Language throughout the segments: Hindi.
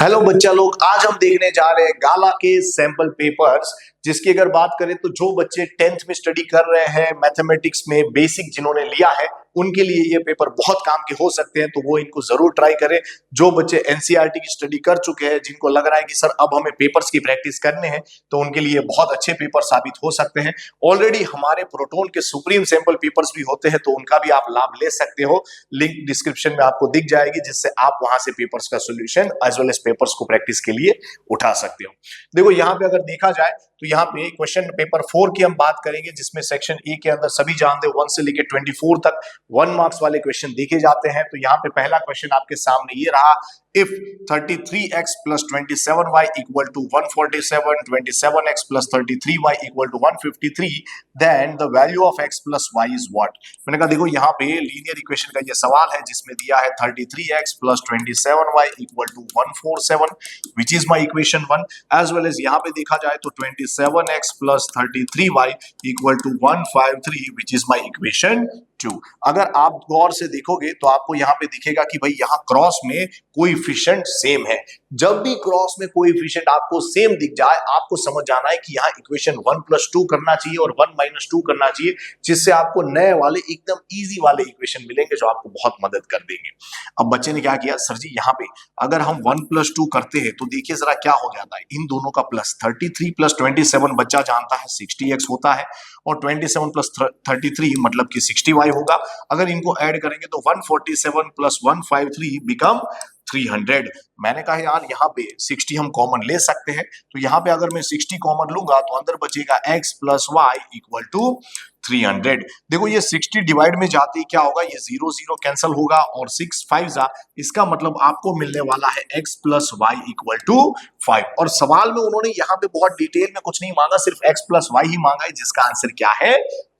हेलो बच्चा लोग, आज हम देखने जा रहे हैं गाला के सैंपल पेपर्स। जिसकी अगर बात करें तो जो बच्चे 10th में स्टडी कर रहे हैं मैथमेटिक्स में बेसिक जिन्होंने लिया है उनके लिए ये पेपर बहुत काम के हो सकते हैं, तो वो इनको जरूर ट्राई करें। जो बच्चे एनसीईआरटी की स्टडी कर चुके हैं, जिनको लग रहा है कि सर अब हमें पेपर्स की प्रैक्टिस करने हैं, तो उनके लिए बहुत अच्छे पेपर साबित हो सकते हैं। ऑलरेडी हमारे प्रोटोन के सुप्रीम सैंपल पेपर्स भी होते हैं, तो उनका भी आप लाभ ले सकते हो। लिंक डिस्क्रिप्शन में आपको दिख जाएगी, जिससे आप वहां से पेपर्स का solution as well as papers को प्रैक्टिस के लिए उठा सकते हो। देखो यहाँ पे अगर देखा जाए तो यहाँ पे क्वेश्चन पेपर 4 की हम बात करेंगे, जिसमें सेक्शन ए के अंदर सभी जानते हो 1 से लेकर 24 तक 1 मार्क्स वाले क्वेश्चन देखे जाते हैं। तो यहाँ पे पहला क्वेश्चन आपके सामने ये रहा, if 33x plus 27y equal to 147, 27x plus 33y equal to 153, then the value of x plus y is what? मैंने कहा देखो यहाँ पे लीनियर इक्वेशन का ये सवाल है, जिसमें दिया है 33x plus 27y equal to 147 which is my equation 1, as well as यहाँ पे देखा जाए तो 27x plus 33y equal to 153 which is my equation 2। अगर आप गौर से देखोगे तो आपको यहाँ पे दिखेगा कि भाई यहाँ क्रॉस में कोएफिशिएंट सेम है। जब भी क्रॉस में कोएफिशिएंट आपको सेम दिख जाए, आपको समझ जाना है कि यहाँ इक्वेशन 1 + 2 करना चाहिए और 1 - 2 करना चाहिए, जिससे आपको नए वाले एकदम इजी वाले इक्वेशन मिलेंगे जो आपको बहुत मदद कर देंगे। अब बच्चे ने क्या किया, सर जी यहाँ पे अगर हम 1 + 2 करते हैं तो देखिए जरा क्या हो जाता है, इन दोनों का प्लस 33 + 27 बच्चा जानता है 60x होता है, और 27 + 33 मतलब कि 60y होगा। अगर इनको ऐड करेंगे तो 147 + 153 बिकम 300। मैंने कहा यार यहाँ पे 60 हम कॉमन ले सकते हैं, तो यहाँ पे अगर मैं 60 कॉमन लूंगा तो अंदर बचेगा x + y = 300। देखो ये 60 डिवाइड में जाते ही क्या होगा, ये 0 0 कैंसिल होगा और 6 5 जा, इसका मतलब आपको मिलने वाला है x + y = 5। और सवाल में उन्होंने यहाँ पे बहुत डिटेल में कुछ नहीं मांगा, सिर्फ x + y ही मांगा है, जिसका आंसर क्या है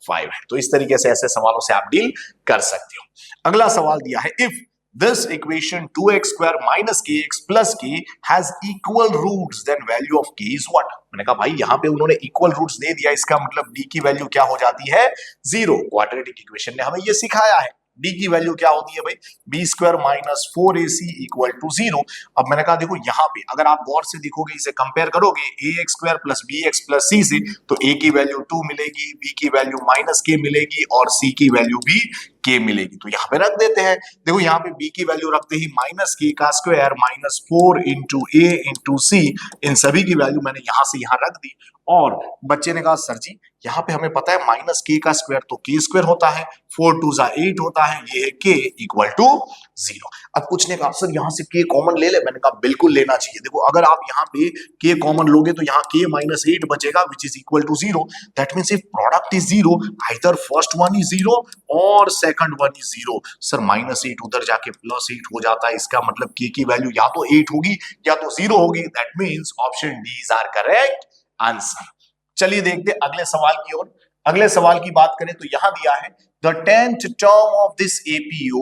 5 है। तो इस तरीके से ऐसे सवालों से आप डील कर सकते हो। अगला सवाल दिया है, if this equation 2x square minus kx plus k has equal roots, then value of k is what? मैंने कहा भाई यहाँ पे उन्होंने इक्वल रूट्स दे दिया, इसका मतलब d की वैल्यू क्या हो जाती है 0। क्वाड्रेटिक इक्वेशन ने हमें ये सिखाया है, d की वैल्यू क्या होती है भाई, b² - 4ac = 0। अब मैंने कहा देखो यहाँ पे अगर आप गौर से देखोगे, इसे कंपेयर करोगे ax² + bx + c से, तो a की वैल्यू 2 मिलेगी, b की वैल्यू -k मिलेगी और c की वैल्यू भी k मिलेगी। तो यहाँ पे रख देते हैं। देखो यहाँ पे b की वैल्यू रखते ही -k² - 4 × a × c, इन सभी की वैल्यू मैंने यहाँ से यहाँ रख दी। और बच्चे ने कहा सर जी यहाँ पे हमें पता है -k² तो k² होता है, 4 2 जा 8 होता है, ये है k = 0। अब कुछ ने कहा सर यहाँ से k कॉमन ले ले, मैंने कहा बिल्कुल लेना चाहिए। देखो अगर आप यहाँ पे k कॉमन लोगे तो यहाँ k - 8 बचेगा which is equal to 0। That means if product is 0, either first one is 0 और सेकंड वन इज 0। सर -8 उधर जाके +8 हो जाता है, इसका मतलब k की वैल्यू या तो 8 होगी या तो 0 होगी। That means option D is our correct answer. चलिए देखते अगले सवाल की ओर। अगले सवाल की बात करें तो यहां दिया है the 10th term of this APO.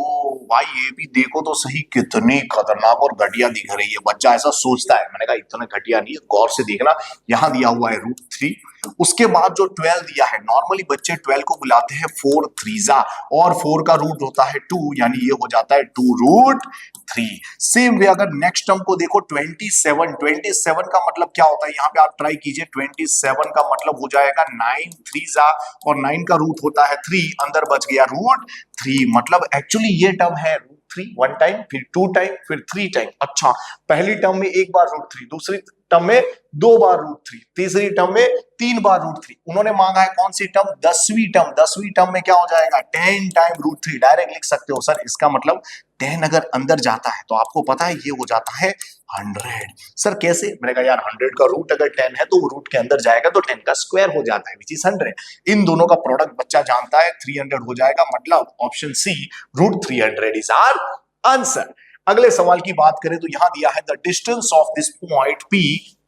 भाई एपी देखो तो सही कितनी खतरनाक और घटिया दिख रही है, बच्चा ऐसा सोचता है। मैंने कहा इतना घटिया नहीं है, गौर से देखना, यहां दिया हुआ है √3। उसके बाद जो 12 दिया है, नॉर्मली बच्चे 12 को बुलाते हैं 4 3 जा, और 4 का रूट होता है 2, यानी ये हो जाता है 2√3। सेम वे अगर नेक्स्ट टर्म को देखो 27 का मतलब क्या होता है, यहाँ पे आप ट्राई कीजिए, 27 का मतलब हो जाएगा 9 3 जा, और 9 का रूट होता है 3, अंदर बच गया √3। मतलब एक्चुअली ये टर्म है √3 1 टाइम, फिर 2 टाइम, फिर 3 टाइम। अच्छा, पहली टर्म में एक बार √3, दूसरी टर्म में 2 बार √3, तीसरी टर्म में 3 बार √3। उन्होंने मांगा है कौन सी टर्म, 10वीं टर्म। 10वीं टर्म में क्या हो जाएगा 10 टाइम √3। डायरेक्ट लिख सकते हो सर, इसका मतलब 10 अगर अंदर जाता है तो आपको पता है ये हो जाता है 100। सर कैसे, मैंने कहा यार 100 का रूट अगर 10 है तो वो रूट के अंदर जाएगा तो 10 का स्क्वायर हो जाता है विच इज 100। इन दोनों का प्रोडक्ट बच्चा जानता है 300 हो जाएगा, मतलब option C √300 is our answer. अगले सवाल की बात करें तो यहां दिया है the distance of this point P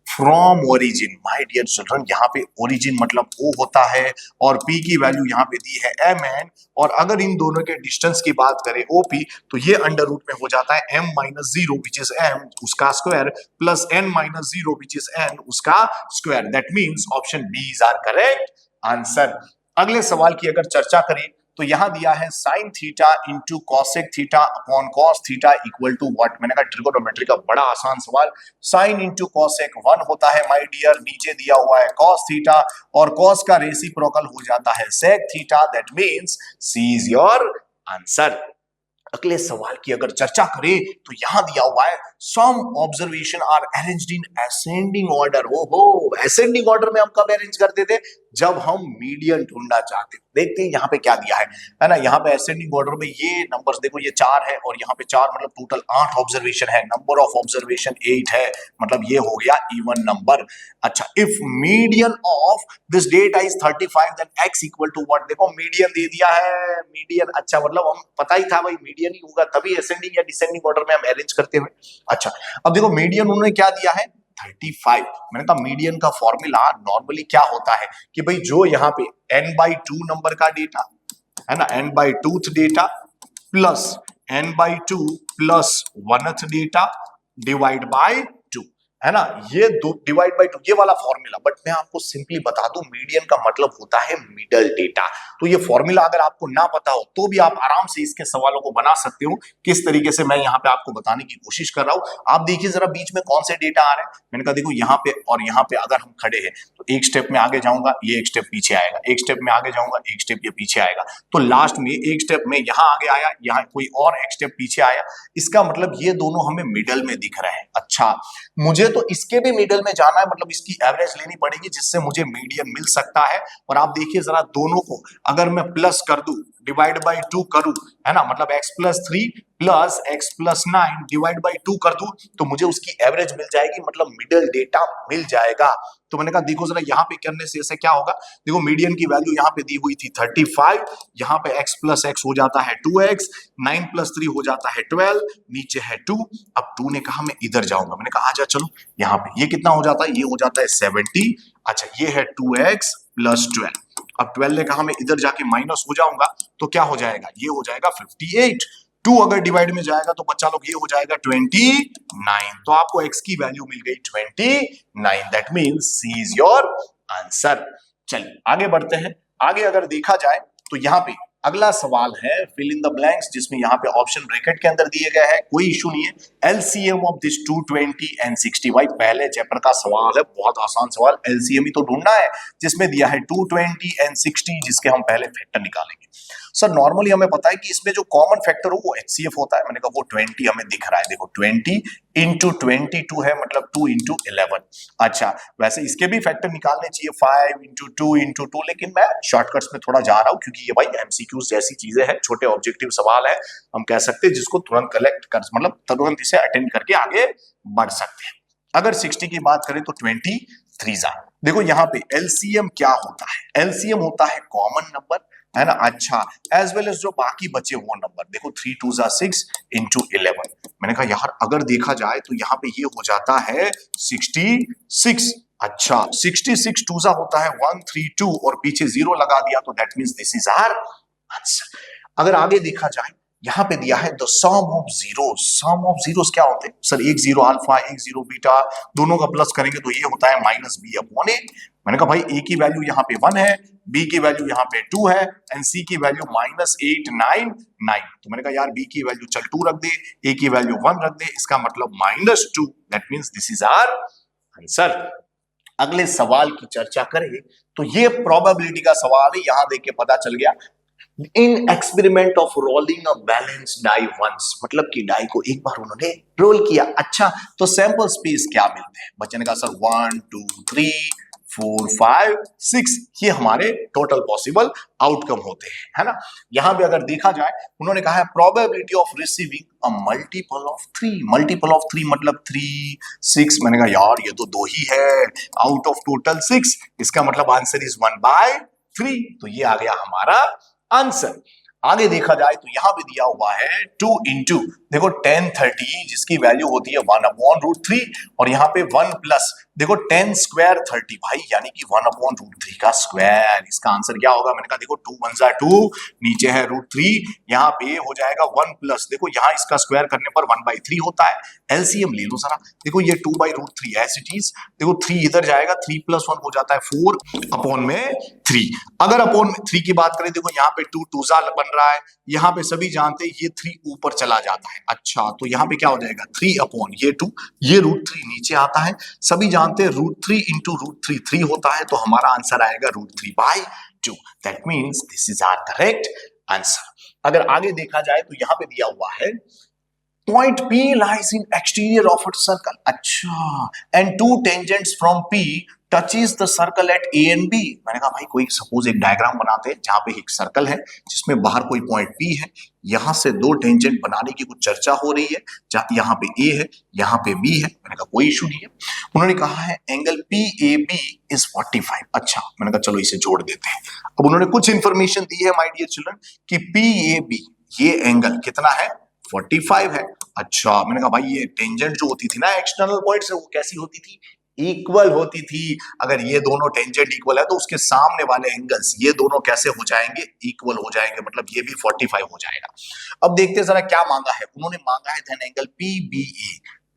from origin. My dear children, यहाँ पे ओरिजिन मतलब O होता है और P की वैल्यू यहाँ पे दी है mn, और अगर इन दोनों के डिस्टेंस की बात करें OP, तो ये अंडर रूट में हो जाता है m - 0 विच इज m उसका square plus n - 0 which is n उसका square. That means option B is our correct answer. अगले सवाल की अगर चर्चा करें तो यहां दिया है sine theta into cosec theta upon cos theta equal to what. मैंने कहा ट्रिगोनोमेट्री का बड़ा आसान सवाल। साइन इंटू कॉसेक 1 होता है माय डियर, नीचे दिया हुआ है कॉस थीटा और कॉस का रेसिप्रोकल हो जाता है sec theta, that means C is your answer. अगले सवाल की अगर चर्चा करें तो यहां दिया हुआ है some observation are arranged in ascending order. ओहो, असेंडिंग ऑर्डर में हम कब अरेंज करते थे? जब हम मीडियन ढूंढना चाहते थे। देखते हैं यहाँ पे क्या दिया है ना। यहाँ पे असेंडिंग ऑर्डर में ये नंबर्स देखो, ये 4 है और यहाँ पे 4 मतलब टोटल 8 ऑब्जर्वेशन है। नंबर ऑफ ऑब्जर्वेशन 8 है, मतलब ये हो गया इवन नंबर। अच्छा, if median of this data is 35 then x equal to what. देखो मीडियन दे दिया है, मीडियन। अच्छा, मतलब हम पता ही था भाई मीडियन ही होगा, तभी असेंडिंग या डिसेंडिंग ऑर्डर में हम अरेंज करते हुए। अच्छा, अब देखो मीडियन उन्होंने क्या दिया है 35। मैंने कहा मीडियन का फॉर्मूला नॉर्मली क्या होता है कि भाई जो यहाँ पे n/2 नंबर का डेटा है ना, n/2th data plus n/2 plus 1th data divide by 2 है ना, ये दो डिवाइड बाय 2 ये वाला फॉर्मूला। बट मैं आपको सिंपली बता दूं मीडियन का मतलब होता है मिडल डेटा। तो ये फॉर्मूला अगर आपको ना पता हो तो भी आप आराम से इसके सवालों को बना सकते हो। किस तरीके से मैं यहाँ पे आपको बताने की कोशिश कर रहा हूं। आप देखिए जरा बीच में कौन से डेटा आ रहे हैं। मैंने कहा देखो यहाँ पे और यहाँ पे अगर हम खड़े हैं तो एक स्टेप में आगे जाऊंगा, ये एक स्टेप पीछे आएगा, एक स्टेप में आगे जाऊंगा, एक स्टेप ये पीछे आएगा। तो लास्ट में एक स्टेप में यहाँ आगे आया, यहाँ कोई और एक स्टेप पीछे आया। इसका मतलब ये दोनों हमें मिडल में दिख रहे हैं। अच्छा, मुझे तो इसके भी मिडल में जाना है, मतलब इसकी एवरेज लेनी पड़ेगी जिससे मुझे मीडियन मिल सकता है। और आप देखिए जरा दोनों को अगर मैं प्लस कर दूं, डिवाइड बाय 2 करूं, है ना, मतलब x plus 3 plus x plus 9 divide by 2 कर दूं तो मुझे उसकी एवरेज मिल जाएगी, मतलब मिडल डेटा मिल जाएगा। तो मैंने कहा देखो जरा यहाँ पे करने से ऐसे क्या होगा। देखो मीडियन की वैल्यू यहाँ पे दी हुई थी 35, यहाँ पे x प्लस x हो जाता है 2x, 9 प्लस 3 हो जाता है 12, नीचे है 2। अब 2 ने कहा मैं इधर जाऊंगा, मैंने कहा आजा चलो यहाँ पे। ये कितना हो जाता है? ये हो जाता है 70। अच्छा, ये है 2x प्लस 12। अब 12 ने कहा मैं इधर जाके माइनस हो जाऊंगा तो क्या हो जाएगा? ये हो जाएगा 58। 2 अगर डिवाइड में जाएगा तो बच्चा लोग ये हो जाएगा 29। तो आपको x की वैल्यू मिल गई 29, that means C is your answer. चलिए आगे बढ़ते हैं। आगे अगर देखा जाए तो यहाँ पे अगला सवाल है फिल इन द ब्लैंक्स, जिसमें यहाँ पे ऑप्शन ब्रैकेट के अंदर दिए गए हैं, कोई इशू नहीं है। LCM of this 220 and 60। भाई पहले चैप्टर का सवाल है, बहुत आसान सवाल। एलसीएम ही तो ढूंढना है, जिसमें दिया है 220 and 60, जिसके हम पहले फैक्टर निकालेंगे। सर नॉर्मली हमें पता है कि इसमें जो कॉमन फैक्टर हो वो HCF होता है। मैंने कहा वो 20 हमें दिख रहा है, देखो 20 इंटू 22 है, मतलब 2 इंटू 11। अच्छा, वैसे इसके भी फैक्टर निकालने चाहिए 5 इंटू 2 इंटू 2, लेकिन मैं शॉर्टकट्स में थोड़ा जा रहा हूं क्योंकि ये भाई MCQs जैसी चीजें हैं, छोटे ऑब्जेक्टिव सवाल है, हम कह सकते हैं जिसको तुरंत कलेक्ट कर, मतलब तुरंत इसे अटेंड करके आगे बढ़ सकते हैं। अगर 60 की बात करें तो 23 जा। देखो यहाँ पे LCM क्या होता है? LCM होता है कॉमन नंबर, है ना। अच्छा, एज वेल एज जो बाकी बचे वो नंबर। देखो 3 2 6 इंटू 11। मैंने कहा यार अगर देखा जाए तो यहाँ पे ये हो जाता है 66। अच्छा, 66 2 होता है 132 और पीछे 0 लगा दिया तो that means this is our answer. अगर आगे देखा जाए यहाँ पे दिया है the sum of zeros. Sum of zeros क्या होते हैं सर? 1 0 अल्फा 1 0 बीटा, दोनों का प्लस करेंगे तो ये होता है -b/8। मैंने कहा भाई a की वैल्यू यहाँ पे 1 है, b की वैल्यू यहाँ पे 2 है एंड c की वैल्यू -899। तो मैंने कहा यार b की वैल्यू चल 2 रख दे, a की वैल्यू 1 रख दे, इसका मतलब -2, that means this is our answer. अगले सवाल की चर्चा करें तो ये प्रोबेबिलिटी का सवाल है। यहां देख के पता चल गया in experiment of rolling a balance die once, मतलब कि डाई को एक बार उन्होंने रोल किया। अच्छा, तो सैंपल स्पेस क्या मिलते हैं? बच्चे ने कहा सर 1 2 3 4 5 6 ये हमारे टोटल पॉसिबल आउटकम होते हैं, है ना। यहां पे अगर देखा जाए उन्होंने कहा है probability of receiving a multiple of 3। Multiple of 3 मतलब 3 6। मैंने कहा यार ये तो 2 ही है आउट ऑफ टोटल 6, इसका मतलब आंसर इज 1/3। तो ये आ गया हमारा आंसर। आगे देखा जाए तो यहां पे दिया हुआ है 2 इंटू देखो 1030, जिसकी वैल्यू होती है 1/√3 और यहाँ पे 1 प्लस देखो 10 स्क्वायर 30 भाई, यानी कि 1/√3 का स्क्वायर। इसका आंसर क्या होगा? मैंने कहा देखो 2 1 जा 2, नीचे है √3, यहाँ पे हो जाएगा 1 प्लस, देखो यहाँ इसका स्क्वायर करने पर 1/3 होता है। एलसीएम ले लो जरा, देखो ये 2/√3 एज इट इज, देखो 3 इधर जाएगा, 3 + 1 हो जाता है 4 अपॉन में 3। अगर अपॉन में 3 की बात करें, देखो यहाँ पे 2 2 जा बन रहा है, यहाँ पे सभी जानते हैं ये 3 ऊपर चला जाता है। अच्छा, तो यहाँ पे क्या हो जाएगा 3 अपॉन ये 2, ये √3 नीचे आता है। सभी जानते हैं √3 इंटू √3 3 होता है, तो हमारा आंसर आएगा √3/2। That means this is our correct answer. अगर आगे देखा जाए तो यहाँ पे दिया हुआ है point P lies in exterior of a circle. अच्छा, and two tangents from P touches the circle at A and B. मैंने कहा भाई कोई सपोज एक डायग्राम बनाते हैं जहां पे एक सर्कल है जिसमें बाहर कोई पॉइंट P है, यहां से दो टेंजेंट बनाने की कुछ चर्चा हो रही है, जहां यहाँ पे A है, यहाँ पे B है। मैंने कहा कोई इशू नहीं है। उन्होंने कहा है एंगल PAB is 45। अच्छा, मैंने कहा चलो इसे जोड़ देते हैं। अब उन्होंने कुछ इंफॉर्मेशन दी है माय डियर चिल्ड्रन कि PAB ये एंगल कितना है 45 है। अच्छा, मैंने कहा भाई ये टेंजेंट जो होती थी ना एक्सटर्नल पॉइंट से, वो कैसी होती थी? इक्वल होती थी। अगर ये दोनों टेंजेंट इक्वल है तो उसके सामने वाले एंगल्स ये दोनों कैसे हो जाएंगे? इक्वल हो जाएंगे, मतलब ये भी 45 हो जाएगा। अब देखते जरा क्या मांगा है उन्होंने। मांगा है देन एंगल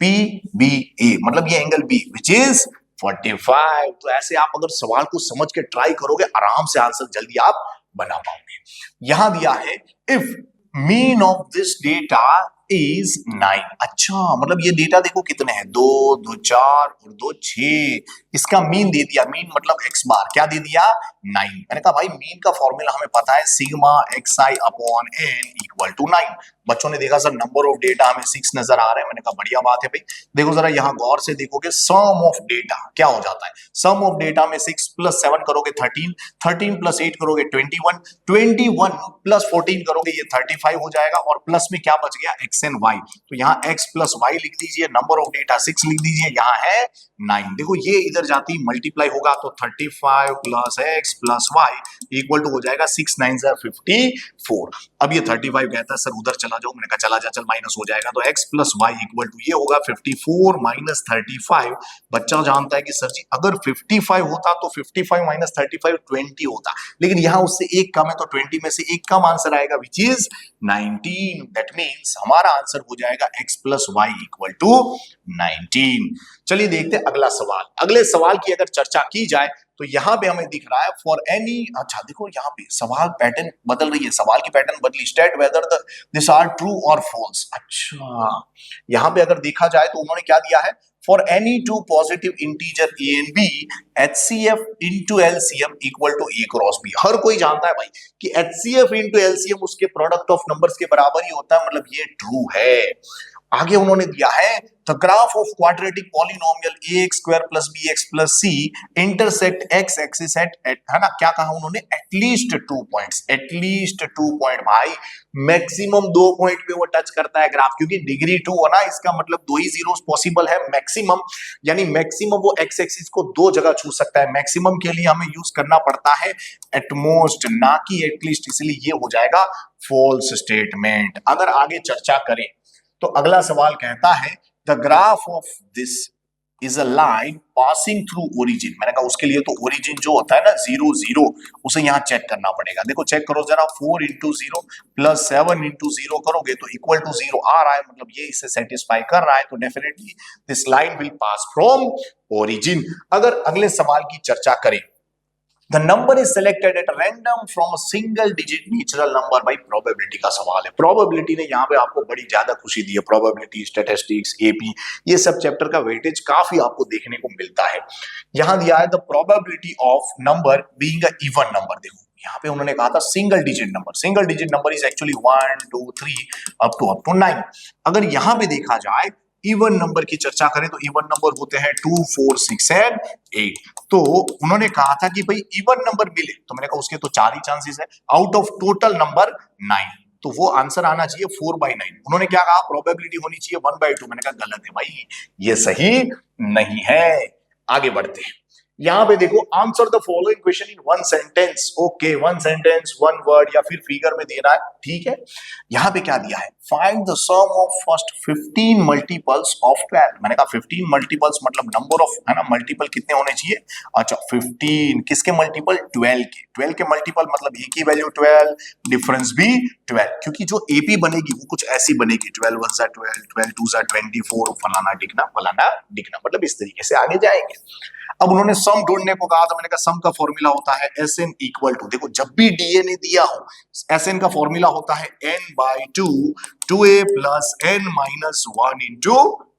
PBA मतलब ये एंगल B विच इज 45। तो ऐसे आप अगर सवाल को समझ के ट्राई करोगे, आराम से आंसर जल्दी आप बना पाओगे। यहां दिया है if mean of this data is 9। अच्छा, मतलब ये डेटा देखो कितने हैं, 2 2 4 और 2 6। इसका मीन दे दिया, मीन मतलब x बार क्या दे दिया 9। मैंने कहा भाई मीन का फॉर्मूला हमें पता है sigma xi upon n equal to 9। बच्चों ने देखा सर नंबर ऑफ डेटा हमें 6 नजर आ रहा है। मैंने कहा बढ़िया बात है भाई। देखो जरा यहाँ गौर से देखोगे, सम ऑफ डेटा क्या हो जाता है? सम ऑफ डेटा में 6 + 7 करोगे 13, 13 + 8 करोगे 21, 21 + 14 करोगे ये 35 हो जाएगा, और प्लस में क्या बच गया x एंड y। तो यहाँ x + y लिख दीजिए, नंबर ऑफ डेटा 6 लिख दीजिए, यहाँ है 9। देखो ये इधर जाती मल्टीप्लाई होगा तो 35 + x + y इक्वल टू हो जाएगा 6 9 = 54। अब ये 35 कहता है सर उधर चला जाओ। मैंने कहा चला जा, चल माइनस हो जाएगा, तो x + y इक्वल टू ये होगा 54 - 35। बच्चा जानता है कि सर जी अगर 55 होता तो 55 - 35 20 होता, लेकिन यहाँ उससे एक कम है तो 20 में से एक कम आंसर आएगा विच इज 19। दैट मीन्स हमारा आंसर हो जाएगा x + y इक्वल टू 19। चलिए देखते हैं अगला सवाल। अगले सवाल की अगर चर्चा की जाए तो यहां पे हमें दिख रहा है फॉर एनी। अच्छा देखो यहाँ पे सवाल पैटर्न बदल रही है, सवाल की पैटर्न बदली। State whether this are true और फॉल्स। अच्छा, यहां पे अगर देखा जाए तो उन्होंने क्या दिया है, for any two positive integer a and b HCF into LCM equal to a cross b। हर कोई जानता है भाई कि HCF into LCM उसके प्रोडक्ट ऑफ नंबर्स के बराबर ही होता है, मतलब ये ट्रू है। आगे उन्होंने दिया है the graph of quadratic polynomial ax² + bx + c intersect x axis at, है ना, क्या कहा उन्होंने? At least 2 points, at least 2 point. भाई मैक्सिमम 2 पॉइंट पे वो टच करता है ग्राफ, क्योंकि डिग्री 2 हो ना, इसका मतलब 2 ही जीरोस पॉसिबल है मैक्सिमम, यानी मैक्सिमम वो x एक्सिस को 2 जगह छू सकता है। मैक्सिमम के लिए हमें यूज करना पड़ता है एटमोस्ट, ना कि एटलीस्ट, इसलिए ये हो जाएगा फॉल्स स्टेटमेंट। अगर आगे चर्चा करें तो अगला सवाल कहता है the graph of this is a line passing through origin. मैंने कहा उसके लिए तो ओरिजिन जो होता है ना 0 0, उसे यहां चेक करना पड़ेगा। देखो चेक करो जरा, 4 × 0 + 7 × 0 करोगे तो इक्वल टू 0 आ रहा है, मतलब ये इसे सेटिस्फाई कर रहा है, तो definitely this line will pass from origin. अगर अगले सवाल की चर्चा करें, The number is selected at random from a single digit natural number। भाई प्रोबेबिलिटी का सवाल है। प्रोबेबिलिटी ने यहाँ पे आपको बड़ी ज्यादा खुशी दी है। प्रोबेबिलिटी, स्टैटिस्टिक्स, एपी, ये सब चैप्टर का वेटेज काफी आपको देखने को मिलता है। यहाँ दिया है the probability of number being a even number. देखो यहाँ पे उन्होंने कहा था single digit number. Single digit number is actually 1 2 3 up to 9। अगर यहाँ पे देखा जाए इवन नंबर की चर्चा करें तो इवन नंबर होते हैं 2 4 6 एंड 8। तो उन्होंने कहा था कि भाई इवन नंबर मिले, तो मैंने कहा उसके तो 4 ही चांसेस है आउट ऑफ टोटल नंबर 9, तो वो आंसर आना चाहिए 4/9। उन्होंने क्या कहा, प्रोबेबिलिटी होनी चाहिए 1/2। मैंने कहा गलत है भाई, ये सही नहीं है। आगे बढ़ते हैं। यहां पे देखो, answer the following question in one sentence. Okay, one sentence, one word या फिर फिगर में देना है, ठीक है। यहां पे क्या दिया है, find the sum of first 15 multiples of 12। मैंने कहा 15 मल्टीपल्स मतलब नंबर ऑफ, है ना, मल्टीपल कितने होने चाहिए। अच्छा, 15 किसके मल्टीपल, 12 के। 12 के मल्टीपल मतलब ए की वैल्यू 12, डिफरेंस भी 12, क्योंकि जो एपी बनेगी वो कुछ ऐसी बनेगी, 12 1 सा 12, 12 2 सा 24, फलाना डिगना फलाना डिगना, मतलब इस तरीके से आगे जाएंगे। अब उन्होंने सम ढूंढने को कहा था, मैंने कहा सम का फॉर्मूला होता है SN इक्वल टू, देखो जब भी डीएनए दिया हो SN का फॉर्मूला होता है n/2 2a plus n minus 1 into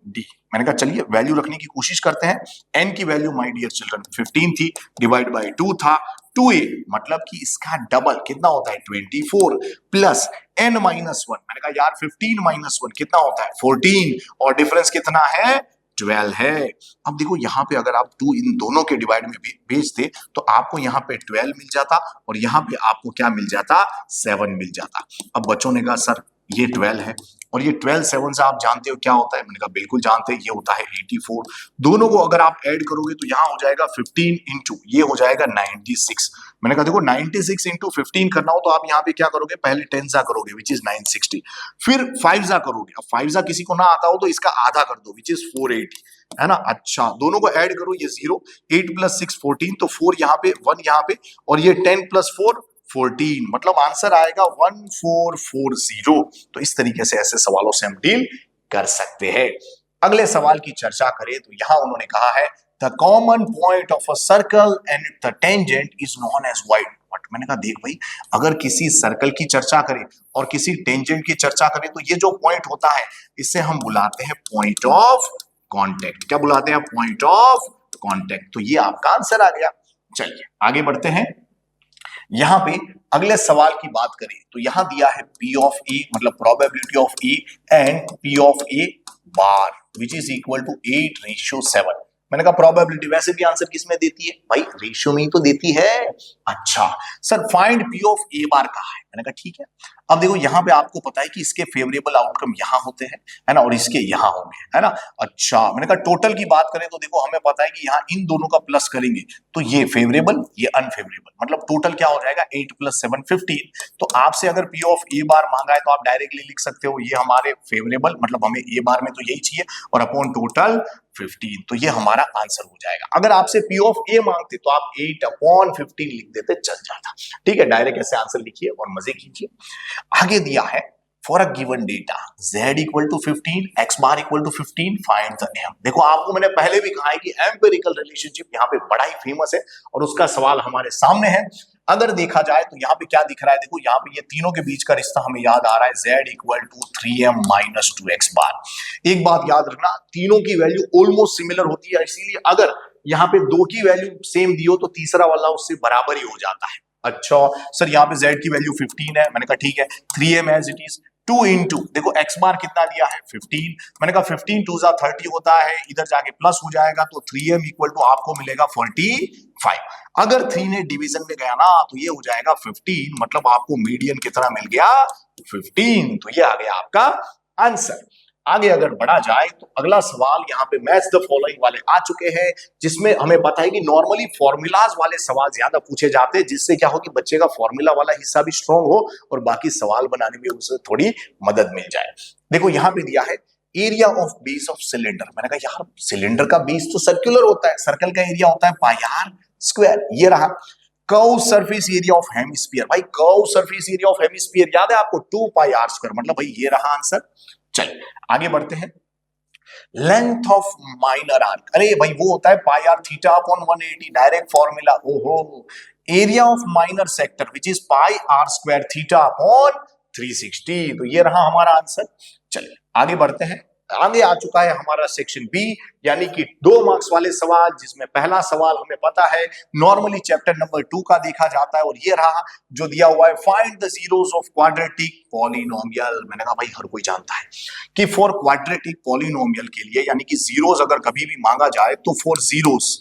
D. मैंने कहा चलिए वैल्यू रखने की कोशिश करते हैं। n की वैल्यू माय डियर चिल्ड्रन 15 थी, डिवाइड बाय 2 था, 2a मतलब कि इसका डबल कितना होता है 24 प्लस n माइनस 1। मैंने कहा यार 15 माइनस 1 कितना होता है 14, और डिफरेंस कितना है 12 है। अब देखो यहाँ पे अगर आप 2 इन दोनों के डिवाइड में भेज दे तो आपको यहाँ पे 12 मिल जाता, और यहाँ पे आपको क्या मिल जाता 7 मिल जाता। अब बच्चों ने कहा सर ये 12 है, और ये 12 7 से आप जानते हो क्या होता है। मैंने कहा बिल्कुल जानते हैं, ये होता है 84। दोनों को अगर आप ऐड करोगे तो यहाँ हो जाएगा 15 इंटू, ये हो जाएगा 96। मैंने कहा देखो 96 इंटू 15 करना हो तो आप यहाँ पे क्या करोगे, पहले 10 सा करोगे विच इज 960, फिर 5 सा करोगे। अब 5 सा किसी को ना आता हो तो इसका आधा कर दो विच इज 480, है ना। अच्छा, दोनों को ऐड करो, ये 0, 8 प्लस 6 14, तो 4 यहाँ पे 1 यहाँ पे, और ये 10 प्लस 4 14, मतलब आंसर आएगा 1440। तो इस तरीके से ऐसे सवालों से हम डील कर सकते हैं। अगले सवाल की चर्चा करें तो यहां उन्होंने कहा है the common point of a circle and the tangent is known as wide. मैंने कहा देख भाई, अगर किसी सर्कल की चर्चा करें और किसी टेंजेंट की चर्चा करें तो ये जो पॉइंट होता है इसे हम बुलाते हैं पॉइंट ऑफ कांटेक्ट। क्या बुलाते हैं, पॉइंट ऑफ कांटेक्ट। तो ये आपका आंसर आ गया। चलिए आगे बढ़ते हैं। यहां पे अगले सवाल की बात करें तो यहां दिया है P ऑफ A मतलब probability of A and P of A bar which is equal to 8:7। मैंने कहा प्रोबेबिलिटी वैसे भी आंसर किस में देती है भाई, रेशियो में ही तो देती है। अच्छा sir find P of A बार कहा है, मैंने कहा ठीक है। अब देखो यहाँ पे आपको पता है कि इसके फेवरेबल आउटकम यहाँ होते हैं, है ना, और इसके यहाँ होंगे, है ना। अच्छा मैंने कहा टोटल की बात करें तो देखो हमें पता है कि यहाँ इन दोनों का प्लस करेंगे तो ये फेवरेबल ये अनफेवरेबल, मतलब टोटल क्या हो जाएगा 8 + 7 15। तो आपसे अगर P ऑफ A बार मांगा है तो आप डायरेक्टली लिख सकते हो ये हमारे फेवरेबल मतलब हमें A बार में तो यही चाहिए, और अपॉन टोटल 15, तो ये हमारा आंसर हो जाएगा। अगर आपसे P ऑफ A मांगते तो आप 8/15 लिख देते, चल जाता। ठीक है, डायरेक्ट ऐसे आंसर लिखिए और मजे कीजिए। आगे दिया है for a given data z equal to 15, x bar equal to 15, find the m। देखो आपको मैंने पहले भी कहा है कि एम्पिरिकल रिलेशनशिप यहाँ पे बड़ा ही फेमस है और उसका सवाल हमारे सामने है। अगर देखा जाए तो यहाँ पे क्या दिख रहा है, देखो यहाँ पे ये तीनों के बीच का रिश्ता हमें याद आ रहा है, z equal to 3m minus 2x bar. एक बात याद रखना, तीनों की वैल्यू ऑलमोस्ट सिमिलर होती है, इसीलिए अगर यहाँ पे 2 की वैल्यू सेम दी हो तो तीसरा वाला उससे बराबर ही हो जाता है। अच्छा सर यहाँ पे z की वैल्यू 15 है, मैंने कहा ठीक है 3m as it is 2 into देखो x बार कितना दिया है 15, मैंने कहा 15 2 जा 30 होता है, इधर जाके प्लस हो जाएगा तो 3m इक्वल टू आपको मिलेगा 45। अगर 3 ने डिवीजन में गया ना तो ये हो जाएगा 15, मतलब आपको मीडियन कितना मिल गया 15, तो ये आ गया आपका आंसर। आगे अगर बढ़ा जाए तो अगला सवाल यहाँ पे मैच द फॉलोइंग वाले आ चुके हैं, जिसमें हमें पता है कि नॉर्मली फॉर्मूलाज वाले सवाल ज्यादा पूछे जाते हैं, जिससे क्या हो कि बच्चे का फॉर्मूला वाला हिस्सा भी स्ट्रांग हो और बाकी सवाल बनाने में उसे थोड़ी मदद मिल जाए। देखो यहाँ पे दिया है area of base of cylinder. मैंने कहा यार सिलेंडर का बेस तो सर्कुलर होता है, सर्कल का एरिया होता है पाई आर स्क्वायर। ये रहा curve surface area of hemisphere, भाई curve surface area of hemisphere याद है आपको 2 पाई आर स्क्वायर, मतलब भाई ये रहा आंसर। चलिए आगे बढ़ते हैं। लेंथ ऑफ माइनर आर्क, अरे भाई वो होता है pi r theta upon 180, direct formula. ओहो, area of minor sector which is pi r square theta upon 360, तो ये रहा हमारा आंसर। चलिए आगे बढ़ते हैं। आगे आ चुका है हमारा सेक्शन बी, यानी कि 2 मार्क्स वाले सवाल, जिसमें पहला सवाल हमें पता है नॉर्मली चैप्टर नंबर 2 का देखा जाता है, और ये रहा जो दिया हुआ है find the zeros of quadratic polynomial. मैंने कहा भाई हर कोई जानता है कि फॉर क्वाड्रेटिक पॉलिनोमियल के लिए, यानी कि जीरोस अगर कभी भी मांगा जाए तो फॉर जीरोस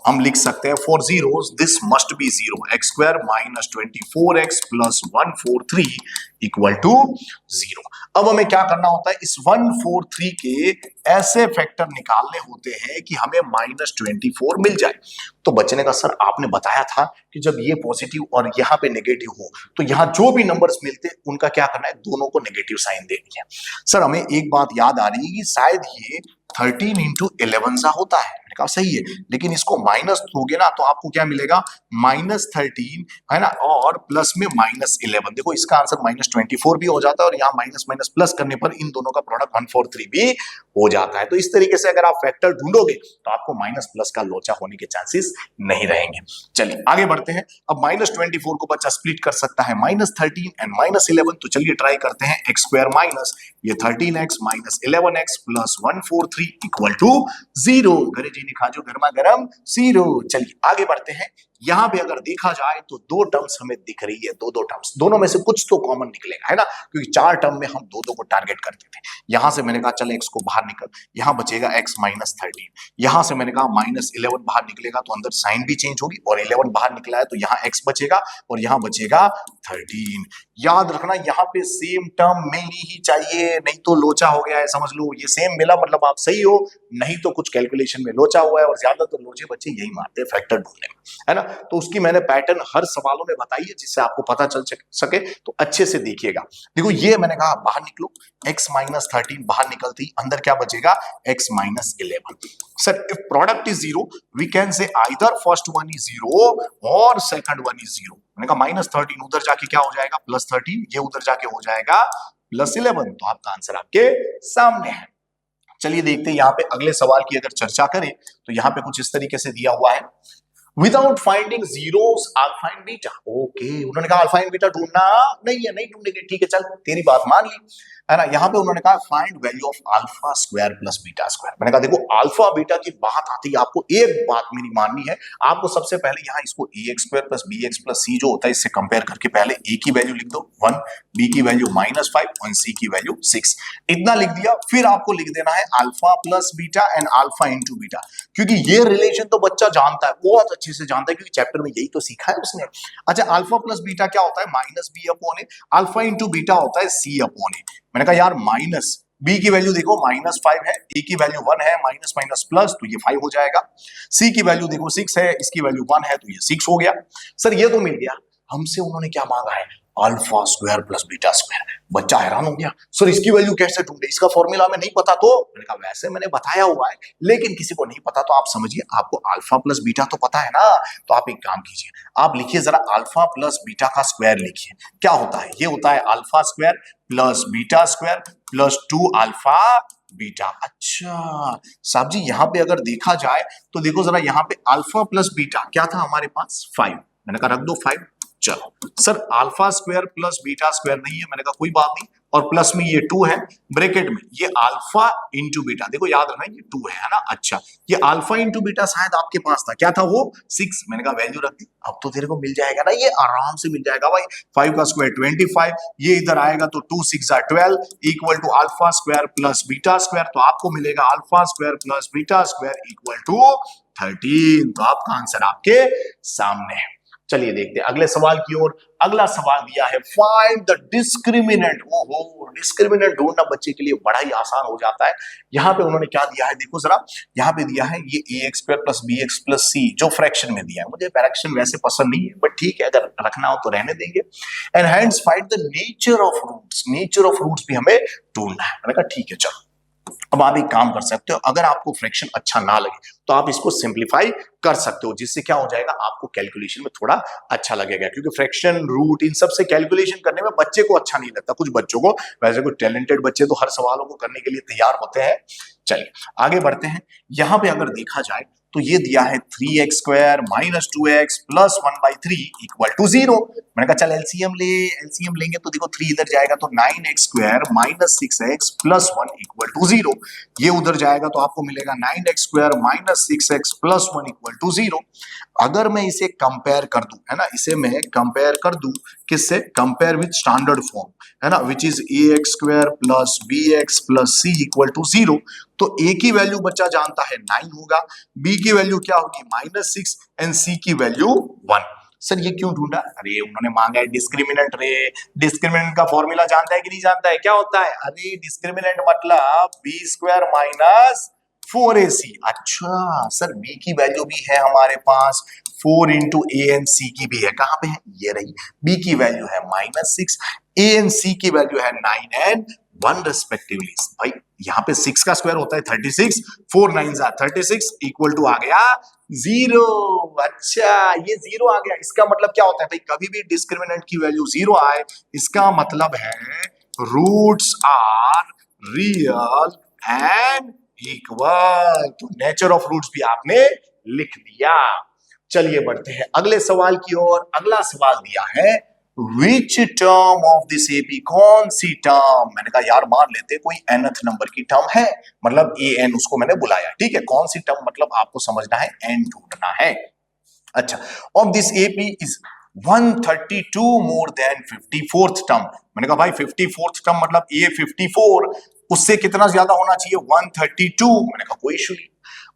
हम लिख सकते हैं for zeros this must be 0, x² - 24x + 143 equal to 0। अब हमें क्या करना होता है, इस 143 के ऐसे फैक्टर निकालने होते हैं कि हमें -24 मिल जाए। तो बच्चे ने कहा सर आपने बताया था कि जब ये पॉजिटिव और यहाँ पे नेगेटिव हो तो यहाँ जो भी नंबर्स मिलते हैं उनका क्या करना है, दोनों को नेगेटिव साइन देनी है। सर हमें एक बात याद आ रही है कि शायद ये 13 इंटू 11 सा होता है। मैंने कहा सही है, लेकिन इसको माइनस दोगे ना तो आपको क्या मिलेगा, -13 है ना, और प्लस में -11। देखो इसका आंसर -24 भी हो जाता है और यहाँ माइनस माइनस प्लस करने पर इन दोनों का प्रोडक्ट 143 भी हो जाता है। तो इस तरीके से अगर आप फैक्टर ढूंढोगे तो आपको माइनस प्लस का लोचा होने के चांसेस नहीं रहेंगे। चलिए आगे बढ़ते हैं। अब -24 को बच्चा स्प्लिट कर सकता है -13 एंड -11। तो चलिए ट्राई करते हैं। एक्स स्क्वायर माइनस ये 13x minus 11x plus 143 equal to 0। घरे जी ने खाजो गर्मा गर्म 0। चलिए आगे बढ़ते हैं। यहां पे अगर देखा जाए तो दो टर्म्स हमें दिख रही है, दो टर्म्स, दोनों में से कुछ तो कॉमन निकलेगा, है ना, क्योंकि 4 टर्म में हम दो को टारगेट करते थे। यहां से मैंने कहा चल x को बाहर निकल, यहां बचेगा x माइनस 13। यहां से मैंने कहा -11 बाहर निकलेगा तो अंदर साइन भी चेंज होगी, और 11 बाहर निकला है तो यहाँ x बचेगा और यहाँ बचेगा 13। याद रखना यहाँ पे सेम टर्म मिलनी ही चाहिए, नहीं तो लोचा हो गया है, समझ लो। ये सेम मिला मतलब आप सही हो, नहीं तो कुछ कैलकुलेशन में लोचा हुआ है, और ज्यादातर लोचे बच्चे यही मारते हैं फैक्टर ढूंढने में, है ना। तो उसकी मैंने पैटर्न हर सवालों में बताई है जिससे आपको पता चल सके, तो अच्छे से देखिएगा। देखो ये मैंने कहा बाहर निकलो, x माइनस 13 बाहर निकलती, अंदर क्या बचेगा, x minus 11। Sir if product is 0 we can say either first one is 0 और सेकंड वन इज 0। मैंने कहा -13 उधर जाके क्या हो जाएगा, +13, ये उधर जाके हो जाएगा +11। तो आपका आंसर आपके सामने है। चलिए देखते हैं यहाँ पे अगले सवाल की अगर चर्चा करें तो यहाँ पे कुछ इस तरीके से दिया हुआ है, without finding zeros alpha and beta. Okay, उन्होंने कहा अल्फा एंड बीटा ढूंढना नहीं है, नहीं ढूंढेंगे, ठीक है चल तेरी बात मान ली, है ना। यहाँ पे उन्होंने कहा find value of alpha square plus beta square. मैंने कहा देखो अल्फा बीटा की बात आती है, आपको एक बात मेरी माननी है, आपको सबसे पहले यहाँ इसको ax square plus bx plus c जो होता है इससे कंपेयर करके पहले a की वैल्यू लिख दो 1, b की वैल्यू -5 और c की वैल्यू 6। इतना लिख दिया, फिर आपको लिख देना है alpha plus beta and alpha into beta, क्योंकि ये रिलेशन तो बच्चा जानता है, बहुत अच्छे से जानता है, क्योंकि चैप्टर में यही तो सीखा है उसने। अच्छा, अल्फा प्लस बीटा क्या होता है, -b/a, अल्फा इंटू बीटा होता है c/a। मैंने कहा यार माइनस b की वैल्यू देखो -5 है, a की वैल्यू 1 है, माइनस माइनस प्लस तो ये 5 हो जाएगा, c की वैल्यू देखो 6 है, इसकी वैल्यू 1 है तो ये 6 हो गया। सर ये तो मिल गया, हमसे उन्होंने क्या मांगा है, alpha square plus beta square. बच्चा हैरान हो गया, सर इसकी वैल्यू कैसे ढूंढे, इसका फॉर्मूला में नहीं पता। तो मैंने कहा वैसे मैंने बताया हुआ है, लेकिन किसी को नहीं पता तो आप समझिए, आपको अल्फा प्लस बीटा तो पता है ना, तो आप एक काम कीजिए, आप लिखिए जरा अल्फा प्लस बीटा का स्क्वायर लिखिए। क्या होता है, ये होता है alpha square plus beta square plus 2 alpha beta. अच्छा साहब जी, यहाँ पे अगर देखा जाए तो देखो जरा, यहाँ पे अल्फा प्लस बीटा क्या था हमारे पास 5, मैंने कहा रख दो 5। चलो sir alpha square plus beta square नहीं है, मैंने कहा कोई बात नहीं, और प्लस में ये 2 है, ब्रैकेट में ये अल्फा इंटू बीटा, देखो याद रखना ये 2 है ना। अच्छा, ये अल्फा इंटू बीटा शायद आपके पास था, क्या था वो 6, मैंने कहा वैल्यू रख दी, अब तो तेरे को मिल जाएगा ना, ये आराम से मिल जाएगा भाई। 5 का स्क्वायर 25, ये इधर आएगा तो 2 6 12 equal to alpha square plus beta square, तो आपको मिलेगा alpha square plus beta square equal to 13। तो आपका आंसर आपके सामने है। चलिए देखते हैं अगले सवाल की ओर। अगला सवाल दिया है फाइंड द डिस्क्रिमिनेंट। ओहो, डिस्क्रिमिनेंट ढूंढना बच्चे के लिए बड़ा ही आसान हो जाता है। यहाँ पे उन्होंने क्या दिया है, देखो जरा, यहाँ पे दिया है ये ax square plus bx plus c, जो फ्रैक्शन में दिया है। मुझे फ्रैक्शन वैसे पसंद नहीं है, बट ठीक है, अगर रखना हो तो रहने देंगे। And hence find the nature of roots, nature of roots भी हमें ढूंढना है। मैंने कहा ठीक है चलो, अब आप एक काम कर सकते हो, अगर आपको फ्रैक्शन अच्छा ना लगे तो आप इसको सिंप्लीफाई कर सकते हो, जिससे क्या हो जाएगा, आपको कैलकुलेशन में थोड़ा अच्छा लगेगा, क्योंकि फ्रैक्शन रूट इन सब से कैलकुलेशन करने में बच्चे को अच्छा नहीं लगता, कुछ बच्चों को, वैसे कुछ टैलेंटेड बच्चे तो हर सवालों को करने के लिए तैयार होते हैं। चलिए आगे बढ़ते हैं। यहां पे अगर देखा जाए तो ये दिया है 3x square minus 2x plus 1/3 equal to 0। मैंने कहा चल एलसीएम लेंगे तो देखो 3 इधर जाएगा तो 9x square minus 6x plus 1 equal to 0। ये उधर जाएगा तो आपको मिलेगा 9x square minus 6x plus 1 equal to 0। अगर मैं इसे कंपेयर कर दूं, है ना, इसे मैं कंपेयर कर दूं किससे, कंपेयर विद स्टैंडर्ड फॉर्म, है ना, which is ax square plus bx plus c equal to 0। तो a की वैल्यू बच्चा जानता है 9 होगा, b की वैल्यू क्या होगी -6 एंड c की वैल्यू 1। सर ये क्यों ढूंढा? अरे उन्होंने मांगा है डिस्क्रिमिनेंट रे। डिस्क्रिमिनेंट का फॉर्मूला जानता है कि नहीं जानता है? क्या होता है? अरे डिस्क्रिमिनेंट मतलब बी स्क्वायर माइनस 4ac। अच्छा सर बी की वैल्यू भी है हमारे पास 4 इंटू ए एन सी की भी है। कहां पे है? ये रही। बी की वैल्यू है -6, ए एन सी की वैल्यू है 9 एंड 1 रेस्पेक्टिवली। भाई यहाँ पे 6 का स्क्वायर होता है 36, 4 9 36 इक्वल टू आ गया 0। अच्छा ये 0 आ गया, इसका मतलब क्या होता है भाई? कभी भी डिस्क्रिमिनेंट की वैल्यू 0 आए इसका मतलब है roots are real and equal. तो नेचर ऑफ रूट्स भी आपने लिख दिया। चलिए बढ़ते हैं अगले सवाल की ओर। अगला सवाल दिया है which term of this AP, कौन सी टर्म? मैंने कहा यार मान लेते कोई nth नंबर की टर्म है, मतलब ए एन, उसको मैंने बुलाया, ठीक है। कौन सी टर्म मतलब आपको समझना है, एन ढूंढना है। अच्छा, of this AP is 132 more than 54th term. मैंने कहा भाई 54th टर्म मतलब ये 54 उससे कितना ज्यादा होना चाहिए? 132। मैंने कहा कोई इशू नहीं,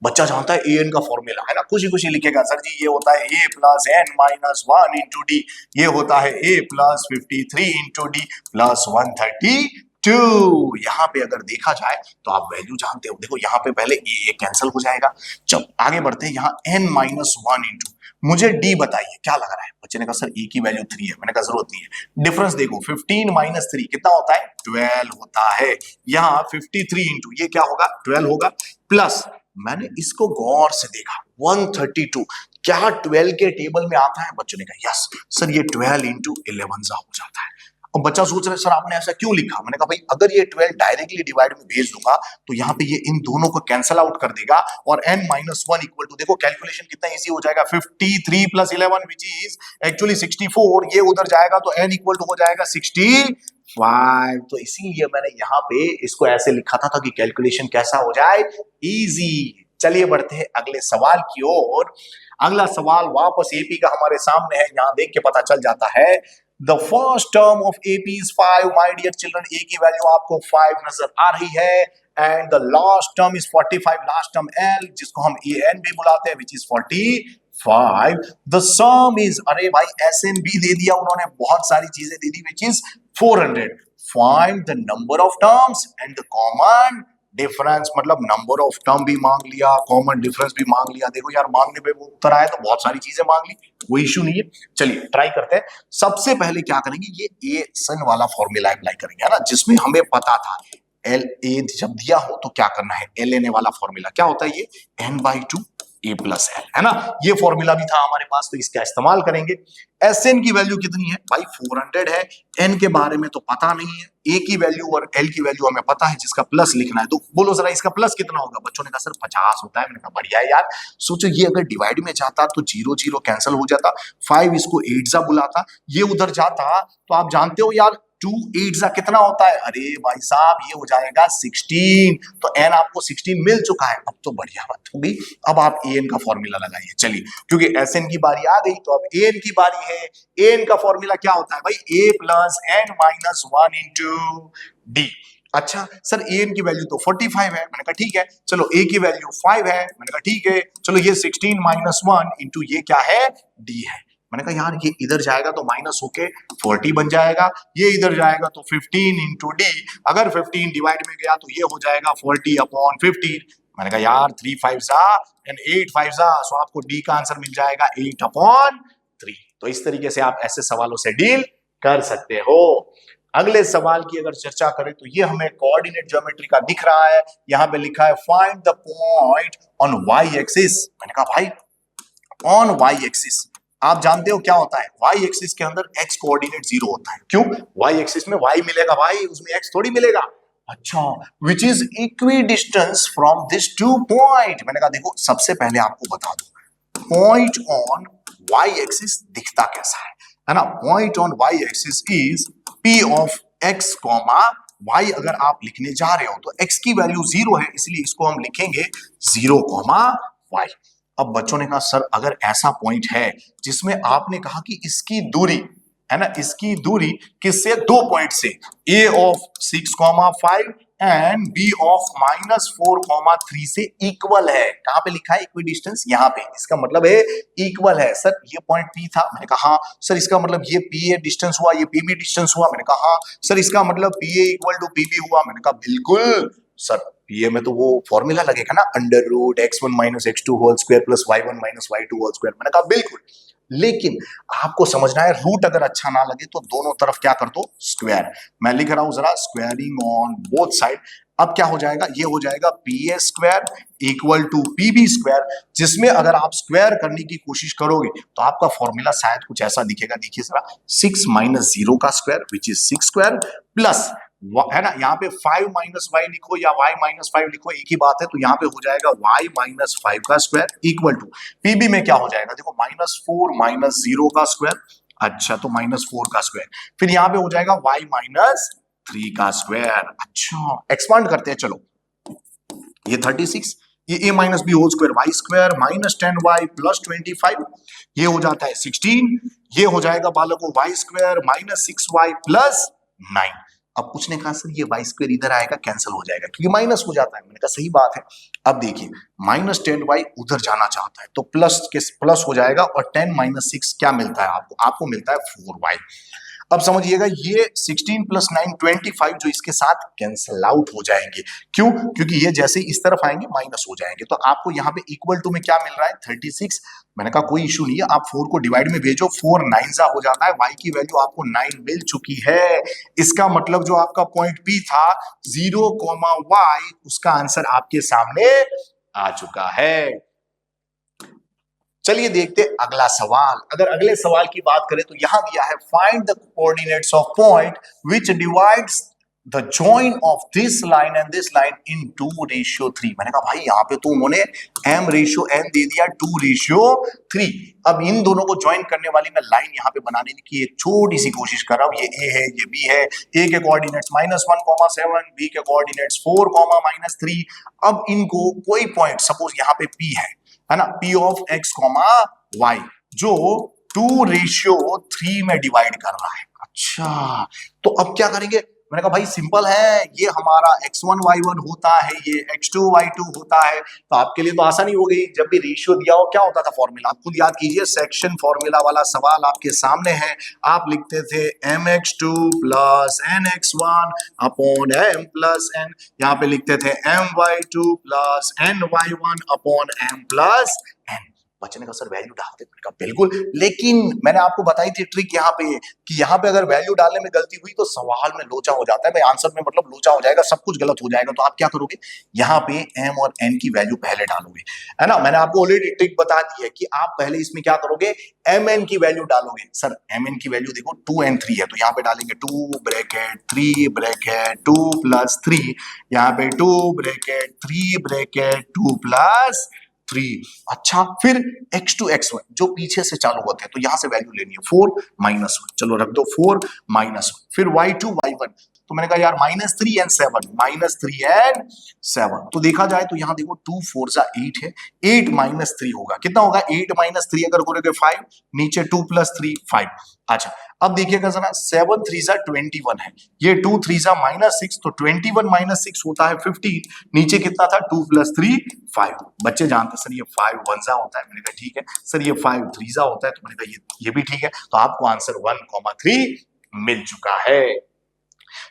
बच्चा जानता है ए एन का फॉर्मूला है ना, खुशी खुशी लिखेगा सर जी ये होता है a plus n minus 1 into d, ये होता है a plus 53 into d plus 132। यहाँ पे अगर देखा जाए तो आप वैल्यू जानते हो, देखो यहाँ पे पहले ए कैंसिल हो जाएगा। जब आगे बढ़ते हैं यहाँ एन माइनस 1 इंटू, मुझे डी बताइए क्या लग रहा है? बच्चे ने कहा सर ए की वैल्यू 3 है। मैंने कहा जरूरत नहीं है, डिफरेंस देखो 15 माइनस 3 कितना होता है? 12 होता है। यहाँ 53 इंटू ये क्या होगा? 12 होगा, प्लस मैंने इसको गौर से देखा 132 क्या 12 के टेबल में आता है? बच्चों ने कहा यस सर ये 12 इंटू 11 सा हो जाता है। और बच्चा सोच रहा है सर आपने ऐसा क्यों लिखा? मैंने कहा भाई अगर ये 12 डायरेक्टली डिवाइड में भेज दूंगा तो यहाँ पे ये इन दोनों को कैंसिल आउट कर देगा और n माइनस 1 इक्वल टू, देखो कैलकुलेशन कितना इजी हो जाएगा, 53 प्लस 11 विच इज एक्चुअली 64, ये उधर जाएगा तो n इक्वल टू हो जाएगा 65। तो इसीलिए मैंने यहाँ पे इसको ऐसे लिखा था ताकि कैलकुलेशन कैसा हो जाए? इजी। चलिए बढ़ते हैं अगले सवाल की ओर। अगला सवाल वापस एपी का हमारे सामने है, यहां देख के पता चल जाता है the first term of AP is 5। My dear children a की वैल्यू आपको 5 नजर आ रही है and the last term is 45, last term l जिसको हम ए एन भी बुलाते हैं which is 45। The sum is, अरे भाई एस एन भी दे दिया उन्होंने, बहुत सारी चीजें दे दी which is 400। Find the number of terms and the common difference, मतलब नंबर ऑफ टर्म भी मांग लिया, कॉमन डिफरेंस भी मांग लिया। देखो यार मांगने पे वो उत्तर आया तो बहुत सारी चीजें मांग ली, कोई इशू नहीं है। चलिए ट्राई करते हैं। सबसे पहले क्या करेंगे, ये ए सन वाला फॉर्मूला अप्लाई करेंगे, है ना, जिसमें हमें पता था एल ए जब दिया हो तो क्या करना है, एल एन ए वाला फॉर्मूला क्या होता है? ये n/2 ए प्लस एल, है ना, ये फॉर्मूला भी था हमारे पास तो इसका इस्तेमाल करेंगे। एस एन की वैल्यू कितनी है भाई? 400 है। एन के बारे में तो पता नहीं है, ए की वैल्यू और एल की वैल्यू हमें पता है, जिसका प्लस लिखना है। तो बोलो जरा इसका प्लस कितना होगा? बच्चों ने कहा सर 50 होता है। मैंने कहा बढ़िया है यार। सोचो ये अगर डिवाइड में जाता तो 0 0 कैंसिल हो जाता, 5 इसको 8 सा बुलाता, ये उधर जाता तो आप जानते हो यार 2 8 सा कितना होता है? अरे भाई साहब ये हो जाएगा 16। तो एन आपको 16 मिल चुका है, अब तो बढ़िया बात होगी। अब आप ए एन का फॉर्मूला लगाइए। चलिए क्योंकि एस एन की बारी आ गई तो अब ए एन की बारी है। ए एन का फॉर्मूला क्या होता है भाई? A plus n minus 1 into d. अच्छा सर ए एन की वैल्यू तो 45 है। मैंने कहा ठीक है, चलो ए की वैल्यू 5 है। मैंने कहा ठीक है, चलो ये 16 माइनस 1 इंटू ये क्या है? डी है। मैंने कहा यार ये इधर जाएगा तो माइनस होके 40 बन जाएगा, ये इधर जाएगा तो 15 इंटू डी, अगर 15 डिवाइड में गया तो ये हो जाएगा 40 अपॉन 15। मैंने कहा यार 3 5 जा एंड 8 5 जा, सो आपको डी का आंसर मिल जाएगा 8 अपॉन 3। तो इस तरीके से आप ऐसे सवालों से डील कर सकते हो। अगले सवाल की अगर चर्चा करें तो ये हमें कोऑर्डिनेट ज्योमेट्री का दिख रहा है, यहां पे लिखा है find the point on y axis. मैंने कहा भाई ऑन वाई एक्सिस आप जानते हो क्या होता है? वाई एक्सिस के अंदर एक्स कोऑर्डिनेट 0 होता है। क्यों? वाई एक्सिस में वाई मिलेगा भाई, उसमें एक्स थोड़ी मिलेगा। अच्छा, which is equi distance from this two point. मैंने कहा देखो सबसे पहले आपको बता दो पॉइंट ऑन वाई एक्सिस दिखता कैसा है ना? Point on y axis is P of x comma y. अगर आप लिखने जा रहे हो तो एक्स की वैल्यू 0 है, इसलिए इसको हम लिखेंगे 0 कॉमा वाई। अब बच्चों ने कहा सर अगर ऐसा पॉइंट है जिसमें आपने कहा कि इसकी दूरी है ना, इसकी दूरी किससे? 2 पॉइंट से, a of 6 comma 5 and b of -4, 3 से इक्वल है। कहां पे लिखा है इक्वी डिस्टेंस? यहाँ पे। इसका मतलब है इक्वल है। सर ये पॉइंट पी था? मैंने कहा हाँ। सर इसका मतलब ये पी ए डिस्टेंस हुआ, ये पी बी डिस्टेंस हुआ? मैंने कहा हाँ। सर इसका मतलब P A equal to P B हुआ? मैंने कहा बिल्कुल। सर पीए में तो वो फॉर्मूला लगेगा ना, √x1 - x2² plus y1 - y2²। मैंने कहा बिल्कुल। लेकिन आपको समझना है, रूट अगर अच्छा ना लगे तो दोनों तरफ क्या कर दो? स्क्वायर। मैं लिख रहा हूं जरा, स्क्वायरिंग ऑन बोथ साइड। अब क्या हो जाएगा? ये हो जाएगा pA² इक्वल टू pB², जिसमें अगर आप स्क्वायर करने की कोशिश करोगे तो आपका फॉर्मूला शायद कुछ ऐसा दिखेगा। देखिए जरा, 6 - 0 का स्क्वायर विच इज 6² प्लस है ना, यहाँ पे 5 - y लिखो या y - 5 लिखो, एक ही बात है। तो यहाँ पे हो जाएगा y - 5 का स्क्वायर इक्वल टू पीबी में क्या हो जाएगा? देखो -4 - 0 का स्क्वायर। अच्छा, तो -4 का स्क्वायर। फिर यहाँ पे हो जाएगा y - 3 का स्क्वायर। अच्छा, एक्सपांड करते हैं चलो। ये 36, ये a - b whole square y² -10y plus 25, ये हो जाता है 16। ये हो जाएगा बालकों y² -6y प्लस 9। अब कुछ ने कहा सर ये y² इधर आएगा, कैंसिल हो जाएगा क्योंकि माइनस हो जाता है। मैंने कहा सही बात है। अब देखिए -10y उधर जाना चाहता है तो प्लस के प्लस हो जाएगा, और 10 - 6 क्या मिलता है आपको? आपको मिलता है 4y। अब समझिएगा, ये 16 + 9 25 जो इसके साथ कैंसल आउट हो जाएंगे। क्यों? क्योंकि ये जैसे इस तरफ आएंगे माइनस हो जाएंगे। तो आपको यहाँ पे इक्वल टू में क्या मिल रहा है? 36। मैंने कहा कोई इशू नहीं है, आप 4 को डिवाइड में भेजो, 4 9 हो जाता है। y की वैल्यू आपको 9 मिल चुकी है। इसका मतलब जो आपका पॉइंट P था 0, y, उसका आंसर आपके सामने आ चुका है। चलिए देखते अगला सवाल। अगर अगले सवाल की बात करें तो यहां दिया है, find the coordinates of point which divides the join of this line and this line in 2:3। मैंने कहा भाई यहाँ पे तो उन्होंने m/n दे दिया 2:3। अब इन दोनों को ज्वाइन करने वाली मैं लाइन यहाँ पे बनाने की एक छोटी सी कोशिश कर रहा हूं। ये a है, ये b है। a के कोऑर्डिनेट्स -1, 7, b के कोऑर्डिनेट्स 4, -3। अब इनको कोई पॉइंट सपोज यहाँ पे p है ना, P ऑफ x, y, जो 2:3 में डिवाइड कर रहा है। अच्छा, तो अब क्या करेंगे? मैंने कहा भाई सिंपल है, ये हमारा x1 y1 होता है, ये x2 y2 होता है। तो आपके लिए तो आसानी हो गई। जब भी रेशियो दिया हो क्या होता था फॉर्मूला? आप खुद याद कीजिए, सेक्शन फॉर्मूला वाला सवाल आपके सामने है। आप लिखते थे mx2 plus nx1 upon m plus n। यहाँ पे लिखते थे my2 plus ny1 upon m plus n। बच्चे ने कहा सर वैल्यू डालते, मैंने कहा बिल्कुल, लेकिन मैंने आपको बताई थी ट्रिक यहाँ पे कि यहाँ पे अगर वैल्यू डालने में गलती हुई तो सवाल में लोचा हो जाता है भाई, आंसर में मतलब लोचा हो जाएगा, सब कुछ गलत हो जाएगा। तो आप क्या करोगे? यहाँ पे m और n की वैल्यू पहले डालोगे, है ना। मैंने आपको ऑलरेडी ट्रिक बता दी है कि आप पहले इसमें क्या करोगे? mn की वैल्यू डालोगे। सर mn की वैल्यू देखो 2 and 3 है, तो यहाँ पे डालेंगे 2 ब्रैकेट 3 ब्रैकेट 2 प्लस 3, यहाँ पे 2 ब्रैकेट 3 ब्रैकेट 2 प्लस 3। अच्छा, फिर x2 x1 जो पीछे से चालू होते हैं तो यहां से वैल्यू लेनी है 4 - 1, चलो रख दो 4 - 1। फिर y2 y1, तो मैंने कहा यार -3 and 7, -3 and 7। तो देखा जाए तो यहां देखो 2 4 जा 8 है, 8 - 3 होगा, कितना होगा? 8 - 3 अगर करोगे 5, नीचे 2 + 3 5। अच्छा, अब देखिएगा जरा, 7 3 जा 21 है, ये 2 3 जा -6, तो 21 - 6 होता है 15। नीचे कितना था? 2 + 3 5। बच्चे जानते सर ये 5 1 जा होता है। मैंने कहा ठीक है सर, ये 5 3 जा होता है, तो मैंने कहा ये भी ठीक है। तो आपको आंसर 1, 3 मिल चुका है।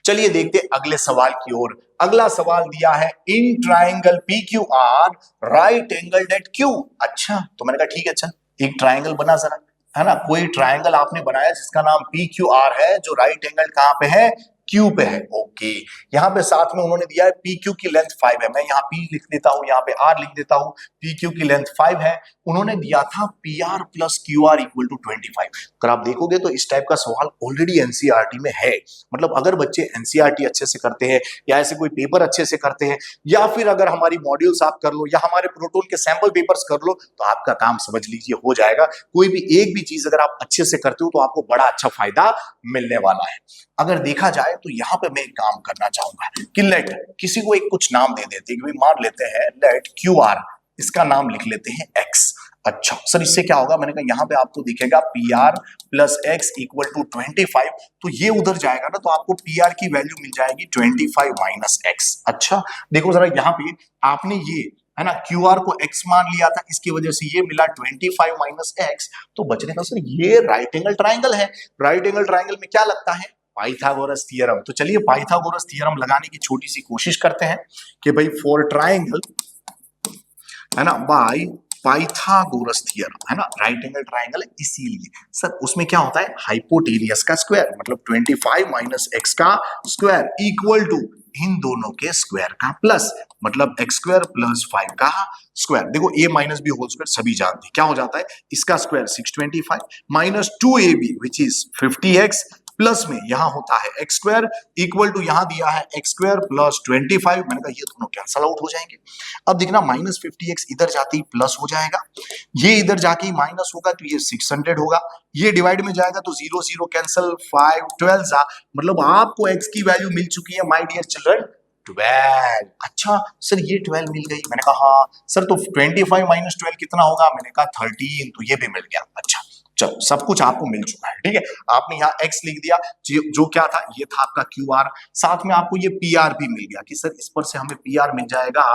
चलिए देखते अगले सवाल की ओर। अगला सवाल दिया है, in triangle PQR right angled at Q। अच्छा, तो मैंने कहा ठीक है, चल एक ट्राइंगल बना जरा, है ना। कोई ट्राइंगल आपने बनाया जिसका नाम PQR है, जो राइट एंगल कहां पे है? Q पे है। ओके, यहाँ पे साथ में उन्होंने दिया है PQ की लेंथ 5 है। मैं यहाँ P लिख देता हूं, यहाँ पे R लिख देता हूं। PQ की लेंथ 5 है। उन्होंने दिया था PR + QR = 25। अगर आप देखोगे तो इस टाइप का सवाल ऑलरेडी एनसीईआरटी में है। मतलब अगर बच्चे एनसीईआरटी अच्छे से करते हैं, या ऐसे कोई पेपर अच्छे से करते हैं, या फिर अगर हमारी मॉड्यूल्स आप कर लो, या हमारे प्रोटोन के सैंपल पेपर्स कर लो, तो आपका काम समझ लीजिए हो जाएगा। कोई भी एक भी चीज अगर आप अच्छे से करते हो तो आपको बड़ा अच्छा फायदा मिलने वाला है। अगर देखा जाए तो यहाँ पे मैं एक काम करना चाहूंगा कि लेट किसी को एक कुछ नाम दे देते हैं, मान लेते हैं लेट QR, इसका नाम लिख लेते हैं X। अच्छा सर इससे क्या होगा, मैंने कहा यहाँ पे आपको दिखेगा PR plus x equal to 25, तो ये उधर जाएगा ना, तो आपको PR की वैल्यू मिल जाएगी 25 माइनस एक्स। अच्छा देखो जरा यहाँ पे आपने ये है ना QR को x मान लिया था, इसकी वजह से ये मिला 25 माइनस एक्स, तो बचने का सर ये राइट एंगल ट्राइंगल है। राइट एंगल ट्राइंगल में क्या लगता है, पाइथागोरस थ्योरम। तो चलिए पाइथागोरस थ्योरम लगाने की छोटी सी कोशिश करते हैं कि भाई फॉर ट्राइंगल है ना बाय पाइथागोरस थ्योरम, है ना राइट एंगल ट्राइंगल है इसीलिए सर उसमें क्या होता है, हाइपोटेनियस का स्क्वायर मतलब 25 माइनस एक्स का स्क्वायर इक्वल टू इन दोनों के स्क्वायर का प्लस मतलब एक्स स्क्वायर प्लस 5 का स्क्वायर। देखो a minus B whole square सभी जानते हैं क्या हो जाता है, इसका square 625 minus 2ab which is 50x plus में यहां होता है एक्स स्क्वायर इक्वल टू यहां दिया है एक्स स्क्वायर प्लस 25। मैंने कहा ये दोनों कैंसल आउट हो जाएंगे। अब देखना माइनस 50x इधर जाते ही प्लस हो जाएगा, ये इधर जाके ही माइनस होगा तो ये 600 होगा, ये डिवाइड में जाएगा तो 0 0 कैंसल 5 12 जा, मतलब आपको x की वैल्यू मिल चुकी है माय डियर चिल्ड्रन 12। अच्छा सर ये 12 मिल गई, मैंने कहा हाँ सर तो 25 माइनस 12 कितना होगा, मैंने कहा 13, तो ये भी मिल गया। अच्छा चलो सब कुछ आपको मिल चुका है, ठीक है आपने यहाँ x लिख दिया, जो क्या था ये था आपका QR, साथ में आपको ये PR भी मिल गया कि सर इस पर से हमें PR मिल जाएगा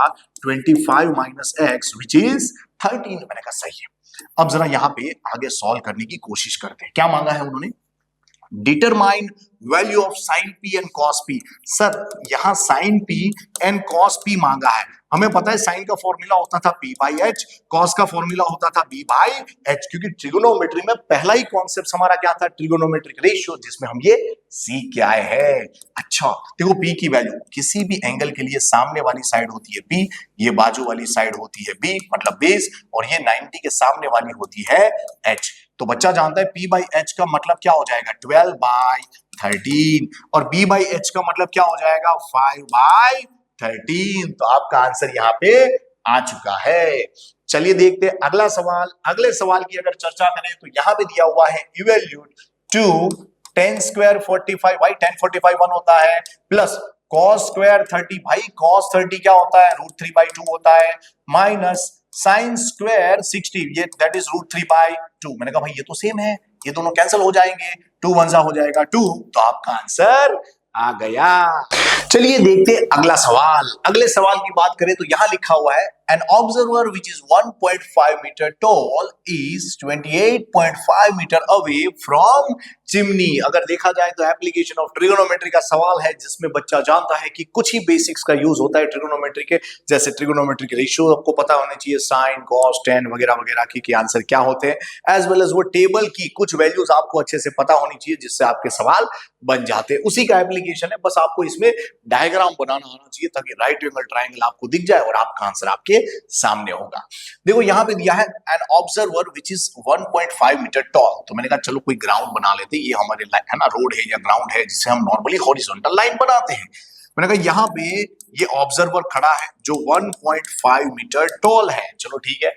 25 माइनस एक्स विच इज 13। मैंने कहा सही है। अब जरा यहाँ पे आगे सॉल्व करने की कोशिश करते हैं, क्या मांगा है उन्होंने, determine value of sine P and cos P। Sir यहाँ sine P and cos P मांगा है, हमें पता है साइन का फॉर्मूला होता था P बाई एच, कॉस का फॉर्मूला होता था B बाई एच, क्योंकि ट्रिगोनोमेट्री में पहला ही कॉन्सेप्ट हमारा क्या था, ट्रिगोनोमेट्रिक रेशियो, जिसमें हम ये सीख के आए हैं। अच्छा देखो P की वैल्यू किसी भी एंगल के लिए सामने वाली साइड होती है P, ये बाजू वाली साइड होती है B मतलब बेस, और ये 90 के सामने वाली होती है H। तो बच्चा जानता है P बाई एच का मतलब क्या हो जाएगा 12 बाई 13, और B बाई एच का मतलब क्या हो जाएगा 5 बाई 13। तो आपका आंसर यहाँ पे आ चुका है। चलिए देखते हैं अगला सवाल। अगले सवाल की अगर चर्चा करें तो यहाँ पे दिया हुआ है इवेल्यूट टू 10 स्क्वायर 45, भाई 10 45 1 होता है, प्लस cos स्क्वायर 30, भाई cos 30 क्या होता है √3/2 होता है, माइनस साइन स्क्वायर 60, ये दैट इज √3/2। मैंने कहा भाई ये तो सेम है, ये दोनों कैंसिल हो जाएंगे, 2 1 हो जाएगा 2, तो आपका आंसर आ गया। चलिए देखते हैं अगला सवाल। अगले सवाल की बात करें तो यहां लिखा हुआ है an observer which is 1.5 meter tall is 28.5 meter away from chimney। अगर देखा जाए तो एप्लीकेशन ऑफ ट्रिगोनोमेट्री का सवाल है, जिसमें बच्चा जानता है कि कुछ ही बेसिक्स का यूज होता है ट्रिगोनोमेट्री के, जैसे ट्रिगोनोमेट्री के रेशियो आपको पता होने चाहिए, साइन कॉस टेन वगैरह वगैरह की आंसर क्या होते हैं, एज वेल एज वो टेबल की कुछ वैल्यूज आपको अच्छे से पता होनी चाहिए, जिससे आपके सवाल बन जाते हैं। उसी का एप्लीकेशन है, बस आपको इसमें डायग्राम बनाना आना चाहिए ताकि राइट एंगल ट्राइंगल आपको दिख जाए और आपका आंसर आपके सामने होगा। देखो यहां पे दिया है an observer which is 1.5 metre tall, तो मैंने कहा चलो कोई ग्राउंड बना लेते हैं, ये हमारे है ना रोड है या ग्राउंड है जिसे हम नॉर्मली हॉरिजॉन्टल लाइन बनाते हैं। मैंने कहा यहां पे ये ऑब्जर्वर खड़ा है जो 1.5 मीटर टॉल है, चलो ठीक है।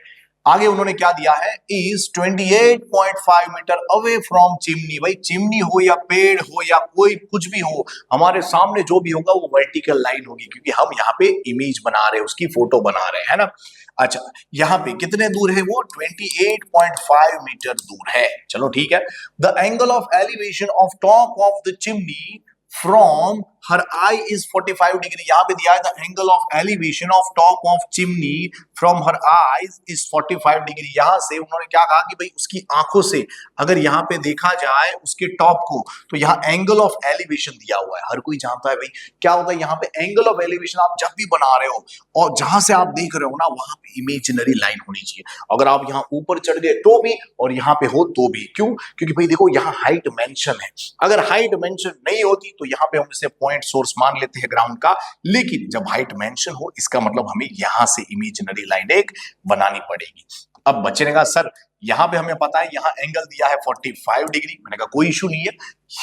आगे उन्होंने क्या दिया है, is 28.5 metre away from chimney. भाई चिमनी हो या पेड़ हो या कोई कुछ भी हो, हमारे सामने जो भी होगा वो वर्टिकल लाइन होगी, क्योंकि हम यहाँ पे इमेज बना रहे हैं, उसकी फोटो बना रहे हैं, है ना। अच्छा यहाँ पे कितने दूर है वो, 28.5 मीटर दूर है, चलो ठीक है। The angle of elevation of top of the chimney from her I is 45 degree. यहां पे दिया है the angle of elevation of top of chimney from her eyes is 45 degree. यहां से उन्होंने क्या कहा कि भाई उसकी आंखों से अगर यहां पे देखा जाए उसके टॉप को, तो यहाँ एंगल ऑफ एलिवेशन दिया हुआ है। हर कोई जानता है भाई क्या होता है यहाँ पे एंगल ऑफ एलिवेशन, आप जब भी बना रहे हो और जहां से आप देख रहे हो ना वहां पे इमेजिनरी लाइन होनी चाहिए। अगर आप यहाँ ऊपर चढ़ गए तो भी और यहाँ पे हो तो भी, क्यों, क्योंकि भाई देखो यहाँ हाइट मेंशन है, अगर हाइट मेंशन नहीं होती तो यहाँ पे हम इसे पॉइंट सोर्स मान लेते हैं ग्राउंड का, लेकिन जब हाइट मेंशन हो इसका मतलब हमें यहां से इमेजिनरी लाइन एक बनानी पड़ेगी। अब बच्चे ने कहा सर यहां पे हमें पता है यहाँ एंगल दिया है 45 डिग्री। मैंने कहा कोई इशू नहीं है,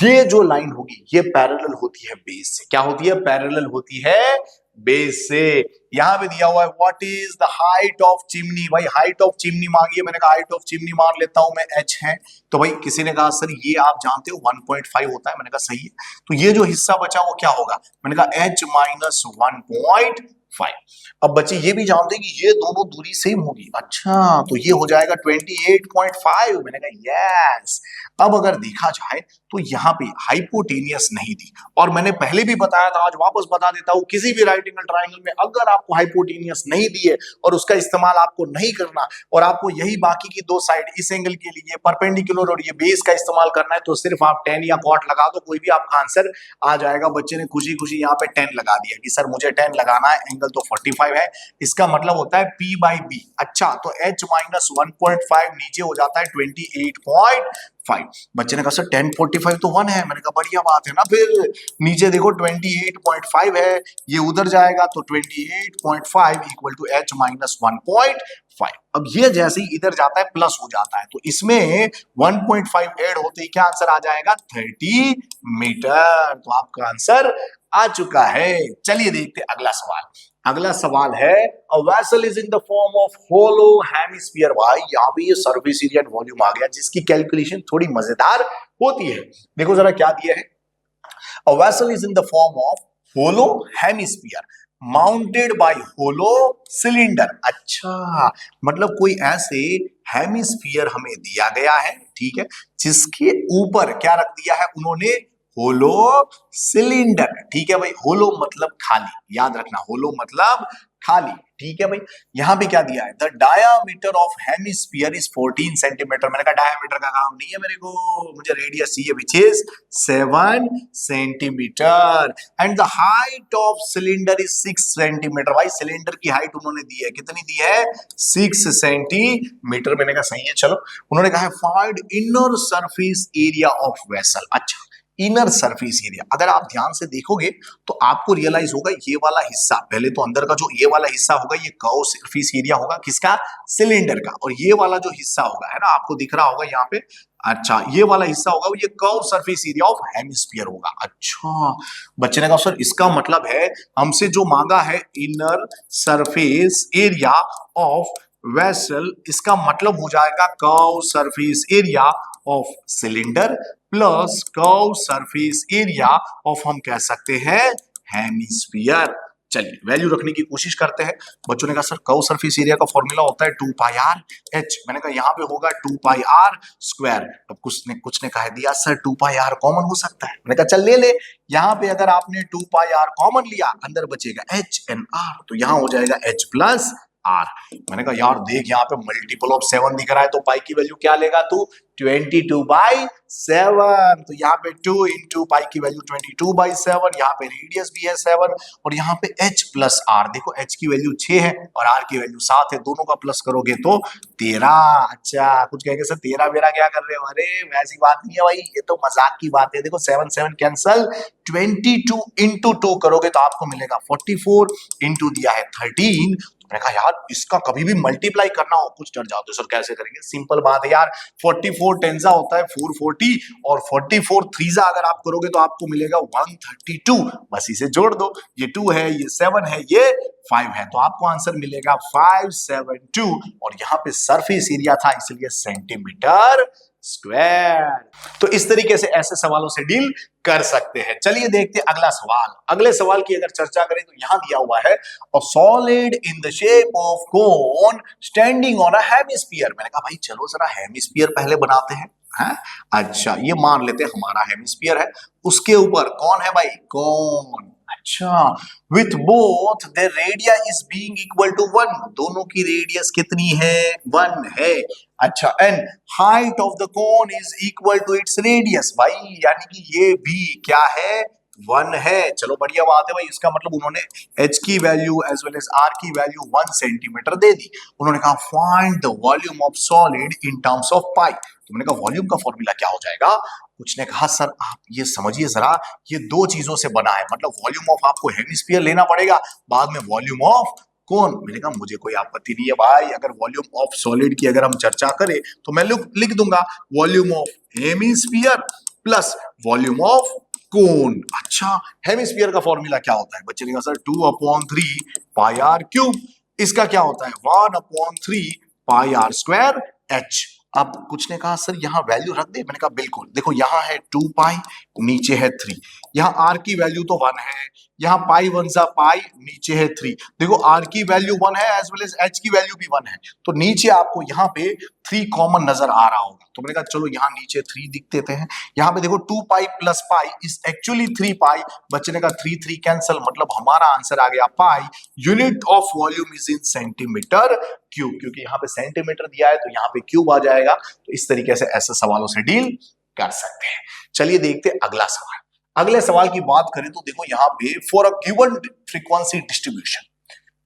ये जो लाइन होगी ये पैरेलल होती है बेस से। क्या होती है, पैरेलल होती है बेस से। यहां पे दिया हुआ है what is the height of chimney. भाई हाइट ऑफ चिमनी मांगी है, मैंने कहा हाइट ऑफ चिमनी मान लेता हूं मैं h है। तो भाई किसी ने कहा सर ये आप जानते हो 1.5 होता है, मैंने कहा सही है। तो ये जो हिस्सा बचा वो क्या होगा, मैंने कहा h माइनस 1.5 अब बच्चे ये भी जानते हैं कि ये दोनों दूरी सेम होगी। अच्छा, तो ये हो जाएगा 28.5। मैंने कहा यस। अब अगर देखा जाए तो यहाँ पे हाइपोटेनियस नहीं दी, और मैंने पहले भी बताया था, आज वापस बता देता हूं, किसी भी राइट एंगल ट्राइंगल में अगर आपको हाइपोटेनियस नहीं दी है और उसका इस्तेमाल आपको नहीं करना, और आपको यही बाकी की दो साइड इस एंगल के लिए परपेंडिकुलर और ये बेस का इस्तेमाल करना है, तो सिर्फ आप tan या cot लगा दो, कोई भी आपका आंसर आ जाएगा। बच्चे ने खुशी खुशी यहाँ पे 10 लगा दिया कि सर मुझे 10 लगाना है, एंगल तो 45 है, इसका मतलब होता है P/B। अच्छा, तो h माइनस 1.5 नीचे हो जाता है 28.5। बच्चे ने कहा सर 1045 तो 1 है। मैंने कहा बढ़िया बात है ना, फिर नीचे देखो 28.5 है, ये उधर जाएगा तो 28.5 इक्वल टू h माइनस 1.5। अब ये जैसे ही इधर जाता है प्लस हो जाता है, तो इसमें 1.5 ऐड होते ही क्या आंसर आ जाएगा 30 मीटर। तो आपका आंसर आ चुका है। चलिए देखते हैं अगला सवाल। अगला सवाल है a vessel is in the form of hollow hemisphere. भाई यहाँ पे ये सरफेस एरिया एंड वॉल्यूम आ गया, जिसकी कैलकुलेशन थोड़ी मजेदार होती है। देखो जरा क्या दिया है, a vessel is in the form of hollow hemisphere mounted by hollow cylinder. अच्छा, मतलब कोई ऐसे हेमिस्फीयर हमें दिया गया है, ठीक है, जिसके ऊपर क्या रख दिया है उन्होंने, होलो सिलेंडर। ठीक है भाई, होलो मतलब खाली, याद रखना, होलो मतलब खाली। ठीक है भाई, यहां पे क्या दिया है, the diameter of hemisphere is 14 centimetre. मैंने कहा डायामीटर का काम नहीं है मेरे को, मुझे रेडियस चाहिए, which is 7 centimetre, and the height of cylinder is 6 centimetre. भाई सिलेंडर की हाइट उन्होंने दी है, कितनी दी है, 6 सेंटीमीटर। मैंने कहा सही है। चलो, उन्होंने कहा है find inner surface area of vessel. अच्छा, इनर सरफेस एरिया, अगर आप ध्यान से देखोगे तो आपको रियलाइज होगा ये वाला हिस्सा, पहले तो अंदर का जो ये वाला हिस्सा होगा ये कर्व सरफेस एरिया होगा, किसका, सिलेंडर का, और ये वाला जो हिस्सा होगा, है ना, आपको दिख रहा होगा यहाँ पे, अच्छा ये वाला हिस्सा होगा ये curve surface area of hemisphere होगा। अच्छा, बच्चे ने कहा सर इसका मतलब है हमसे जो मांगा है inner surface area of vessel, इसका मतलब हो जाएगा curve surface area of cylinder plus curve surface area of, हम कह सकते हैं, हेमिस्फीयर। चलिए वैल्यू रखने की कोशिश करते हैं। बच्चों ने कहा सर कर्व सरफेस एरिया का फॉर्मूला होता है 2 पाई आर एच। मैंने कहा यहाँ पे होगा 2 पाई आर स्क्वायर। अब कुछ ने कह दिया सर 2 पाई आर कॉमन हो सकता है। मैंने कहा चल ले ले, यहाँ पे अगर आपने 2 पाई आर कॉमन लिया, अंदर बचेगा एच एन आर, तो यहाँ हो जाएगा एच प्लस आर। मैंने कहा यार देख यहाँ पे मल्टीपल ऑफ 7 दिख रहा है, तो पाई की वैल्यू क्या लेगा तू, 22/7। तो यहाँ पे 2 इंटू पाई की वैल्यू 22/7, यहाँ पे रेडियस भी है 7, और यहाँ पे h प्लस आर, देखो h की वैल्यू 6 है और r की वैल्यू 7 है, दोनों का प्लस करोगे तो 13। अच्छा, कुछ कहेंगे सर 13 मेरा क्या कर रहे हो, अरे वैसी बात नहीं है भाई, ये तो मजाक की बात है। देखो 7 7 कैंसल, 22 इंटू 2 करोगे तो आपको मिलेगा 44, इंटू दिया है 13। मैंने कहा यार इसका कभी भी मल्टीप्लाई करना हो, कुछ डर जाते हो सर कैसे करेंगे, सिंपल बात है यार, 44 टेंजा होता है 440, और 44 थ्रीजा अगर आप करोगे तो आपको मिलेगा 132, बस इसे जोड़ दो, ये 2 है, ये 7 है, ये 5 है, तो आपको आंसर मिलेगा 572, और यहाँ पे सरफेस एरिया था इसलिए सेंटीमीटर स्क्वायर। तो इस तरीके से ऐसे सवालों से डील कर सकते हैं। चलिए देखते हैं अगला सवाल। अगले सवाल की अगर चर्चा करें तो यहां दिया हुआ है a solid in the shape of cone standing on a hemisphere. मैंने कहा भाई चलो जरा हेमिस्फीयर पहले बनाते हैं, है? अच्छा, ये मान लेते हैं हमारा हेमिस्फीयर है, उसके ऊपर कौन है भाई, कोन। अच्छा, with both the radii is being equal to 1, दोनों की रेडियस कितनी है, 1 है। अच्छा, and height of the cone is equal to its radius, भाई यानी कि ये भी क्या है, 1 है। चलो बढ़िया बात है भाई, इसका मतलब उन्होंने h की वैल्यू एज वेल एज r की वैल्यू 1 सेंटीमीटर दे दी। उन्होंने कहा find the volume of solid in terms of pi. तो मैंने कहा वॉल्यूम का फॉर्मूला क्या हो जाएगा। कुछ ने कहा सर आप ये समझिए जरा, ये दो चीजों से बना है, मतलब वॉल्यूम ऑफ आपको हेमिस्फीयर लेना पड़ेगा, बाद में वॉल्यूम ऑफ कौन। मैंने कहा मुझे कोई आपत्ति नहीं है भाई, अगर वॉल्यूम ऑफ सॉलिड की अगर हम चर्चा करें तो मैं लिख दूंगा volume of hemisphere plus volume of cone. अच्छा, हेमिस्फीयर का फॉर्मूला क्या होता है, बच्चे ने कहा सर 2/3 पाई आर क्यूब, इसका क्या होता है 1/3 पाई आर स्क्वायर एच। अब कुछ ने कहा सर यहाँ वैल्यू रख दे, मैंने कहा बिल्कुल। देखो यहाँ है 2 पाई, नीचे है 3, यहाँ आर की वैल्यू तो 1 है, यहाँ पाई 1 जा पाई, नीचे है 3। देखो आर की वैल्यू 1 है एज वेल एज एच की वैल्यू भी 1 है, तो नीचे आपको यहाँ पे 3 कॉमन नजर आ रहा होगा। तो मैंने कहा चलो यहाँ नीचे 3 लिख देते हैं। यहाँ पे देखो 2 pi plus pi is actually 3 पाई, बच्चे ने कहा 3 3 कैंसल, मतलब हमारा आंसर आ गया pi. Unit of volume is in centimetre cube, क्योंकि यहाँ पे सेंटीमीटर दिया है तो यहाँ पे क्यूब आ जाएगा। तो इस तरीके से ऐसे सवालों से डील कर सकते हैं। चलिए देखते हैं अगला सवाल। अगले सवाल की बात करें तो देखो यहाँ पे for a given frequency distribution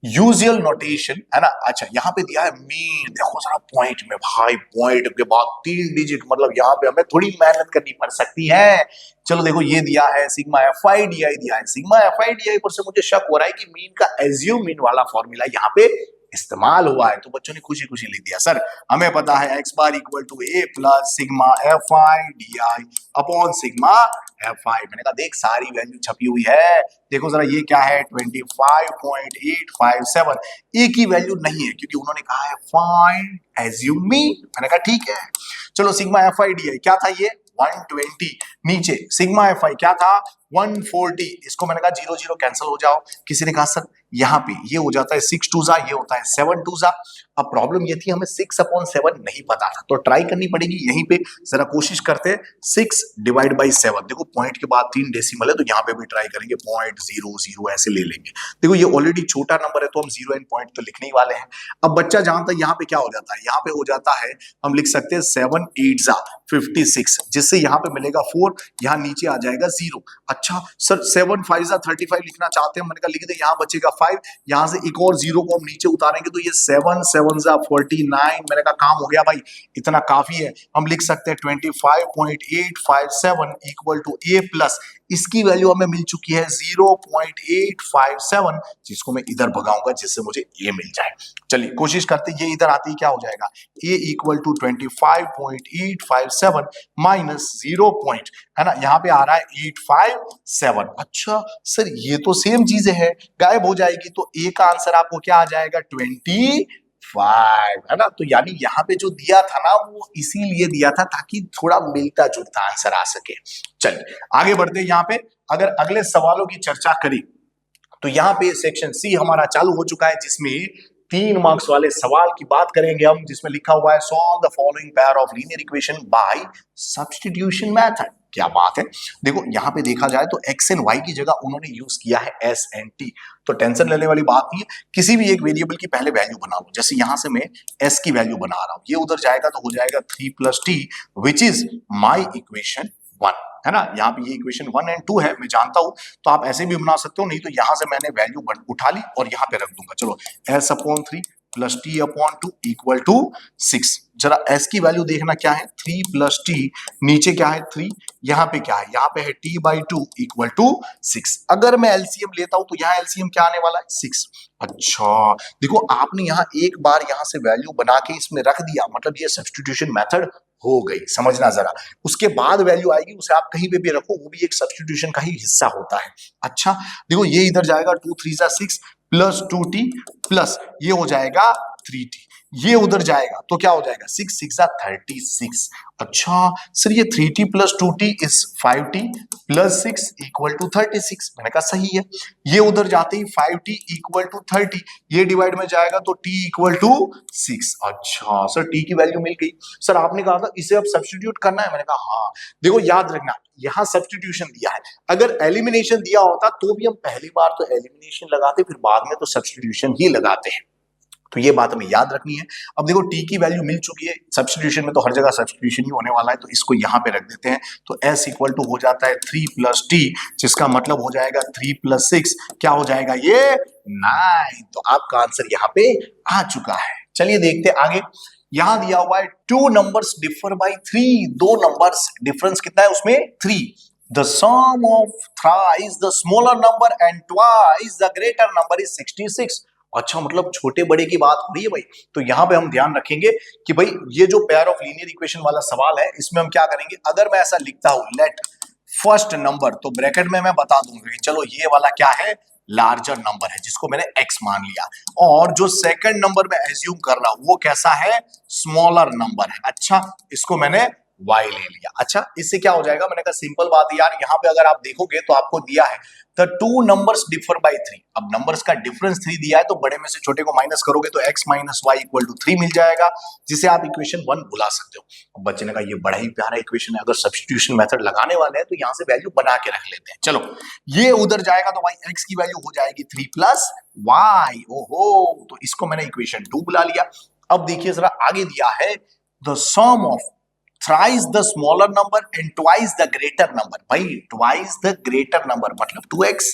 usual notation है ना। अच्छा यहाँ पे दिया है मीन, देखो जरा पॉइंट में भाई, पॉइंट के बाद 3 डिजिट, मतलब यहाँ पे हमें थोड़ी मेहनत करनी पड़ सकती है। चलो देखो ये दिया है सिग्मा एफ आई डी आई दिया है, सिग्मा एफ आई डी आई पर से मुझे शक हो रहा है कि मीन का एज्यूम मीन वाला फॉर्मूला यहाँ पे इस्तेमाल हुआ है। तो बच्चों ने खुशी खुशी लिख दिया सर हमें पता है x bar equal to A plus sigma F I D I upon sigma F I. मैंने कहा देख सारी वैल्यू छपी हुई है, देखो जरा ये क्या है 25.857। ए की वैल्यू नहीं है क्योंकि उन्होंने कहा है फाइंड एज्यूम मीन। मैंने कहा ठीक है। चलो सिग्मा एफ आई डी आई क्या था, ये 120, नीचे सिग्मा एफ आई क्या था 140। इसको मैंने कहा 0 0 कैंसिल हो जाओ। किसी ने कहा सर यहाँ पे ये हो जाता है 6 2 जा, ये होता है 7 2 जा। अब प्रॉब्लम ये थी हमें 6/7 नहीं पता था, तो ट्राई करनी पड़ेगी यहीं पे। जरा कोशिश करते हैं 6 डिवाइड बाई 7। देखो पॉइंट के बाद 3 डेसिमल है तो यहाँ पे भी ट्राई करेंगे 0.00 ऐसे ले लेंगे। देखो ये ऑलरेडी छोटा नंबर है तो हम 0 एंड पॉइंट तो लिखने ही वाले हैं। अब बच्चा जानता है यहाँ पे क्या हो जाता है, यहाँ पे हो जाता है हम लिख सकते हैं 7 8 जा 56, जिससे यहाँ पे मिलेगा 4, यहाँ नीचे आ जाएगा 0। अच्छा सर 7 5 जा 35 लिखना चाहते हैं, मैंने कहा लिख दे, यहाँ बचेगा 5, यहाँ से एक और 0 को हम नीचे उतारेंगे तो ये 7 7 जा 49। मैंने कहा काम हो गया भाई, इतना काफी है। हम लिख सकते हैं 25.857 इक्वल टू ए प्लस, इसकी वैल्यू हमें मिल चुकी है 0.857, जिसको मैं इधर भगाऊंगा जिससे मुझे ए मिल जाए। चलिए कोशिश करते, ये इधर आती है क्या हो जाएगा ए इक्वल टू 25.857 माइनस 0 पॉइंट, है ना, यहाँ पे आ रहा है 857। अच्छा सर ये तो सेम चीजें है, गायब हो जाएगी तो ए का आंसर आपको क्या आ जाएगा 25, है ना। तो यानी यहाँ पे जो दिया था ना वो इसीलिए दिया था ताकि थोड़ा मिलता जुलता आंसर आ सके। चलिए आगे बढ़ते हैं। यहाँ पे अगर अगले सवालों की चर्चा करें तो यहाँ पे सेक्शन सी हमारा चालू हो चुका है, जिसमें 3 मार्क्स वाले सवाल की बात करेंगे हम, जिसमें लिखा हुआ है solve the following pair of linear equation by substitution method. क्या बात है। देखो यहाँ पे देखा जाए तो एक्स एंड वाई की जगह उन्होंने यूज किया है एस एंड टी, तो टेंशन लेने वाली बात नहीं है। किसी भी एक वेरिएबल की पहले वैल्यू बना लो, जैसे यहाँ से मैं एस की वैल्यू बना रहा हूं, ये उधर जाएगा तो हो जाएगा 3 + t which is my equation 1, है ना। यहाँ पे ये इक्वेशन 1 एंड 2 है, मैं जानता हूं, तो आप ऐसे भी बना सकते हो, नहीं तो यहां से मैंने वैल्यू उठा ली और यहाँ पे रख दूंगा। चलो s/3 + t/2 इक्वल टू 6। जरा s की वैल्यू देखना क्या है 3 + t, नीचे क्या है 3, यहाँ पे क्या है, यहाँ पे है t/2 इक्वल टू 6। अगर मैं एलसीएम लेता हूं तो यहाँ एलसीएम क्या आने वाला है 6। अच्छा देखो आपने यहाँ एक बार यहाँ से वैल्यू बना के इसमें रख दिया, मतलब ये सब्स्टिट्यूशन मेथड हो गई, समझना जरा। उसके बाद वैल्यू आएगी उसे आप कहीं पे भी रखो, वो भी एक सब्स्टिट्यूशन का ही हिस्सा होता है। अच्छा देखो ये इधर जाएगा 2 3 जा 6 प्लस 2t प्लस ये हो जाएगा 3t, ये उधर जाएगा तो क्या हो जाएगा 6 6 जा 36। अच्छा सर ये 3t plus 2t is 5t plus 6 equal to 36। मैंने कहा सही है। ये उधर जाते ही 5t इक्वल टू 30, ये डिवाइड में जाएगा तो t इक्वल टू 6। अच्छा सर t की वैल्यू मिल गई। सर आपने कहा था इसे अब सब्स्टिट्यूट करना है, मैंने कहा हाँ। देखो याद रखना यहाँ सब्स्टिट्यूशन दिया है, अगर एलिमिनेशन दिया होता तो भी हम पहली बार तो एलिमिनेशन लगाते फिर बाद में तो सब्स्टिट्यूशन ही लगाते हैं, तो ये बात हमें याद रखनी है। अब देखो t की वैल्यू मिल चुकी है, सब्स्टिट्यूशन में तो हर जगह सब्स्टिट्यूशन ही होने वाला है, तो इसको यहाँ पे रख देते हैं। तो s इक्वल टू हो जाता है 3 + t, जिसका मतलब हो जाएगा 3 + 6 क्या हो जाएगा ये 9। तो आपका आंसर यहाँ पे आ चुका है। चलिए देखते हैं आगे। यहां दिया हुआ है 2 numbers differ by 3, 2 numbers difference कितना है उसमें 3। The sum of thrice the smaller number and twice the greater number is 66। अच्छा मतलब छोटे बड़े की बात हो रही है भाई, तो यहाँ पे हम ध्यान रखेंगे कि भाई ये जो पेयर ऑफ लीनियर इक्वेशन वाला सवाल है इसमें हम क्या करेंगे, अगर मैं ऐसा लिखता हूं लेट फर्स्ट नंबर, तो ब्रैकेट में मैं बता दूंगा चलो ये वाला क्या है लार्जर नंबर है जिसको मैंने x मान लिया, और जो सेकंड नंबर में एज्यूम कर रहा हूं वो कैसा है, स्मॉलर नंबर है। अच्छा, इसको मैंने y ले लिया। अच्छा, इससे क्या हो जाएगा, मैंने कहा सिंपल बात है यार, यहां पे अगर आप देखोगे तो आपको दिया है the two numbers differ by 3। अब नंबर्स का डिफरेंस 3 दिया है तो बड़े में से छोटे को माइनस करोगे तो x minus y equal to 3 मिल जाएगा, जिसे आप इक्वेशन 1 बुला सकते हो। अब बच्चे ने कहा ये बड़ा ही प्यारा इक्वेशन है, अगर सब्स्टिट्यूशन मेथड लगाने वाले हैं तो यहां से वैल्यू बना के रख लेते हैं। चलो, ये उधर जाएगा तो भाई x की वैल्यू हो जाएगी 3 प्लस वाई। ओहो, तो इसको मैंने इक्वेशन 2 बुला लिया। अब देखिए जरा आगे दिया है the sum of thrice the smaller number and twice the greater number। भाई twice the greater number मतलब 2x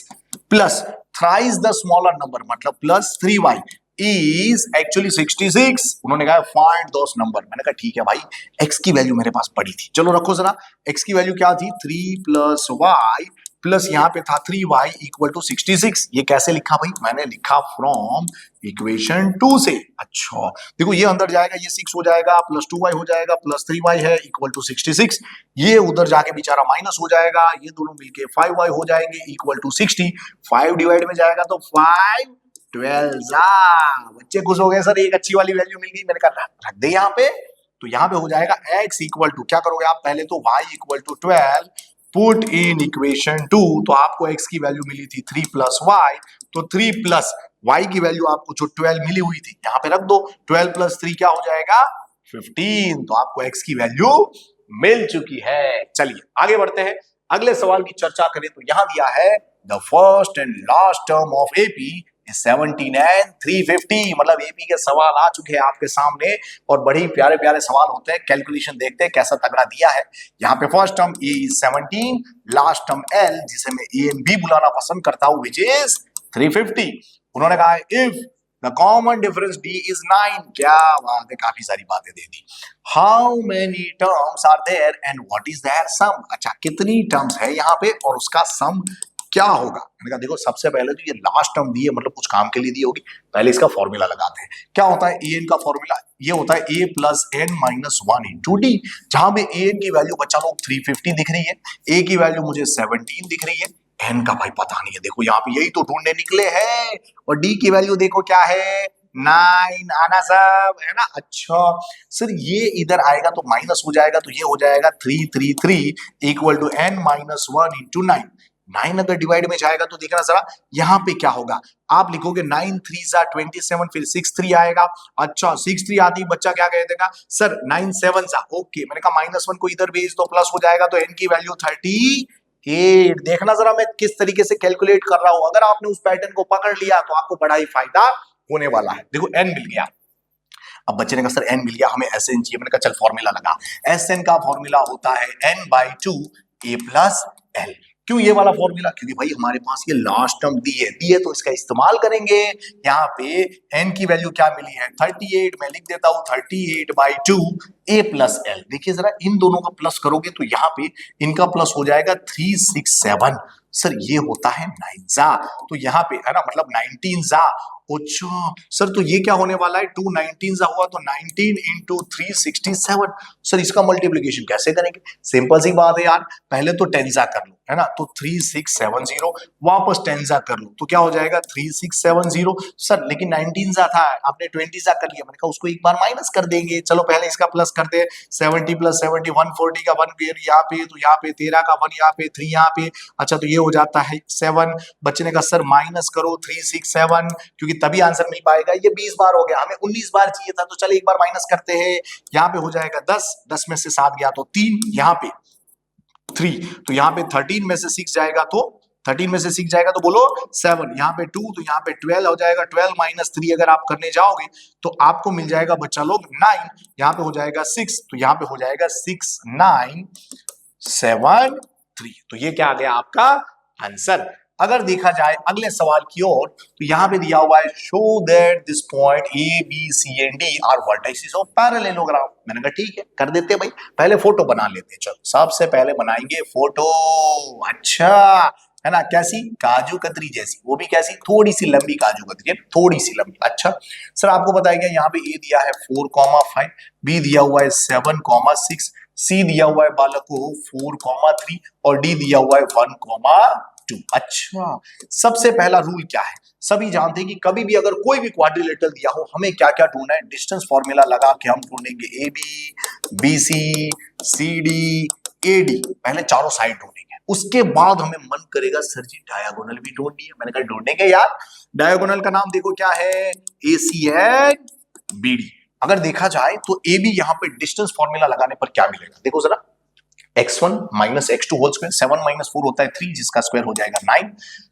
plus thrice the smaller number मतलब plus 3y is actually 66। उन्होंने कहा फाइंड दोस नंबर। मैंने कहा ठीक है भाई, x की वैल्यू मेरे पास पड़ी थी, चलो रखो जरा। x की वैल्यू क्या थी, 3 प्लस वाई प्लस यहाँ पे था 3y इक्वल टू 66। ये कैसे लिखा भाई, मैंने लिखा फ्रॉम इक्वेशन 2 से। अच्छा देखो, ये अंदर जाएगा, ये 6 हो जाएगा, प्लस 2y हो जाएगा, प्लस 3y है इक्वल टू 66। ये उधर जाके बेचारा माइनस हो जाएगा, ये दोनों मिलके 5y हो जाएंगे इक्वल टू 60। 5 डिवाइड में जाएगा तो 5 12। बच्चे खुश हो गए, सर एक अच्छी वाली वैल्यू मिल गई। मैंने कहा रख दे यहाँ पे, तो यहाँ पे हो जाएगा x इक्वल टू, क्या करोगे आप, पहले तो y equal to 12 put in equation 2, तो आपको x की वैल्यू मिली थी 3 प्लस वाई, तो 3 प्लस y की वैल्यू आपको जो 12 मिली हुई थी यहाँ पे रख दो। 12 प्लस 3 क्या हो जाएगा, 15। तो आपको x की वैल्यू मिल चुकी है। चलिए आगे बढ़ते हैं, अगले सवाल की चर्चा करें तो यहां दिया है the first and last term of AP 17 and 350। मतलब एपी के सवाल आ चुके हैं आपके सामने और बड़े ही प्यारे प्यारे सवाल होते हैं। कैलकुलेशन देखते हैं कैसा तगड़ा दिया है। यहाँ पे first term A is 17, last term L जिसे मैं ए एंड बी बुलाना पसंद करता हूं, विच इज 350। उन्होंने कहा if the common difference d is 9। क्या बात है, काफी सारी बातें दे दी। How many terms are there and what is their sum. अच्छा, कितनी टर्म्स है यहाँ पे और उसका सम क्या होगा। मैंने कहा देखो, सबसे पहले तो ये लास्ट टर्म दी है, मतलब कुछ काम के लिए दी होगी, पहले इसका फॉर्मूला लगाते हैं। क्या होता है ए एन का फॉर्मूला, ये होता है a plus n minus 1 into d. जहां पे ए एन की वैल्यू बच्चा लोग 350 दिख रही है, ए की वैल्यू मुझे 17 दिख रही है, एन का भाई पता नहीं है। देखो यहाँ पे यही तो ढूंढने निकले हैं, और डी की वैल्यू देखो क्या है, 9 आना सब है ना। अच्छा सर, ये इधर आएगा तो माइनस हो जाएगा, तो ये हो जाएगा 333 equal to n minus 1 into 9। 9 अगर डिवाइड में जाएगा तो देखना जरा यहाँ पे क्या होगा, आप लिखोगे 9 3 जा 27, फिर 6 3 आएगा। अच्छा 6 3 आती बच्चा क्या कह देगा, सर 9 7 जा। ओके, मैंने कहा -1 को इधर भेज तो प्लस हो जाएगा, तो एन की वैल्यू 38। देखना जरा मैं किस तरीके से कैलकुलेट कर रहा हूं। अगर आपने उस पैटर्न को पकड़ लिया तो आपको बड़ा ही फायदा होने वाला है। देखो एन मिल गया। अब बच्चे ने कहा सर एन मिल गया, हमें एस एन चाहिए। मैंने कहा चल फॉर्मूला लगा। एस एन का फॉर्मूला होता है n/2 a प्लस एल। क्यों ये वाला फॉर्मूला, क्योंकि भाई हमारे पास ये लास्ट टर्म दी है तो इसका इस्तेमाल करेंगे। यहाँ पे n की वैल्यू क्या मिली है 38, मैं लिख देता हूं 38/2 a प्लस एल। देखिए जरा इन दोनों का प्लस करोगे तो यहाँ पे इनका प्लस हो जाएगा 367। सर ये होता है 9 जा, तो यहाँ पे है ना, मतलब 19 जा। अच्छा सर, तो ये क्या होने वाला है, 2 19 जा हुआ तो 19 इंटू 367। सर इसका मल्टीप्लीकेशन कैसे करेंगे, सिंपल सी बात है यार, पहले तो 10 जा कर लो है ना, तो 3670 वापस 10 जा कर लो तो क्या हो जाएगा 3670। सर लेकिन 19 जा था, आपने 20 जा कर लिया। मैंने कहा उसको एक बार माइनस कर देंगे। चलो पहले इसका प्लस करते हैं, 70 प्लस 70 140 का 1 यहाँ पे, तो यहाँ पे 13 का 1 यहाँ पे 3 यहाँ पे। अच्छा तो ये हो जाता है 7। बच्चे ने कहा सर माइनस करो 367, क्योंकि तभी आंसर मिल पाएगा। ये 20 बार हो गया, हमें 19 बार चाहिए था, तो चलो एक बार माइनस करते हैं। यहाँ पे हो जाएगा 10 में से 7 गया तो 3, यहाँ पे 3, तो यहाँ पे 13 में से 6 जाएगा तो 13 में से 6 जाएगा तो बोलो 7, यहाँ पे 2, तो यहाँ पे 12 हो जाएगा। 12 माइनस 3 अगर आप करने जाओगे तो आपको मिल जाएगा बच्चा लोग 9, यहाँ पे हो जाएगा 6, तो यहाँ पे हो जाएगा 6973। तो ये क्या आ गया आपका आंसर। अगर देखा जाए अगले सवाल की ओर तो यहाँ पे दिया हुआ है show that this point A B C and D are vertices of parallelogram. मैंने कहा ठीक है कर देते भाई, पहले फोटो बना लेते हैं। चलो सबसे पहले बनाएंगे फोटो। अच्छा है ना, कैसी, काजू कतरी जैसी, वो भी कैसी, थोड़ी सी लंबी काजू कतरी है, थोड़ी सी लंबी। अच्छा सर आपको बताया यहाँ पे ए दिया है 4,5, बी दिया हुआ है 7,6, सी दिया हुआ है बालक को 4,3 और डी दिया हुआ है 1,2। 2। अच्छा, सबसे पहला रूल क्या है? सभी जानते हैं कि कभी भी अगर कोई भी क्वाड्रिलेटरल दिया हो हमें क्या क्या ढूंढना है? डिस्टेंस फॉर्मूला लगा के हम ढूंढेंगे A B, B C, C D, A D, पहले चारों साइड ढूंढेंगे। उसके बाद हमें मन करेगा सर जी डायगोनल भी ढूंढनी है। मैंने कहा ढूंढेंगे यार। डायगोनल का नाम देखो क्या है? ए सी एंड बी डी। अगर देखा जाए तो ए बी यहां पे डिस्टेंस फॉर्मूला लगाने पर क्या मिलेगा? देखो जरा, x1 minus x2 whole square, 7 minus 4 होता है 3 जिसका स्क्वायर हो जाएगा 9,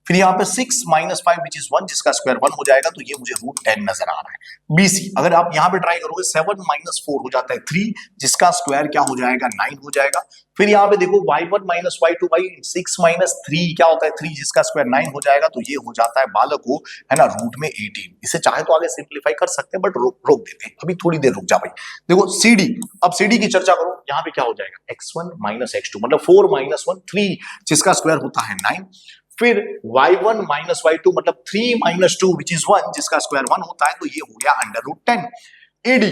फिर यहाँ पे 6 माइनस 5 विच इज 1 जिसका स्क्वायर 1 हो जाएगा, तो ये मुझे रूट 10 नजर आ रहा है। BC अगर आप यहाँ पे ट्राई करोगे 7 माइनस 4 हो जाता है 3 जिसका स्क्वायर क्या हो जाएगा? 9 हो जाएगा। फिर यहाँ पे देखो y1 माइनस y2 भाई 6 माइनस 3 क्या होता है? 3 जिसका स्क्वायर 9 हो जाएगा, तो ये हो जाता है बालक को, है ना, रूट में 18। इसे चाहे तो आगे सिंप्लीफाई कर सकते हैं बट रोक देते हैं, अभी थोड़ी देर रुक जा भाई। देखो CD, अब CD की चर्चा करो, यहाँ पे क्या हो जाएगा? x1 माइनस x2 मतलब 4 माइनस 1 3 जिसका स्क्वायर होता है 9, फिर y1 माइनस y2 मतलब 3 माइनस 2 विच इज 1 जिसका स्क्वायर 1 होता है, तो ये हो गया अंडर रूट 10। AD,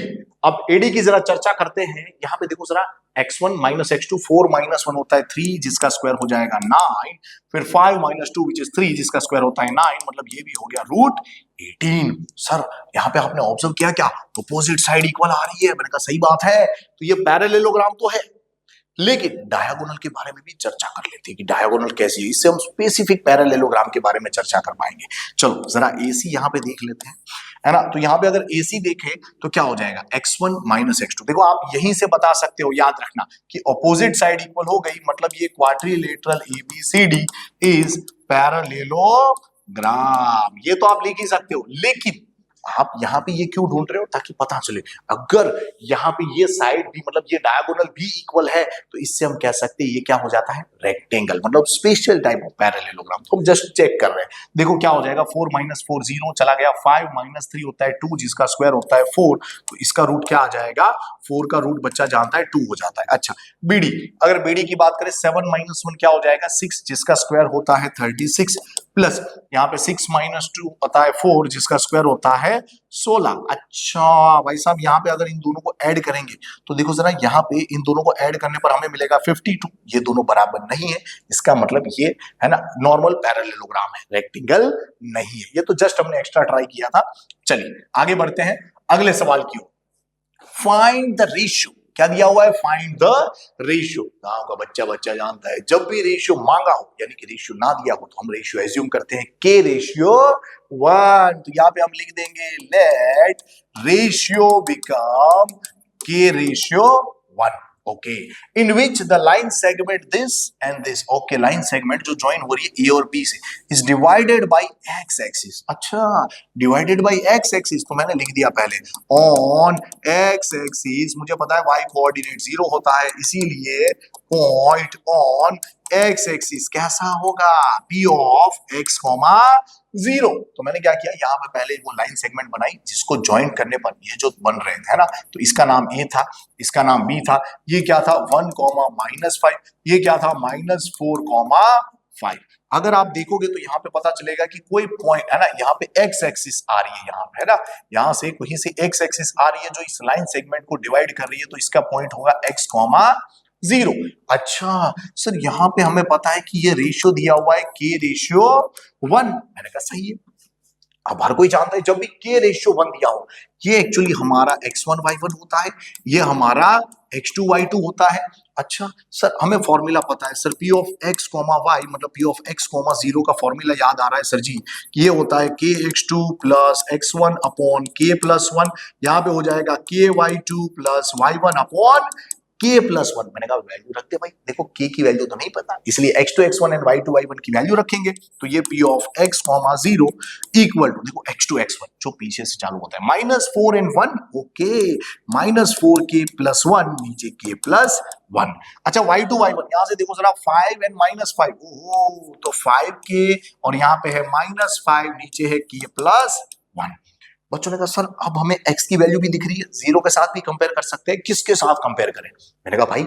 अब AD की जरा चर्चा करते हैं। यहाँ पे देखो जरा, x1 माइनस x2 4 माइनस 1 होता है 3 जिसका स्क्वायर हो जाएगा 9, फिर 5 माइनस 2 विच इज 3 जिसका स्क्वायर होता है 9, मतलब ये भी हो गया रूट 18। सर यहाँ पे आपने ऑब्जर्व किया क्या? अपोजिट साइड इक्वल आ रही है। मैंने कहा सही बात है, तो ये पैरेललोग्राम तो है, लेकिन डायगोनल के बारे में भी चर्चा कर लेते हैं कि डायगोनल कैसी है। इससे हम स्पेसिफिक पैरेललोग्राम के बारे में चर्चा कर पाएंगे। चलो जरा AC यहाँ पे देख लेते हैं, है ना। तो यहाँ पे अगर AC देखें तो क्या हो जाएगा? x1 minus x2। देखो आप यहीं से बता सकते हो, याद रखना कि ऑपोजिट साइड इक्वल हो गई, मतलब ये क्वाड्रिलेटरल ABCD इज पैरेललोग्राम। ये तो आप लिख ही सकते हो, लेकिन आप यहाँ पे ये क्यों ढूंढ रहे हो? ताकि पता चले अगर यहाँ पे ये साइड भी मतलब ये डायगोनल भी इक्वल है तो इससे हम कह सकते हैं ये क्या हो जाता है? रेक्टेंगल, मतलब स्पेशल टाइप ऑफ पैरेललोग्राम। तो हम जस्ट चेक कर रहे हैं। देखो क्या हो जाएगा? 4 माइनस 4 0 चला गया, 5 माइनस 3 होता है 2 जिसका स्क्वायर होता है 4, तो इसका रूट क्या आ जाएगा? 4 का रूट बच्चा जानता है 2 हो जाता है। अच्छा BD, अगर BD की बात करें 7 माइनस 1 क्या हो जाएगा? 6 जिसका स्क्वायर होता है 36, प्लस यहाँ पे 6 माइनस 2 होता है 4 जिसका स्क्वायर होता है 16। अच्छा भाई साहब, यहाँ पे अगर इन दोनों को ऐड करेंगे तो देखो जरा, यहाँ पे इन दोनों को ऐड करने पर हमें मिलेगा 52। ये दोनों बराबर नहीं है, इसका मतलब ये है ना नॉर्मल पैरेललोग्राम है, रेक्टेंगल नहीं है। ये तो जस्ट हमने एक्स्ट्रा ट्राई किया था। चलिए आगे बढ़ते हैं अगले सवाल की ओर। फाइंड द रेशियो, क्या दिया हुआ है? Find the ratio. गांव का बच्चा जानता है, जब भी रेशियो मांगा हो यानी कि रेशियो ना दिया हो तो हम रेशियो एज्यूम करते हैं K रेशियो 1। तो यहाँ पे हम लिख देंगे let ratio become K ratio 1। Okay, in which the line segment this and this. Okay, line segment जो ज्वाइन हो रही है A और B से is divided by x axis. अच्छा, डिवाइडेड बाय x एक्सिस तो मैंने लिख दिया पहले ऑन x एक्सिस। मुझे पता है y कोऑर्डिनेट 0 होता है, इसीलिए पॉइंट ऑन x एक्सिस कैसा होगा? P of x, 0। तो मैंने क्या किया, यहाँ पे पहले वो लाइन सेगमेंट बनाई जिसको ज्वाइन करने पर ये जो बन रहे थे, है ना, तो इसका नाम A था, इसका नाम B था। ये क्या था? 1, -5। ये क्या था? -4, 5। अगर आप देखोगे तो यहाँ पे पता चलेगा कि कोई पॉइंट है ना, यहाँ पे x एक्सिस आ रही है, यहाँ पे है ना, यहाँ से कहीं से x एक्सिस आ रही है जो इस लाइन सेगमेंट को डिवाइड कर रही है, तो इसका पॉइंट होगा x, 0। अच्छा सर, यहाँ पे हमें पता है कि ये रेशियो दिया हुआ है K रेशियो 1। मैंने कहा सही है। अब हर कोई जानता है जब भी K रेशियो 1 दिया हो, ये एक्चुअली हमारा x1 y1 होता है, ये हमारा x2 y2 होता है। अच्छा सर, हमें फॉर्मूला पता है sir, P of x, y मतलब P ऑफ x, 0 का फॉर्मूला याद आ रहा है सर जी, ये होता है kx2 plus x1 upon k plus 1। यहाँ पे हो जाएगा ky2 plus y1 upon k plus 1। मैंने कहा वैल्यू रखते भाई, देखो k की वैल्यू तो नहीं पता, इसलिए x2 x1 and y2 y1 की वैल्यू रखेंगे। तो ये P of x, 0 equal to, देखो x2 x1 जो पीछे से चालू होता है -4 and 1। ओके, -4k प्लस 1 नीचे k प्लस 1। अच्छा y2 y1 यहां से देखो जरा, 5 and -5। ओहो, तो 5k और यहाँ पे है -5, नीचे है k प्लस 1। बच्चों ने कहा सर अब हमें x की वैल्यू भी दिख रही है, 0 के साथ भी कंपेयर कर सकते हैं, किसके साथ कंपेयर करें? मैंने कहा भाई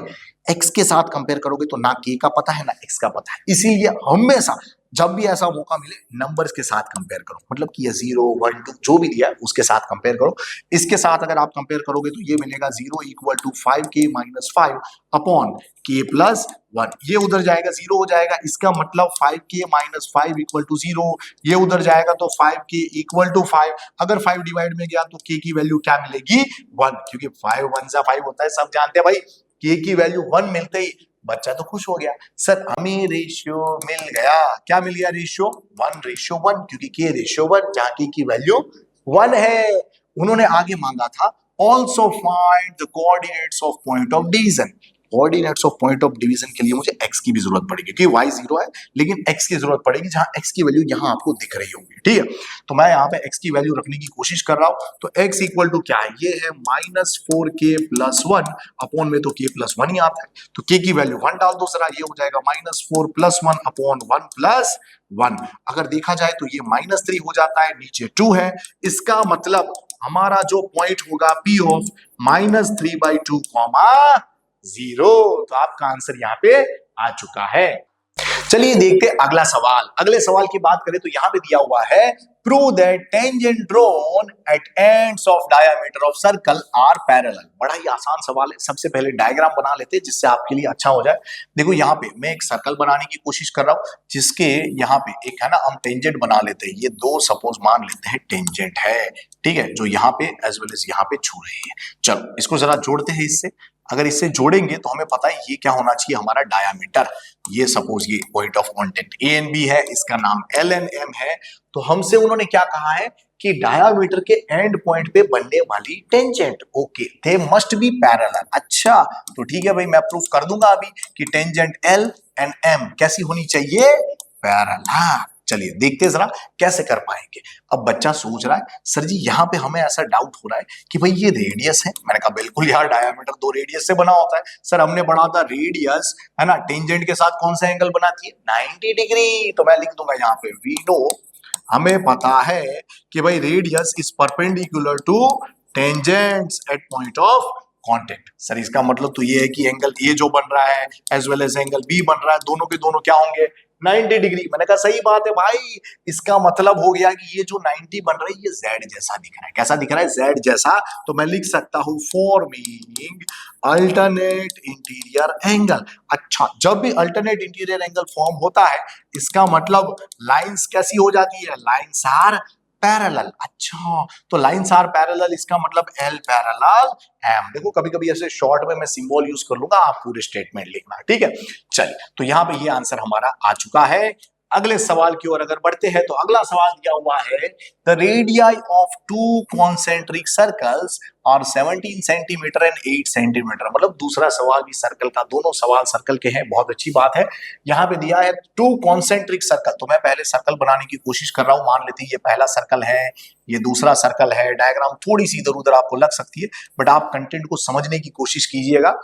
x के साथ कंपेयर करोगे तो ना k का पता है ना x का पता है, इसीलिए हमेशा जब भी ऐसा मौका मिले नंबर्स के साथ कंपेयर करो, मतलब कि ये 0 1 2 जो भी दिया है उसके साथ कंपेयर करो। इसके साथ अगर आप कंपेयर करोगे तो ये मिलेगा 0 equal to 5k minus 5 upon k plus 1, ये उधर जाएगा 0 हो जाएगा, इसका मतलब 5k माइनस 5 इक्वल टू 0, ये उधर जाएगा तो 5k इक्वल टू 5, अगर 5 डिवाइड में गया तो k की वैल्यू क्या मिलेगी 1, क्योंकि 5 1 जा 5 होता है, सब जानते हैं भाई। k की वैल्यू 1 मिलते ही बच्चा तो खुश हो गया, सर हमें रेशियो मिल गया, क्या मिल गया रेशियो 1:1, क्योंकि k रेशियो 1 जहां k की वैल्यू 1 है। उन्होंने आगे मांगा था also find the coordinates of point of division. Coordinates of point of division के लिए मुझे x की भी जरूरत पड़ेगी, क्योंकि y 0 है लेकिन x की जरूरत पड़ेगी, जहां x की वैल्यू यहां आपको दिख रही होगी, ठीक है। तो मैं यहाँ पे x की वैल्यू रखने की कोशिश कर रहा हूं, तो x इक्वल टू क्या है, ये है -4k प्लस 1, अपॉन में तो k प्लस 1 ही आता है, तो k की वैल्यू 1 डाल दो जरा, ये हो जाएगा -4 प्लस 1 अपॉन 1 प्लस 1। अगर देखा जाए तो ये -3 हो जाता है, नीचे 2 है, इसका मतलब हमारा जो पॉइंट होगा P ऑफ -3/2, 0, तो आपका आंसर यहाँ पे आ चुका है। चलिए देखते हैं अगला सवाल। अगले सवाल की बात करें तो यहां पे दिया हुआ है prove that tangent drawn at ends of diameter of circle are parallel. बड़ा ही आसान सवाल है, सबसे पहले डायग्राम बना लेते हैं जिससे आपके लिए अच्छा हो जाए। देखो यहाँ पे मैं एक सर्कल बनाने की कोशिश कर रहा हूं, जिसके यहाँ पे एक है ना, हम टेंजेंट बना लेते हैं, ये दो सपोज मान लेते हैं टेंजेंट है, ठीक है, जो यहाँ पे एज वेल एज यहाँ पे छू रही है। चलो इसको जरा जोड़ते हैं इससे, अगर इससे जोड़ेंगे तो हमें पता है ये क्या होना चाहिए, हमारा डायामीटर। ये सपोज ये point of contact A and B है, इसका नाम एल एंड एम है, तो हमसे उन्होंने क्या कहा है कि डायामीटर के एंड पॉइंट पे बनने वाली tangent, okay, they must be parallel. अच्छा तो ठीक है भाई, मैं प्रूफ कर दूंगा अभी कि टेंजेंट एल एंड एम कैसी होनी चाहिए, पैरेलल। चलिए देखते जरा कैसे कर पाएंगे। अब बच्चा सोच रहा है सर जी यहाँ पे हमें ऐसा डाउट हो रहा है कि भाई ये रेडियस है। मैंने कहा बिल्कुल यार, डायमीटर दो रेडियस से बना होता है। सर हमने पढ़ा था रेडियस है ना टेंजेंट के साथ कौन सा एंगल बनाती है, 90 डिग्री। तो मैं लिख दूंगा यहाँ पे वी नो, हमें पता है कि भाई radius is perpendicular to tangents at point of contact. Sir इसका मतलब तो ये है कि एंगल ए जो बन रहा है as well as angle B बन रहा है, दोनों के दोनों क्या होंगे 90 डिग्री। मैंने कहा सही बात है भाई, इसका मतलब हो गया कि ये जो 90 बन रहा है ये z जैसा दिख रहा है। कैसा दिख रहा है, z जैसा। तो मैं लिख सकता हूं फॉर्मिंग अल्टरनेट इंटीरियर एंगल। अच्छा, जब भी अल्टरनेट इंटीरियर एंगल फॉर्म होता है इसका मतलब लाइंस कैसी हो जाती है, लाइंस आर पैरेलल। अच्छा तो लाइंस आर पैरेलल, इसका मतलब एल पैरेलल एम। देखो कभी कभी ऐसे शॉर्ट में मैं सिंबल यूज कर लूंगा, आप पूरे स्टेटमेंट लिखना, ठीक है। चलिए तो यहाँ पे ये आंसर हमारा आ चुका है। अगले सवाल की ओर अगर बढ़ते हैं तो अगला सवाल दिया हुआ है the radii of to concentric circles और 17 सेंटीमीटर एंड 8 सेंटीमीटर। मतलब दूसरा सवाल भी सर्कल का, दोनों सवाल सर्कल के हैं, बहुत अच्छी बात है। यहाँ पे दिया है टू कॉन्सेंट्रिक सर्कल, तो मैं पहले सर्कल बनाने की कोशिश कर रहा हूँ। मान लेते हैं ये पहला सर्कल है, ये दूसरा सर्कल है। डायग्राम थोड़ी सी इधर उधर आपको लग सकती है, बट आप कंटेंट को समझने की कोशिश कीजिएगा।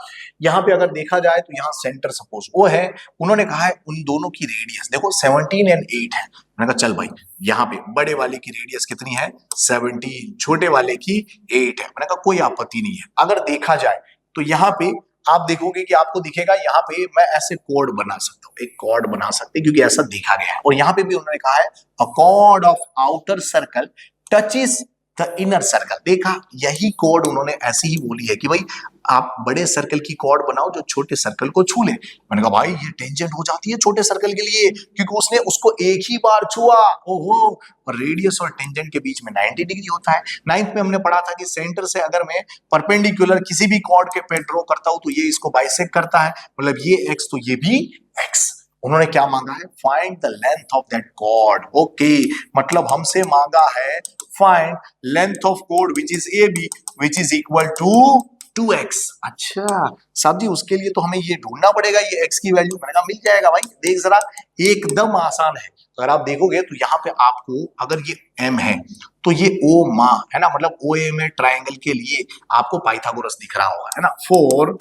यहाँ पे अगर देखा जाए तो यहाँ सेंटर सपोज वो है, उन्होंने कहा है उन दोनों की रेडियस देखो 17 एंड 8 है। मैंने कहा चल भाई यहाँ पे बड़े वाले की रेडियस कितनी है 17, छोटे वाले की 8 है। मैंने कहा कोई आपत्ति नहीं है। अगर देखा जाए तो यहाँ पे आप देखोगे कि आपको दिखेगा यहाँ पे मैं ऐसे कॉर्ड बना सकता हूँ, एक कॉर्ड बना सकते हैं क्योंकि ऐसा देखा गया है। और यहाँ पे भी उन्होंने कहा है अ cord of outer circle touches the inner circle. देखा, यही कॉर्ड उन्होंने ऐसी ही बोली है कि भाई आप बड़े सर्कल की कॉर्ड बनाओ जो छोटे सर्कल को छू ले। मैंने कहा भाई ये टेंजेंट हो जाती है छोटे सर्कल के लिए, क्योंकि उसने उसको एक ही बार छुआ। ओहो, और रेडियस और टेंजेंट के बीच में 90 डिग्री होता है। 9th में हमने पढ़ा था कि सेंटर से अगर मैं परपेंडिकुलर किसी भी कॉर्ड के पे ड्रॉ करता हूं तो ये इसको बाइसेक्ट करता है, मतलब ये x तो ये भी x। उन्होंने क्या मांगा है, find the length of that chord. Okay, मतलब हमसे मांगा है find length of chord which is A B which is equal to 2x। अच्छा साहब जी, उसके लिए तो हमें ये ढूंढना पड़ेगा ये x की वैल्यू। मैंने कहा मिल जाएगा भाई, देख जरा एकदम आसान है। तो अगर आप देखोगे तो यहाँ पे आपको अगर ये m है तो ये o मा है ना, मतलब ओ ए में ट्राइंगल के लिए आपको पाइथागोरस दिख रहा होगा है ना। फोर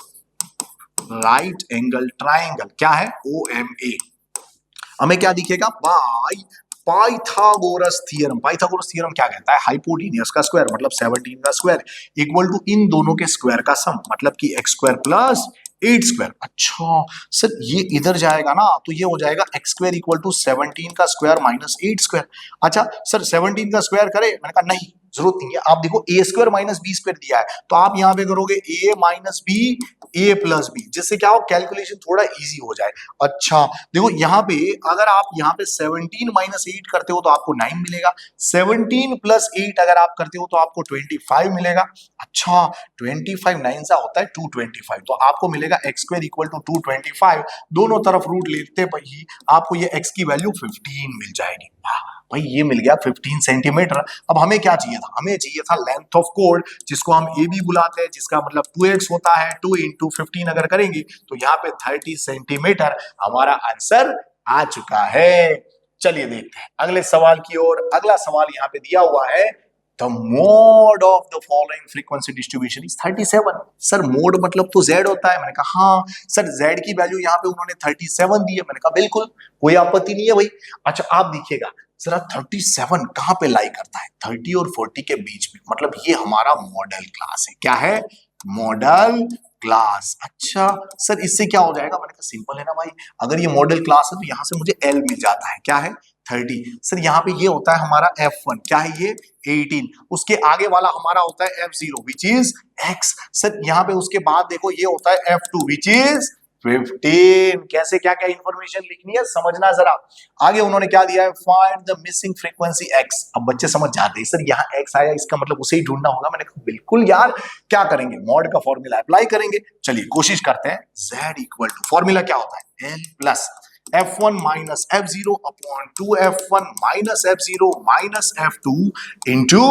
राइट एंगल ट्राइंगल क्या है OMA, हमें क्या दिखेगा by Pythagoras theorem. Pythagoras theorem क्या कहता है? हाइपोटेन्यूज का स्क्वायर मतलब 17 का स्क्वायर इक्वल टू इन दोनों के स्क्वायर का सम, मतलब कि x स्क्वायर प्लस 8 स्क्वायर। अच्छा सर ये इधर जाएगा ना तो ये हो जाएगा x स्क्वायर इक्वल टू 17 का स्क्वायर माइनस 8 स्क्वायर। अच्छा सर 17 का स्क्वायर करे? मैंने कहा नहीं, जरूरत नहीं है। आप देखो a square minus B square दिया है तो आप यहां पे करोगे a minus B a plus B, जिससे क्या हो कैलकुलेशन थोड़ा इजी हो जाए। अच्छा देखो यहाँ पे अगर आप यहाँ पे 17 माइनस 8 करते हो तो आपको 9 मिलेगा, 17 प्लस 8 अगर आप करते हो तो आपको 25 मिलेगा। अच्छा 25 9 सा होता है 225, तो आपको मिलेगा x स्क्वायर इक्वल टू 225। दोनों तरफ रूट लेते ही आपको ये x की वैल्यू 15 मिल जाएगी। भाई ये मिल गया 15 सेंटीमीटर। अब हमें क्या चाहिए था? हमें चाहिए था लेंथ ऑफ कोड, जिसको हम ए बी बुलाते हैं, जिसका मतलब 2x होता है। 2 इंटू 15 अगर करेंगे तो यहाँ पे 30 सेंटीमीटर हमारा आंसर आ चुका है। चलिए देखते हैं अगले सवाल की ओर। अगला सवाल यहाँ पे दिया हुआ है, the mode of the following frequency distribution is 37। Sir mode मतलब तो z होता है। मैंने कहा हाँ सर z की वैल्यू यहाँ पे उन्होंने 37 दी है। मैंने कहा बिल्कुल कोई आपत्ति नहीं है भाई। अच्छा आप देखिएगा जरा 37 कहां पे लाई करता है? 30 और 40 के बीच में, मतलब ये हमारा मॉडल क्लास है। क्या है? Model class. अच्छा सर इससे क्या हो जाएगा? मैंने कहा सिंपल है ना भाई, अगर ये मॉडल क्लास है तो यहां से मुझे L मिल जाता है। क्या है? 30। सर यहाँ पे ये होता है हमारा F1, क्या है ये? 18। उसके आगे वाला हमारा होता है F0 which is X। Sir यहाँ पे उसके बाद देखो ये होता है F2 विच इज 15। कैसे क्या क्या इंफॉर्मेशन लिखनी है समझना जरा। आगे उन्होंने क्या दिया है? Find the missing frequency x। अब बच्चे समझ जाते हैं सर यहाँ x आया इसका मतलब उसे ही ढूंढना होगा। मैंने कहा बिल्कुल यार, क्या करेंगे? मॉड का फॉर्मूला अप्लाई करेंगे। चलिए कोशिश करते हैं। z इक्वल टू फॉर्मूला क्या होता है? l plus f1 minus f0 upon 2f1 minus f0 minus f2 into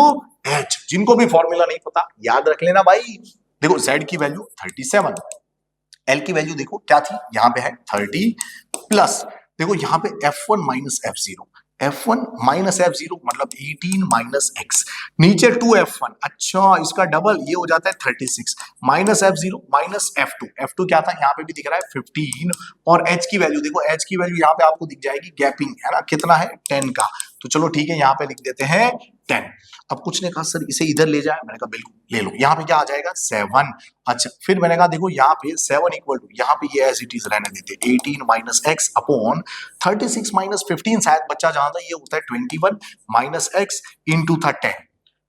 h। जिनको भी फॉर्मूला नहीं पता याद रख लेना भाई। देखो z की वैल्यू 37, L की वैल्यू देखो क्या थी? यहाँ पे है 30 प्लस देखो यहाँ पे F1 minus F0, F1 minus F0 मतलब 18 माइनस x, नीचे 2F1। अच्छा इसका डबल ये हो जाता है 36 minus F0 minus F2। F2 क्या था? यहाँ पे भी दिख रहा है 15। और h की वैल्यू देखो, h की वैल्यू यहाँ पे आपको दिख जाएगी, गैपिंग है ना, कितना है? 10 का। तो चलो ठीक है यहाँ पे लिख देते हैं 10। अब कुछ ने कहा सर इसे इधर ले जाए। मैंने कहा बिल्कुल ले लो। यहाँ पे क्या आ जाएगा? 7। अच्छा फिर मैंने कहा देखो यहाँ पे 7 इक्वल टू यहाँ पे ये एज इट इज रहने देते 18 माइनस एक्स अपॉन 36 माइनस 15, शायद बच्चा जहां था ये होता है 21 माइनस एक्स इंटू था 10।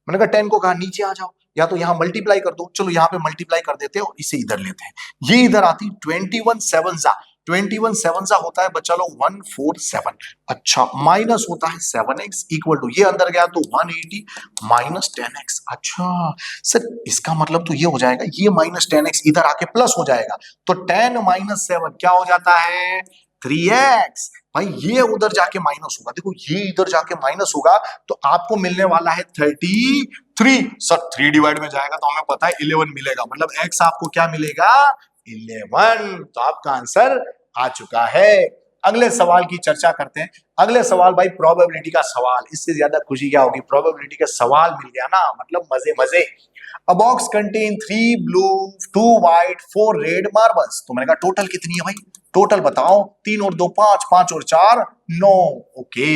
मैंने कहा 10 को कहा नीचे आ जाओ, या तो यहाँ मल्टीप्लाई कर दो। चलो यहाँ पे मल्टीप्लाई कर देते हो, इसे इधर लेते हैं। ये इधर आती 21 7 जा 21 7 सा होता है बच्चा लोग 147। अच्छा माइनस होता है 7x इक्वल टू ये अंदर गया तो 180 माइनस 10x। अच्छा सर इसका मतलब तो ये हो जाएगा, ये माइनस 10x इधर आके प्लस हो जाएगा तो 10 माइनस 7 क्या हो जाता है? 3x। भाई ये उधर जाके माइनस होगा, देखो ये इधर जाके माइनस होगा तो आपको मिलने वाला है 33। सर 3 डिवाइड में जाएगा तो हमें पता है 11 मिलेगा, मतलब x आपको क्या मिलेगा? 11। तो आपका आंसर आ चुका है। अगले सवाल की चर्चा करते हैं। अगले सवाल भाई प्रोबेबिलिटी का सवाल, इससे ज्यादा खुशी क्या होगी? प्रोबेबिलिटी का सवाल मिल गया ना, मतलब मजे मजे। A box contain 3 blue, 2 white, 4 red marbles। तो मैंने कहा टोटल कितनी है भाई? टोटल बताओ। 3 और 2 5, 5 और 4 9। Okay.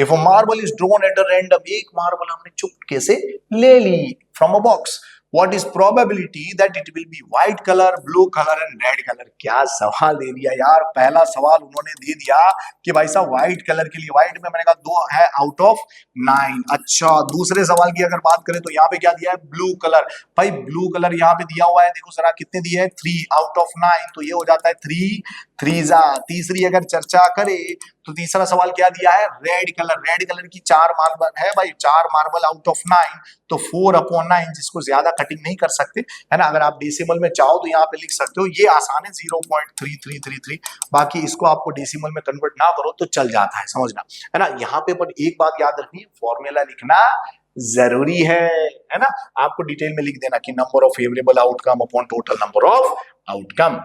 If a marble is drawn at a random, एक मार्बल हमने चुपके से ले ली from a box, What is probability that it will be white color, blue color and red color? क्या सवाल दे दिया यार। पहला सवाल उन्होंने दे दिया कि भाई साहब व्हाइट कलर के लिए, व्हाइट में मैंने कहा 2 है आउट ऑफ 9। अच्छा दूसरे सवाल की अगर बात करें तो यहाँ पे क्या दिया है? Blue colour. भाई ब्लू कलर यहाँ पे दिया हुआ है, देखो जरा कितने दिए हैं? 3 आउट ऑफ 9, तो ये हो जाता है 3 3 जा। तीसरी अगर चर्चा करें तो तीसरा सवाल क्या दिया है? Red colour. रेड कलर की 4 मार्बल है भाई, 4 मार्बल आउट ऑफ 9, तो 4/9, जिसको ज्यादा कटिंग नहीं कर सकते है ना। अगर आप डेसिमल में चाहो तो यहाँ पे लिख सकते हो, ये आसान है 0.3333। बाकी इसको आपको डेसिमल में कन्वर्ट ना करो तो चल जाता है, समझना है ना। यहाँ पे पर एक बात याद रखनी है, फॉर्मूला लिखना जरूरी है ना। आपको डिटेल में लिख देना कि number of favourable outcome upon total number of outcome.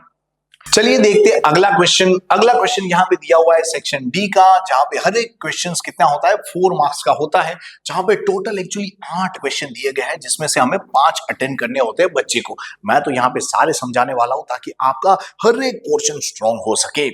चलिए देखते हैं अगला क्वेश्चन। अगला क्वेश्चन यहाँ पे दिया हुआ है सेक्शन डी का, जहां पे हर एक क्वेश्चन कितना होता है? 4 मार्क्स का होता है, जहां पे टोटल एक्चुअली 8 क्वेश्चन दिए गए हैं, जिसमें से हमें 5 अटेंड करने होते हैं बच्चे को। मैं तो यहाँ पे सारे समझाने वाला हूं ताकि आपका हर एक पोर्शन स्ट्रॉन्ग हो सके।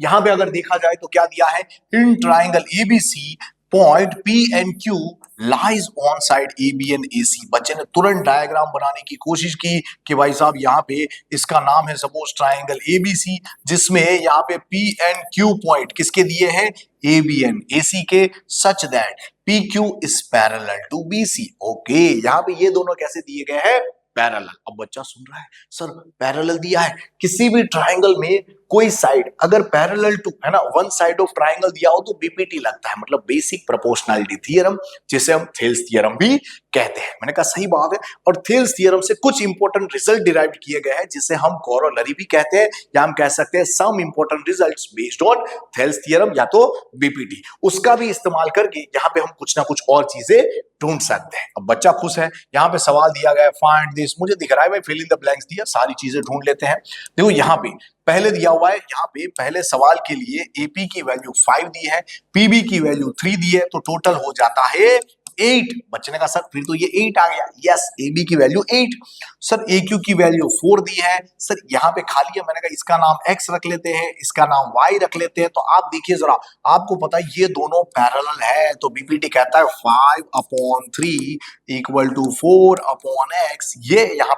यहाँ पे अगर देखा जाए तो क्या दिया है? In triangle ABC point P and Q lies on side AB and AC। बच्चे ने तुरंत डायग्राम बनाने की कोशिश की कि भाई साहब यहाँ पे इसका नाम है सपोज ट्राइंगल ABC, जिसमें यहाँ पे P and Q पॉइंट किसके दिए हैं, AB and AC के, such that PQ is parallel to BC। ओके, यहाँ पे ये दोनों कैसे दिए गए हैं, पैरेलल। अब बच्चा सुन रहा है सर पैरेलल दिया है, किसी भी ट्राइंगल में कोई साइड अगर पैरेलल टू है ना वन साइड ऑफ ट्राइंगल दिया हो तो बीपीटी लगता है, मतलब बेसिक प्रोपोर्शनैलिटी थ्योरम, जिसे हम थेल्स थ्योरम भी कहते हैं। मैंने कहा सही बात है। और थेल्स थ्योरम से कुछ इंपॉर्टेंट रिजल्ट डिराइव किए गए हैं जिसे हम कोरोलरी भी कहते हैं, या हम कह सकते हैं some important results based on Thales theorem या तो बीपीटी। उसका भी इस्तेमाल करके यहाँ पे हम कुछ ना कुछ और चीजें ढूंढ सकते हैं। अब बच्चा खुश है, यहाँ पे सवाल दिया गया है फाइंड दिस, मुझे दिख रहा है भाई फिल इन द ब्लैंक्स दिया, सारी चीजें ढूंढ लेते हैं। देखो यहाँ पे पहले दिया हुआ है, यहाँ पे पहले सवाल के लिए AP की वैल्यू 5 दी है, PB की वैल्यू 3 दी है, तो टोटल हो जाता है 8। बच्चे ने कहा सर फिर तो ये 8 आ गया। यस, AB की वैल्यू 8। सर AQ की वैल्यू 4 दी है। सर यहाँ पे खाली है, मैंने कहा इसका नाम X रख लेते हैं, इसका नाम Y रख लेते हैं। तो आप देखिए जरा, आपको पता है ये दोनों पैरेलल है, तो बीपीटी कहता है 5/3 इक्वल टू 4/x। ये यहाँ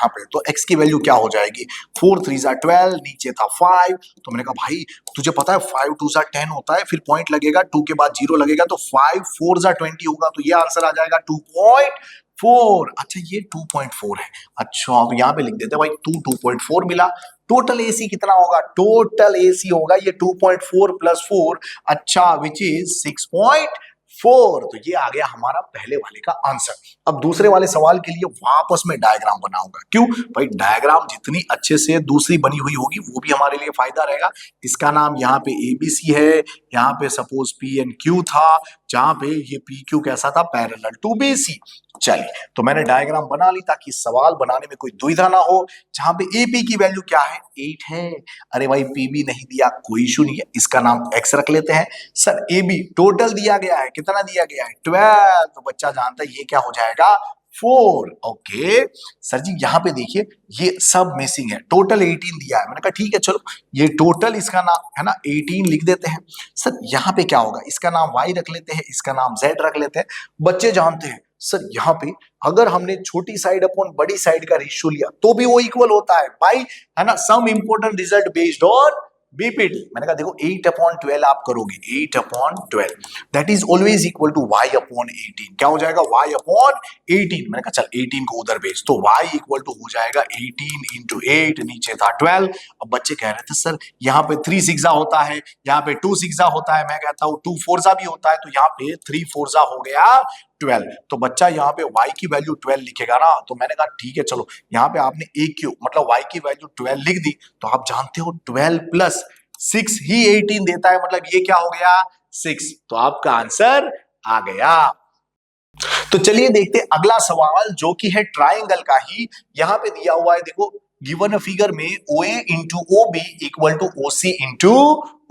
पे तो x की वैल्यू क्या हो जाएगी, 4 3 12, नीचे था 5। तो मैंने कहा भाई तुझे पता है 5 2 10 होता है, फिर पॉइंट लगेगा, 2 के बाद 0 लगेगा, तो 5 4 20 होगा, तो ये आंसर आ जाएगा 2.4। अच्छा ये 2.4 है। अच्छा अब यहाँ पे लिख देते हैं भाई 2.4 मिला। टोटल AC कितना होगा, टोटल AC होगा ये 2.4 + 4, अच्छा विच इज 6.4। तो ये आ गया हमारा पहले वाले का आंसर। अब दूसरे वाले सवाल के लिए वापस में डायग्राम बनाऊंगा, क्यों भाई, डायग्राम जितनी अच्छे से दूसरी बनी हुई होगी वो भी हमारे लिए फायदा रहेगा। इसका नाम यहाँ पे ABC है, यहाँ पे सपोज P and Q था, जहां पे ये PQ कैसा था, पैरेलल टू BC। चलिए तो मैंने डायग्राम बना ली ताकि सवाल बनाने में कोई दुविधा ना हो। जहां पे AP की वैल्यू क्या है, 8 है। अरे भाई PB नहीं दिया, कोई इशू नहीं है, इसका नाम X रख लेते हैं। सर AB टोटल दिया गया है, कितना दिया गया है, 12, तो बच्चा जानता है ये क्या हो जाएगा, 4। ओके सर जी, यहाँ पे देखिए ये सब मिसिंग है, टोटल 18 दिया है। मैंने कहा ठीक है चलो ये टोटल इसका नाम है ना 18 लिख देते हैं। सर यहाँ पे क्या होगा, इसका नाम Y रख लेते हैं, इसका नाम Z रख लेते हैं। बच्चे जानते हैं सर यहाँ पे अगर हमने छोटी साइड अपॉन बड़ी साइड का रेशियो लिया तो भी वो इक्वल होता है भाई, है ना, some important result based on BPT. मैंने कहा देखो 8/12 आप करोगे, 8/12 that is always equal to Y/18। क्या हो जाएगा, Y/18। मैंने कहा चल 18 को उधर भेज, तो Y इक्वल टू हो जाएगा 18 × 8, नीचे था 12। अब बच्चे कह रहे थे सर यहाँ पे 3 6 होता है, यहाँ पे 2 6 होता है, मैं कहता हूँ 2 4 भी होता है, तो यहाँ पे 3 4 हो गया 12। तो बच्चा यहाँ पे Y की वैल्यू 12 लिखेगा ना, तो मैंने कहा ठीक है चलो, यहाँ पे आपने AQ मतलब Y की वैल्यू 12 लिख दी, तो आप जानते हो 12 + 6 ही 18 देता है, मतलब ये क्या हो गया 6। तो आपका आंसर आ गया। तो चलिए देखते हैं अगला सवाल जो कि है ट्राइंगल का ही। यहां पे दिया हुआ है देखो, गिवन फिगर में OA × OB equal to OC ×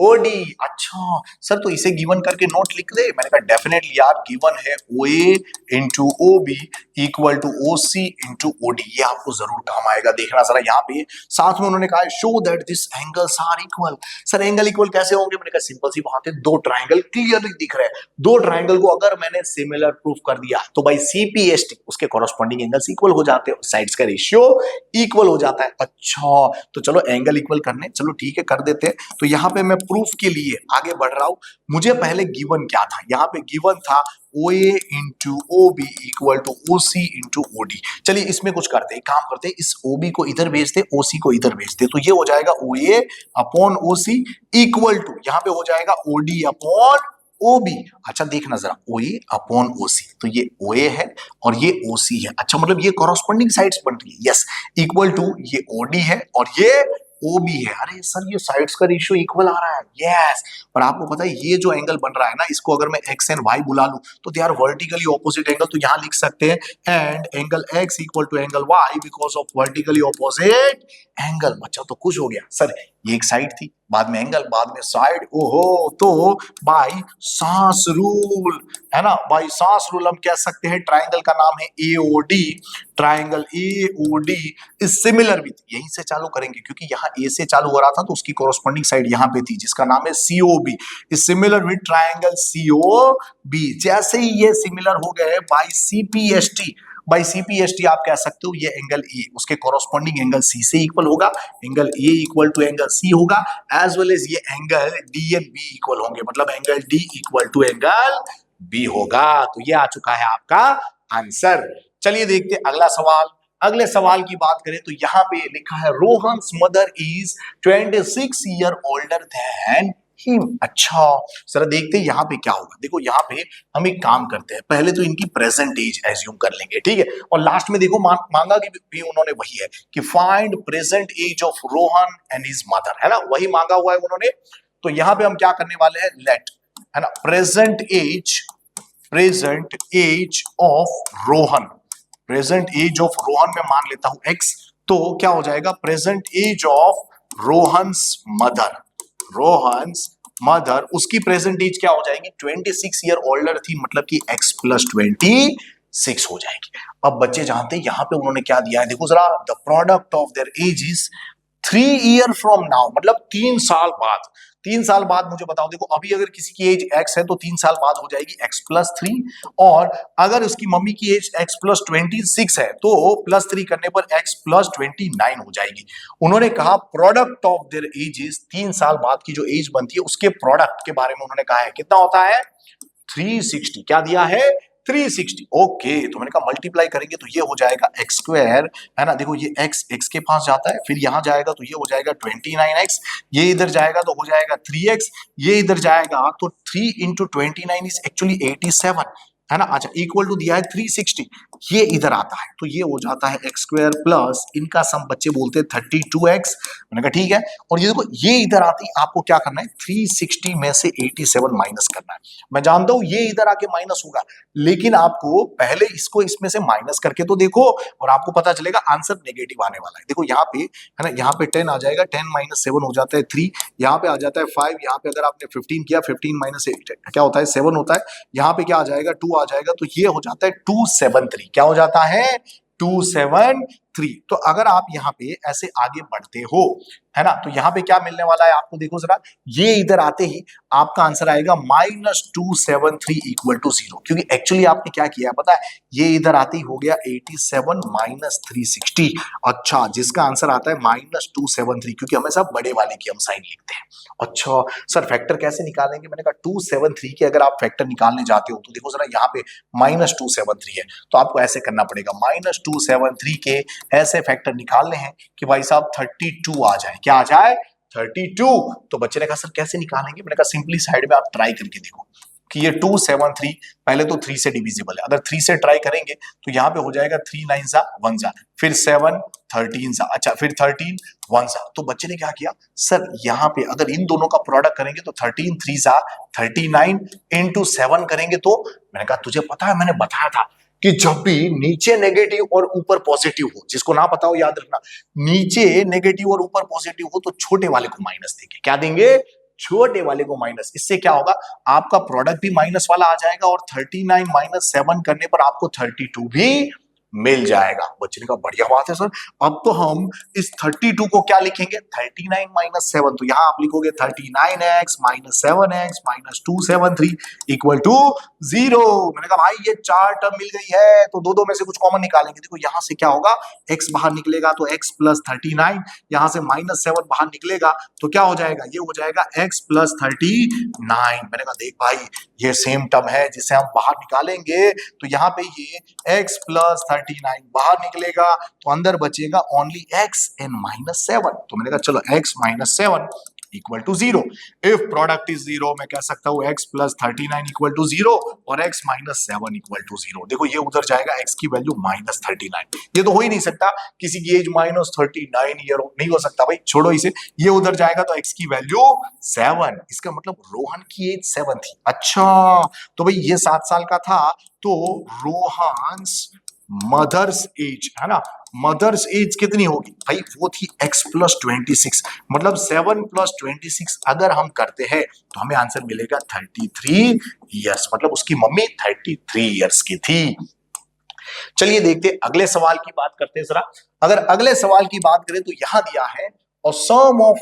OD। अच्छा सर तो इसे गिवन करके नोट लिख दे। मैंने कहा डेफिनेटली यार, गिवन है OA × OB equal to OC × OD, ये आपको जरूर काम आएगा। देखना जरा यहाँ पे साथ में उन्होंने कहा है show that this angles are equal. Sir angle equal कैसे होंगे, मैंने कहा सिंपल सी बात है, दो ट्राइंगल क्लियरली दिख रहे हैं, दो ट्राइंगल को अगर मैंने सिमिलर प्रूफ कर दिया तो भाई CPST उसके कॉरस्पॉन्डिंग एंगल्स इक्वल हो जाते हैं, साइड्स का रेशियो इक्वल हो जाता है। अच्छा तो चलो एंगल इक्वल करने, चलो ठीक है कर देते हैं। तो यहाँ पे मैं प्रूफ के लिए आगे बढ़ रहा हूं। मुझे पहले गिवन क्या था, यहाँ पे गिवन था OA × OB equal to OC × OD। चलिए इसमें कुछ करते हैं, काम करते हैं, इस OB को इधर भेजते, OC को इधर भेजते, तो ये हो जाएगा OA/OC इक्वल टू, यहाँ पे हो जाएगा OD/OB। अच्छा देखना जरा, OA/OC, तो ये OA है और ये OC है। अच्छा मतलब ये कॉरस्पॉन्डिंग साइड्स बन रही है, यस, इक्वल टू ये OD है और ये OB है। अरे सर ये साइड्स का रेशियो इक्वल आ रहा है, यस। और आपको पता है ये जो एंगल बन रहा है ना, इसको अगर मैं X एंड Y बुला लूं तो they are vertically opposite angle, तो यहां लिख सकते हैं and angle X equal to angle Y because of vertically opposite angle. बच्चा तो खुश हो गया, सर ये एक साइड थी, बाद में एंगल, बाद में साइड, ओहो, तो बाय सांस रूल, है ना, बाय सांस रूल हम कह सकते हैं ट्राइंगल का नाम है AOD, triangle AOD is similar with, यहीं से चालू करेंगे क्योंकि यहाँ ए से चालू हो रहा था तो उसकी कोरोस्पोंडिंग साइड यहाँ पे थी जिसका नाम है COB, is similar with triangle COB. जैसे ही ये सिमिलर हो गए बाय सीपीएसटी, बाई सीपीएसटी आप कह सकते हो ये एंगल ए उसके कॉरस्पॉन्डिंग एंगल सी से इक्वल होगा, angle A equal to angle C होगा, एज वेल एज ये angle D and B equal होंगे, मतलब angle D equal to angle B होगा। तो ये आ चुका है आपका आंसर। चलिए देखते हैं अगला सवाल। अगले सवाल की बात करें तो यहाँ पे लिखा है Rohan's mother is 26 year older than him. अच्छा जरा देखते हैं यहाँ पे क्या होगा। देखो यहाँ पे हम एक काम करते हैं, पहले तो इनकी प्रेजेंट एज एज्यूम कर लेंगे, ठीक है, और लास्ट में देखो मांगा भी उन्होंने वही है कि find present age of Rohan and his mother, है ना, वही मांगा हुआ है उन्होंने। तो यहाँ पे हम क्या करने वाले हैं, लेट, है ना, present age of Rohan, present age of Rohan में मान लेता हूं एक्स, तो क्या हो जाएगा present age of Rohan's mother, उसकी प्रेजेंट एज क्या हो जाएगी 26 ईयर ओल्डर थी, मतलब कि x प्लस 26 हो जाएगी। अब बच्चे जानते हैं यहां पे उन्होंने क्या दिया है, देखो जरा, the product of their age is 3 year from now, मतलब 3 साल बाद, 3 साल बाद मुझे बताओ, देखो अभी अगर किसी की एज x है तो 3 साल बाद हो जाएगी x प्लस 3, और अगर उसकी मम्मी की एज x प्लस 26 है तो प्लस 3 करने पर x प्लस 29 हो जाएगी। उन्होंने कहा प्रोडक्ट ऑफ देयर एजेस, 3 साल बाद की जो एज बनती है उसके प्रोडक्ट के बारे में उन्होंने कहा है, कितना होता है 360, क्या दिया है 360। ओके, तो मैंने कहा मल्टीप्लाई करेंगे तो ये हो जाएगा एक्स स्क्वायर, है ना, देखो ये एक्स एक्स के पास जाता है, फिर यहां जाएगा तो ये हो जाएगा 29x, ये इधर जाएगा तो हो जाएगा 3x, ये इधर जाएगा तो 3 इंटू 29 इज एक्चुअली 87, है ना। अच्छा इक्वल टू दिया है 360, ये इधर आता है तो ये हो जाता है एक्स स्क्वायर प्लस इनका सम बच्चे बोलते हैं 32x। मैंने कहा ठीक है, और ये देखो ये इधर आती आपको क्या करना है 360 में से 87 माइनस करना है। मैं जानता हूं ये इधर आके माइनस होगा, लेकिन आपको पहले इसको इसमें से माइनस करके तो देखो और आपको पता चलेगा आंसर नेगेटिव आने वाला है। देखो यहाँ पे, है ना, यहाँ पे 10 आ जाएगा, 10 माइनस 7 हो जाता है 3, यहाँ पे आ जाता है 5, यहाँ पे अगर आपने 15 किया 15 माइनस क्या होता है 7 होता है, यहाँ पे क्या आ जाएगा 2 आ जाएगा, तो ये हो जाता है 273, क्या हो जाता है 273। तो अगर आप यहाँ पे ऐसे आगे बढ़ते हो, है ना, तो यहाँ पे क्या मिलने वाला है आपको, देखो जरा, ये इधर आते ही आपका आंसर आएगा -273 इक्वल टू 0, क्योंकि एक्चुअली आपने क्या किया है पता है, ये इधर आते ही हो गया 87 माइनस 360। अच्छा, जिसका आंसर आता है -273, क्योंकि हमेशा बड़े वाले की हम साइन लिखते हैं। अच्छा सर फैक्टर कैसे निकालेंगे, मैंने कहा 273 के अगर आप फैक्टर निकालने जाते हो तो देखो जरा यहाँ पे -273 है, तो आपको ऐसे करना पड़ेगा, -273 के ऐसे फैक्टर निकालने हैं कि भाई साहब 32 आ जाए, क्या आ जाए 32। तो बच्चे ने कहा सर कैसे निकालेंगे, मैंने कहा सिंपली साइड में आप ट्राई करके देखो कि ये 273 पहले तो 3 से डिविजिबल है, अगर 3 से ट्राई करेंगे तो यहाँ पे हो जाएगा 3 9 सा 1 सा, फिर 7 13 सा, अच्छा फिर 13 1 सा। तो बच्चे ने क्या किया सर, यहाँ पे अगर इन दोनों का प्रोडक्ट करेंगे तो 13 3 सा 39 इंटू 7 करेंगे, तो मैंने कहा तुझे पता है मैंने बताया था कि जब भी नीचे नेगेटिव और ऊपर पॉजिटिव हो, जिसको ना पता हो याद रखना, नीचे नेगेटिव और ऊपर पॉजिटिव हो तो छोटे वाले को माइनस देंगे, क्या देंगे छोटे वाले को माइनस। इससे क्या होगा आपका प्रोडक्ट भी माइनस वाला आ जाएगा और 39 माइनस 7 करने पर आपको 32 भी मिल जाएगा। बच्चे ने कहा बढ़िया बात है सर, अब तो हम इस 32 को क्या लिखेंगे 39 माइनस 7, तो यहां आप लिखोगे 39x minus 7x minus 273 equal to 0। मैंने कहा भाई ये 4 टर्म मिल गई है तो दो में से कुछ कॉमन निकालेंगे। देखो यहां से क्या होगा x बाहर निकलेगा तो x प्लस 39, यहां से माइनस 7 बाहर निकलेगा तो क्या हो जाएगा, ये हो जाएगा x प्लस 39। मैंने कहा देख भाई ये सेम टर्म है जिसे हम बाहर निकालेंगे, तो यहाँ पे ये x प्लस 39 बाहर निकलेगा तो अंदर बचेगा ओनली x एंड माइनस 7। तो मैंने कहा चलो x minus 7 equal to 0। If product is 0 मैं कह सकता हूँ x प्लस 39 इक्वल टू 0 और x माइनस 7 इक्वल टू 0। देखो ये उधर जाएगा x की वैल्यू माइनस 39, ये तो हो ही नहीं सकता, किसी की एज माइनस 39 ईयर नहीं हो सकता भाई, छोड़ो इसे, ये उधर जाएगा तो x की वैल्यू 7, इसका मतलब रोहन की एज 7 थी। अच्छा तो भाई ये 7 साल का था तो रोहन्स मदर्स एज, है ना, मदर्स एज कितनी होगी भाई, वो थी x प्लस 26, मतलब 7 प्लस 26 अगर हम करते हैं तो हमें आंसर मिलेगा 33 ईयर्स, मतलब उसकी मम्मी 33 ईयर्स की थी। चलिए देखते हैं अगले सवाल की बात करते हैं जरा। अगर अगले सवाल की बात करें तो यहां दिया है और sum of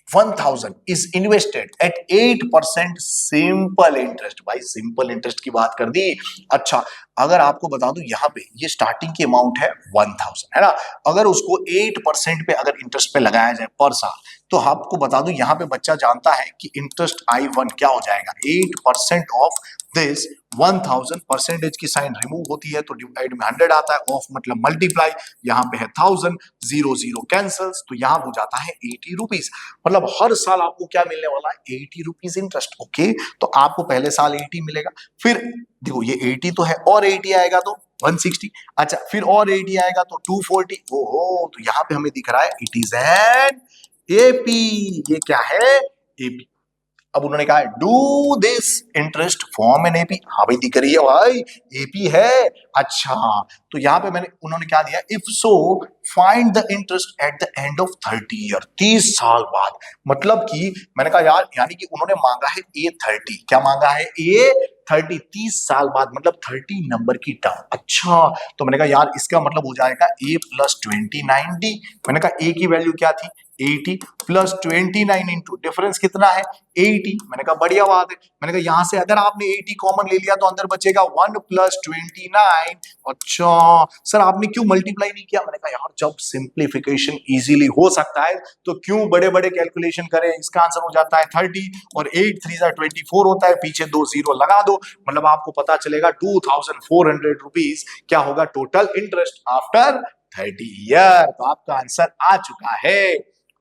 1000 is invested at 8% simple interest. भाई सिंपल इंटरेस्ट की बात कर दी। अच्छा, अगर आपको बता दूं यहां पे ये स्टार्टिंग की अमाउंट है 1000, है ना, अगर उसको 8% पे अगर इंटरेस्ट पे लगाया जाए पर साल, तो आपको बता दूं यहां पे बच्चा जानता है कि इंटरेस्ट I1 क्या हो जाएगा, 8% ऑफ दिस 1000, परसेंटेज की साइन रिमूव होती है तो डिवाइड में 100 आता है, ऑफ मतलब मल्टीप्लाई, यहाँ पे है 1000, 0 0 कैंसल्स, तो यहाँ हो जाता है 80 रुपीज। मतलब हर साल आपको क्या मिलने वाला है, 80 रुपीज इंटरेस्ट। ओके, तो आपको पहले साल 80 मिलेगा, फिर देखो ये 80 तो है और 80 आएगा तो 160, अच्छा फिर और 80 आएगा तो 240। ओहो, तो यहाँ पे हमें दिख रहा है इट इज एन एपी। ये क्या है, एपी। अब उन्होंने कहा do this interest form an AP. हाँ भाई दिख रही है भाई, एपी है। अच्छा, तो यहां पे मैंने उन्होंने क्या दिया, if so find the interest at the end of 30 year, 30 साल बाद। मतलब कि मैंने कहा यार, यानी कि उन्होंने मांगा है A30, क्या मांगा है, A30, 30 साल बाद, मतलब 30 नंबर की टर्म। अच्छा, तो मैंने कहा यार इसका मतलब हो जाएगा A प्लस 29D। मैंने कहा A की वैल्यू क्या थी, 80 प्लस 29 इंटू डिफरेंस कितना है 80। मैंने कहा बढ़िया बात है। मैंने कहा यहां से अगर आपने 80 कॉमन ले लिया तो अंदर बचेगा 1 प्लस 29। अच्छा सर आपने क्यों मल्टीप्लाई नहीं किया, मैंने कहा यार जब सिंप्लीफिकेशन इजीली हो सकता है तो क्यों बड़े बड़े कैलकुलेशन करें। इसका आंसर हो जाता है 30 और 8 3 24 होता है, पीछे 2 जीरो लगा दो, मतलब आपको पता चलेगा 2400 रुपीज क्या होगा टोटल इंटरेस्ट आफ्टर 30 ईयर। तो आपका आंसर आ चुका है।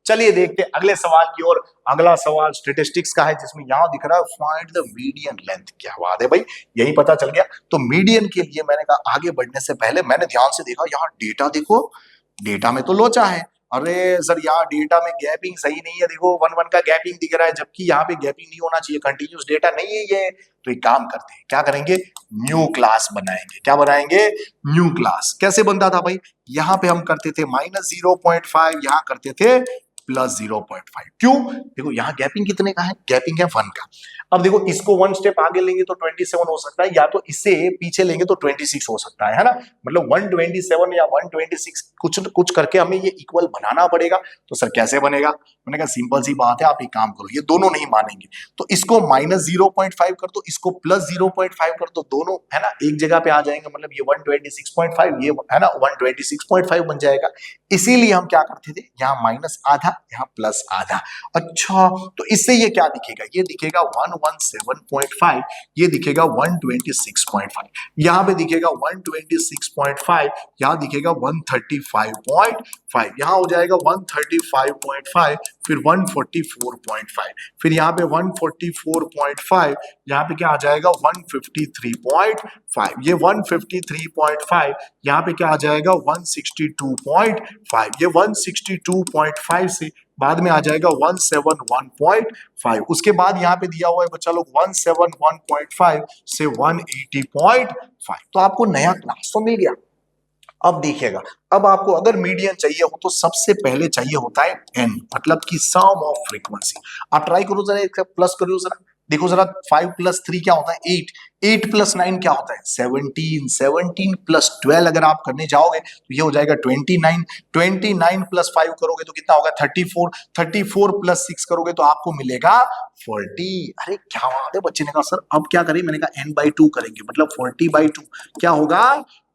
चलिए देखते हैं अगले सवाल की ओर। अगला सवाल स्टेटिस्टिक्स का है, जिसमें यहां दिख रहा है फाइंड द मीडियन लेंथ। क्या बात है भाई, यही पता चल गया। तो मीडियन के लिए मैंने कहा आगे बढ़ने से पहले मैंने ध्यान से देखा, यहाँ डेटा देखो, डेटा में तो लोचा है। अरे सर यहाँ डेटा में गैपिंग सही नहीं है, देखो 1 1 का गैपिंग दिख रहा है, जबकि यहाँ पे गैपिंग नहीं होना चाहिए, कंटिन्यूस डेटा नहीं है ये। तो एक काम करते हैं, क्या करेंगे, न्यू क्लास बनाएंगे। क्या बनाएंगे, न्यू क्लास। कैसे बनता था भाई, यहाँ पे हम करते थे -0.5, यहाँ करते थे प्लस 0.5। क्यों, देखो यहाँ गैपिंग कितने का है, गैपिंग है 1 का। अब देखो इसको 1 स्टेप आगे लेंगे तो 27 हो सकता है, या तो इससे पीछे लेंगे तो 26 हो सकता है ना, मतलब 127 या 126 कुछ कुछ करके हमें ये इक्वल बनाना पड़ेगा। तो सर कैसे बनेगा, मैंने कहा सिंपल सी बात है, आप एक काम करो, ये दोनों नहीं मानेंगे तो इसको -0.5 कर दो, इसको +0.5 कर दो, दोनों है ना एक जगह पे आ जाएंगे, मतलब ये 126.5, ये है ना 126.5 बन जाएगा। इसीलिए हम क्या करते थे, यहाँ माइनस आधा, यहाँ प्लस आधा। अच्छा, तो इससे ये क्या दिखेगा, ये दिखेगा 117.5, ये दिखेगा 126.5, यहाँ पे दिखेगा 126.5, यहाँ दिखेगा 135.5, यहाँ हो जाएगा 135.5, फिर 144.5, फिर यहाँ पे 144.5, यहाँ पे क्या आ जाएगा 153.5, ये 153.5, यहाँ पे क्या आ जाएगा 162.5, ये 162.5 से बाद में आ जाएगा 171.5, उसके बाद यहाँ पे दिया हुआ है बच्चा लोग 171.5 से 180.5। तो आपको नया क्लास तो मिल गया। अब देखिएगा, अब आपको अगर मीडियन चाहिए हो तो सबसे पहले चाहिए होता है n, मतलब कि सम ऑफ फ्रीक्वेंसी। आप ट्राई करो जरा, एक प्लस करो जरा, देखो जरा 5 + 3 क्या होता है 8, 8 + 9 क्या होता है 17, 17 + 12 अगर आप करने जाओगे तो ये हो जाएगा 29, 29 + 5 करोगे तो कितना होगा 34, 34 + 6 करोगे तो आपको मिलेगा 40। अरे क्या बात है, बच्चे ने कहा सर अब क्या करें, मैंने कहा n/2 करेंगे, मतलब 40/2 क्या होगा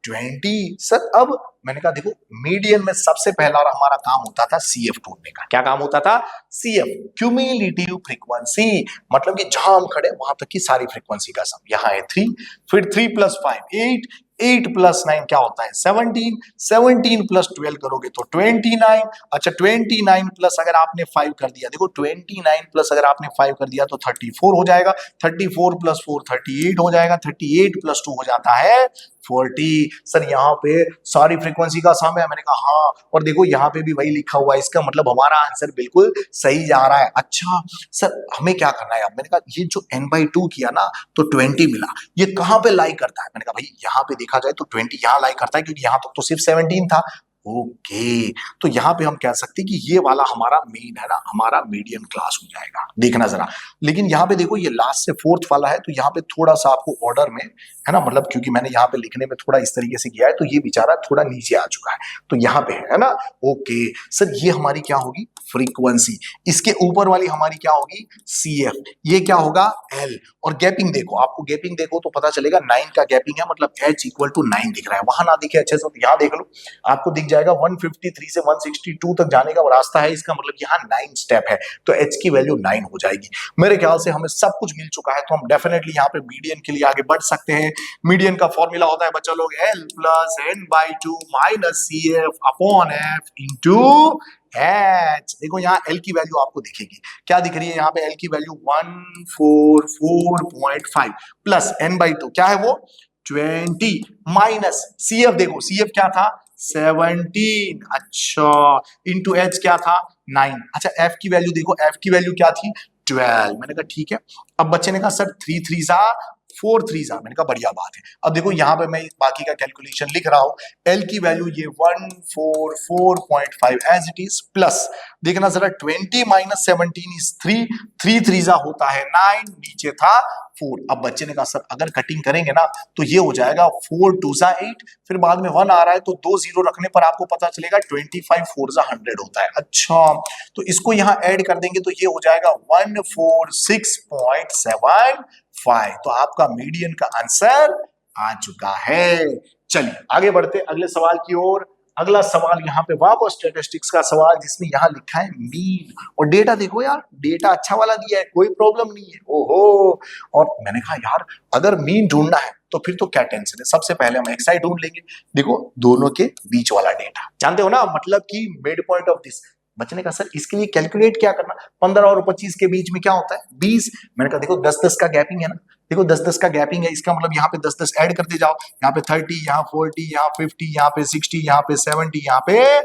20। सर अब मैंने कहा देखो मीडियन में सबसे पहला हमारा काम होता था CF ढूंढने का। क्या काम होता था, CF, क्यूमुलेटिव फ्रीक्वेंसी, मतलब कि जहां हम खड़े वहां तक की सारी फ्रीक्वेंसी का सम। यहाँ है 3, फिर 3 + 5 8, 8 + 9 क्या होता है 17, 17 + 12 करोगे तो 29। अच्छा 29 प्लस अगर आपने 5 कर दिया, देखो 29 प्लस अगर आपने 5 कर दिया तो 34 हो जाएगा, 34 + 4 38 हो जाएगा, 38 + 2 हो जाता है 40। सर यहाँ पे सारी फ्रीक्वेंसी का सम है, मैंने कहा हाँ, और देखो यहाँ पे भी वही लिखा हुआ है, इसका मतलब हमारा आंसर बिल्कुल सही जा रहा है। अच्छा सर हमें क्या करना है, अब मैंने कहा ये जो n/2 किया ना तो 20 मिला, ये कहाँ पे लाई करता है, मैंने कहा भाई यहाँ पे देखा जाए तो 20 यहाँ लाई करता है, क्योंकि यहाँ तक तो सिर्फ 17 था, ओके, तो यहां पे हम कह सकते हैं कि ये वाला हमारा मेन है ना, हमारा मीडियम क्लास हो जाएगा। देखना जरा, लेकिन यहाँ पे देखो ये लास्ट से फोर्थ वाला है, तो यहाँ पे थोड़ा सा आपको ऑर्डर में है ना, मतलब क्योंकि मैंने यहाँ पे लिखने में थोड़ा इस तरीके से किया है, तो ये बेचारा थोड़ा नीचे आ चुका है, तो यहाँ पे है ना। ओके सर, ये हमारी क्या होगी, फ्रीक्वेंसी। इसके ऊपर वाली हमारी क्या होगी, CF। ये क्या होगा, L। और गैपिंग देखो, आपको गैपिंग देखो तो पता चलेगा 9 का गैपिंग है, मतलब H इक्वल टू 9 दिख रहा है। वहां ना दिखे अच्छे से तो यहाँ देख लो, आपको दिख जाएगा 153 से 162 तक जाने का रास्ता है, इसका मतलब यहाँ 9 स्टेप है, तो H की वैल्यू 9 हो जाएगी। मेरे ख्याल से हमें सब कुछ मिल चुका है, तो हम डेफिनेटली यहाँ पे मीडियन के लिए आगे बढ़ सकते हैं। मीडियन का फॉर्मूला होता है बच्चा लोग, L plus n/2 minus CF upon F into H। देखो यहाँ L की वैल्यू आपको दिखेगी, क्या दिख रही है यहाँ पे, L की वैल्यू 144.5 प्लस n/2 क्या है वो 20 माइनस CF, देखो CF क्या था 17, अच्छा इंटू H क्या था 9। अच्छा F की वैल्यू देखो, F की वैल्यू क्या थी 12। मैंने कहा ठीक है। अब बच्चे ने कहा सर 3 3 सा 4 3 सा, मैंने कहा बढ़िया बात है। अब देखो यहाँ पे मैं बाकी का कैलकुलेशन लिख रहा हूं, L की वैल्यू ये 144.5 एज इट इज, प्लस देखना जरा 20 माइनस 17 इज 3, 3 3 सा होता है 9, नीचे था 4। अब बच्चे ने कहा सर अगर कटिंग करेंगे ना तो ये हो जाएगा 4 2 सा 8, फिर बाद में 1 आ रहा है तो 2 जीरो रखने पर आपको पता चलेगा 25 4 सा 100 होता है। अच्छा, तो इसको यहाँ ऐड कर देंगे तो ये हो जाएगा 146.75। तो आपका मीडियन का आंसर आ चुका है। चलिए आगे बढ़ते अगले सवाल की ओर। अगला सवाल यहाँ पे वापस स्टैटिस्टिक्स का सवाल, जिसमें यहाँ लिखा है मीन। और डेटा देखो यार, डेटा अच्छा वाला दिया है, कोई प्रॉब्लम नहीं है। ओहो, और मैंने कहा यार अगर मीन ढूंढना है तो फिर तो क्या टेंशन है, सबसे पहले हम एक्साई ढूंढ लेंगे। देखो दोनों के बीच वाला डेटा जानते हो ना, मतलब कि मिड पॉइंट ऑफ दिस। बच्चे ने कहा सर इसके लिए कैलकुलेट क्या करना, 15 और 25 के बीच में क्या होता है 20। मैंने कहा देखो 10 10 का गैपिंग है ना, देखो 10 10 का गैपिंग है, इसका मतलब यहाँ पे 10 10 ऐड करते जाओ, यहाँ पे 30, यहाँ 40, यहाँ 50, यहाँ पे 60, यहाँ पे 70, यहाँ पे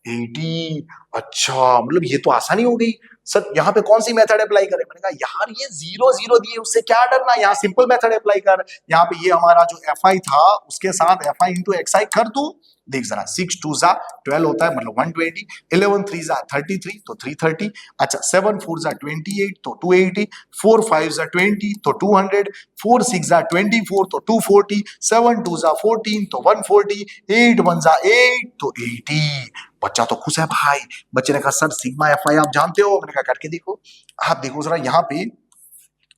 80। अच्छा, मतलब ये तो आसानी हो गई। सर यहाँ पे कौन सी मेथड अप्लाई करें, मैंने कहा यार ये 0 0 दिए उससे क्या डरना, यहाँ सिंपल मेथड अप्लाई कर। यहाँ पे ये हमारा जो FI था उसके साथ FI इंटू XI कर दू। देख जरा 6 2 जा 12 होता है, मतलब 120, 11 3 जा 33 तो 330, अच्छा 7 4 जा 28 तो 280, 4 5 जा 20 तो 200, 4 6 जा 24 तो 240, 7 2 जा 14 तो 140, 8 1 जा 8 तो 80। बच्चा तो खुश है भाई। बच्चे ने कहा सर सिग्मा FI आप जानते हो, मैंने कहा करके देखो। आप देखो जरा यहाँ पे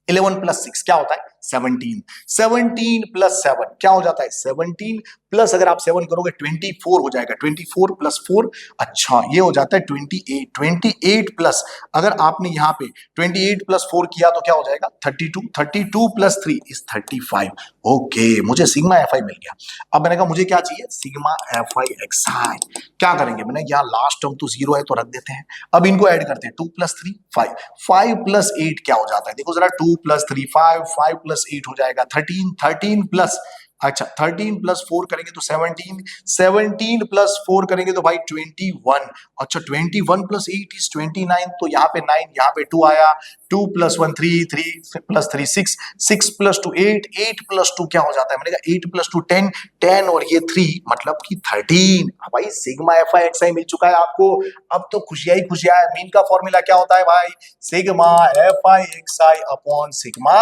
11 प्लस 6 क्या होता है 17, 17 प्लस 7 क्या हो जाता है 17, प्लस अगर आप 7 करोगे 24 हो जाएगा, 24 प्लस 4, अच्छा ये हो जाता है 28, 28 प्लस अगर आपने यहाँ पे 28 प्लस 4 किया तो क्या हो जाएगा 32, 32 प्लस 3 इज 35। ओके, मुझे सिग्मा FI मिल गया। अब मैंने कहा मुझे क्या चाहिए सिग्मा FI XI। क्या करेंगे, मैंने यहाँ लास्ट टर्म तो 0 है तो रख देते हैं। अब इनको ऐड करते हैं 2 प्लस 3 5, 5 प्लस 8 क्या हो जाता है, देखो जरा 2 प्लस 3 5, 5 प्लस 8 हो जाएगा 13, 13 प्लस, अच्छा 13 प्लस 4 करेंगे तो 17, 17 प्लस 4 करेंगे तो भाई 21, अच्छा 21 प्लस 8 इज 29, तो यहाँ पे 9, यहाँ पे 2 आया, 2 प्लस 1 3, 3 प्लस 3 6, 6 प्लस 2 8, 8 प्लस 2 क्या हो जाता है, मैंने कहा 8 प्लस 2 10, 10 और ये 3 मतलब कि 13। भाई सिग्मा FI XI मिल चुका है आपको। अब तो खुशियां ही खुशियां है। मीन का फॉर्मूला क्या होता है भाई, sigma FI XI upon sigma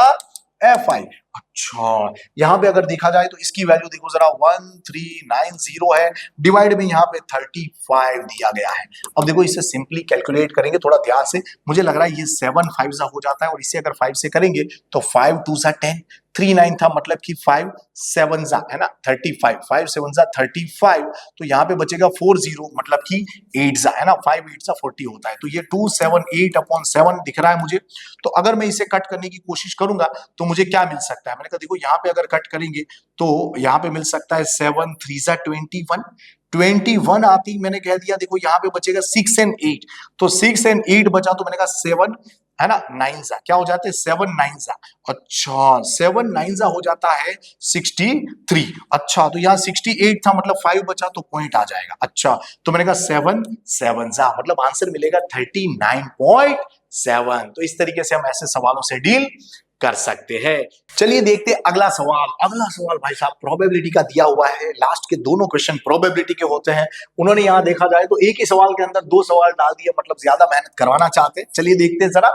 FI। अच्छा, यहां पे अगर देखा जाए तो इसकी वैल्यू देखो जरा 1390 है, डिवाइड में यहाँ पे 35 दिया गया है। अब देखो इसे सिंपली कैलकुलेट करेंगे थोड़ा ध्यान से, मुझे लग रहा है ये 7 5 सा हो जाता है, और इसे अगर 5 से करेंगे तो 5 2 सा 10, 3 9 था मतलब कि 5 7 सा है ना 35, 5 7 सा 35, तो यहाँ पे बचेगा 4 0 मतलब कि 8 सा है ना, 5 8 सा 40 होता है, तो ये 278 अपॉन 7 दिख रहा है मुझे। तो अगर मैं इसे कट करने की कोशिश करूंगा तो मुझे क्या मिल सकता है, मैंने कहा देखो यहाँ पे अगर कट करेंगे तो यहाँ पे मिल सकता है 7 3 सा 21, 21 आती मैंने कह दिया। देखो यहाँ पे बचेगा 6 एंड 8, तो 6 एंड 8 बचा तो मैंने कहा 7 है ना 9 सा क्या हो जाते हैं 7 9 सा, अच्छा 7 9 सा हो जाता है 63। अच्छा, तो यहाँ 68 था मतलब 5 बचा तो पॉइंट आ जाएगा। अच्छा, तो मैंने कहा 7 7 सा मतलब आंसर मिलेगा 39.7। तो इस तरीके से हम ऐसे सवालों से डील कर सकते हैं। चलिए देखते हैं अगला सवाल। अगला सवाल भाई साहब प्रोबेबिलिटी का दिया हुआ है। लास्ट के दोनों क्वेश्चन प्रोबेबिलिटी के होते हैं। उन्होंने यहां देखा जाए तो एक ही सवाल के अंदर दो सवाल डाल दिए, मतलब ज्यादा मेहनत करवाना चाहते हैं। चलिए देखते हैं जरा।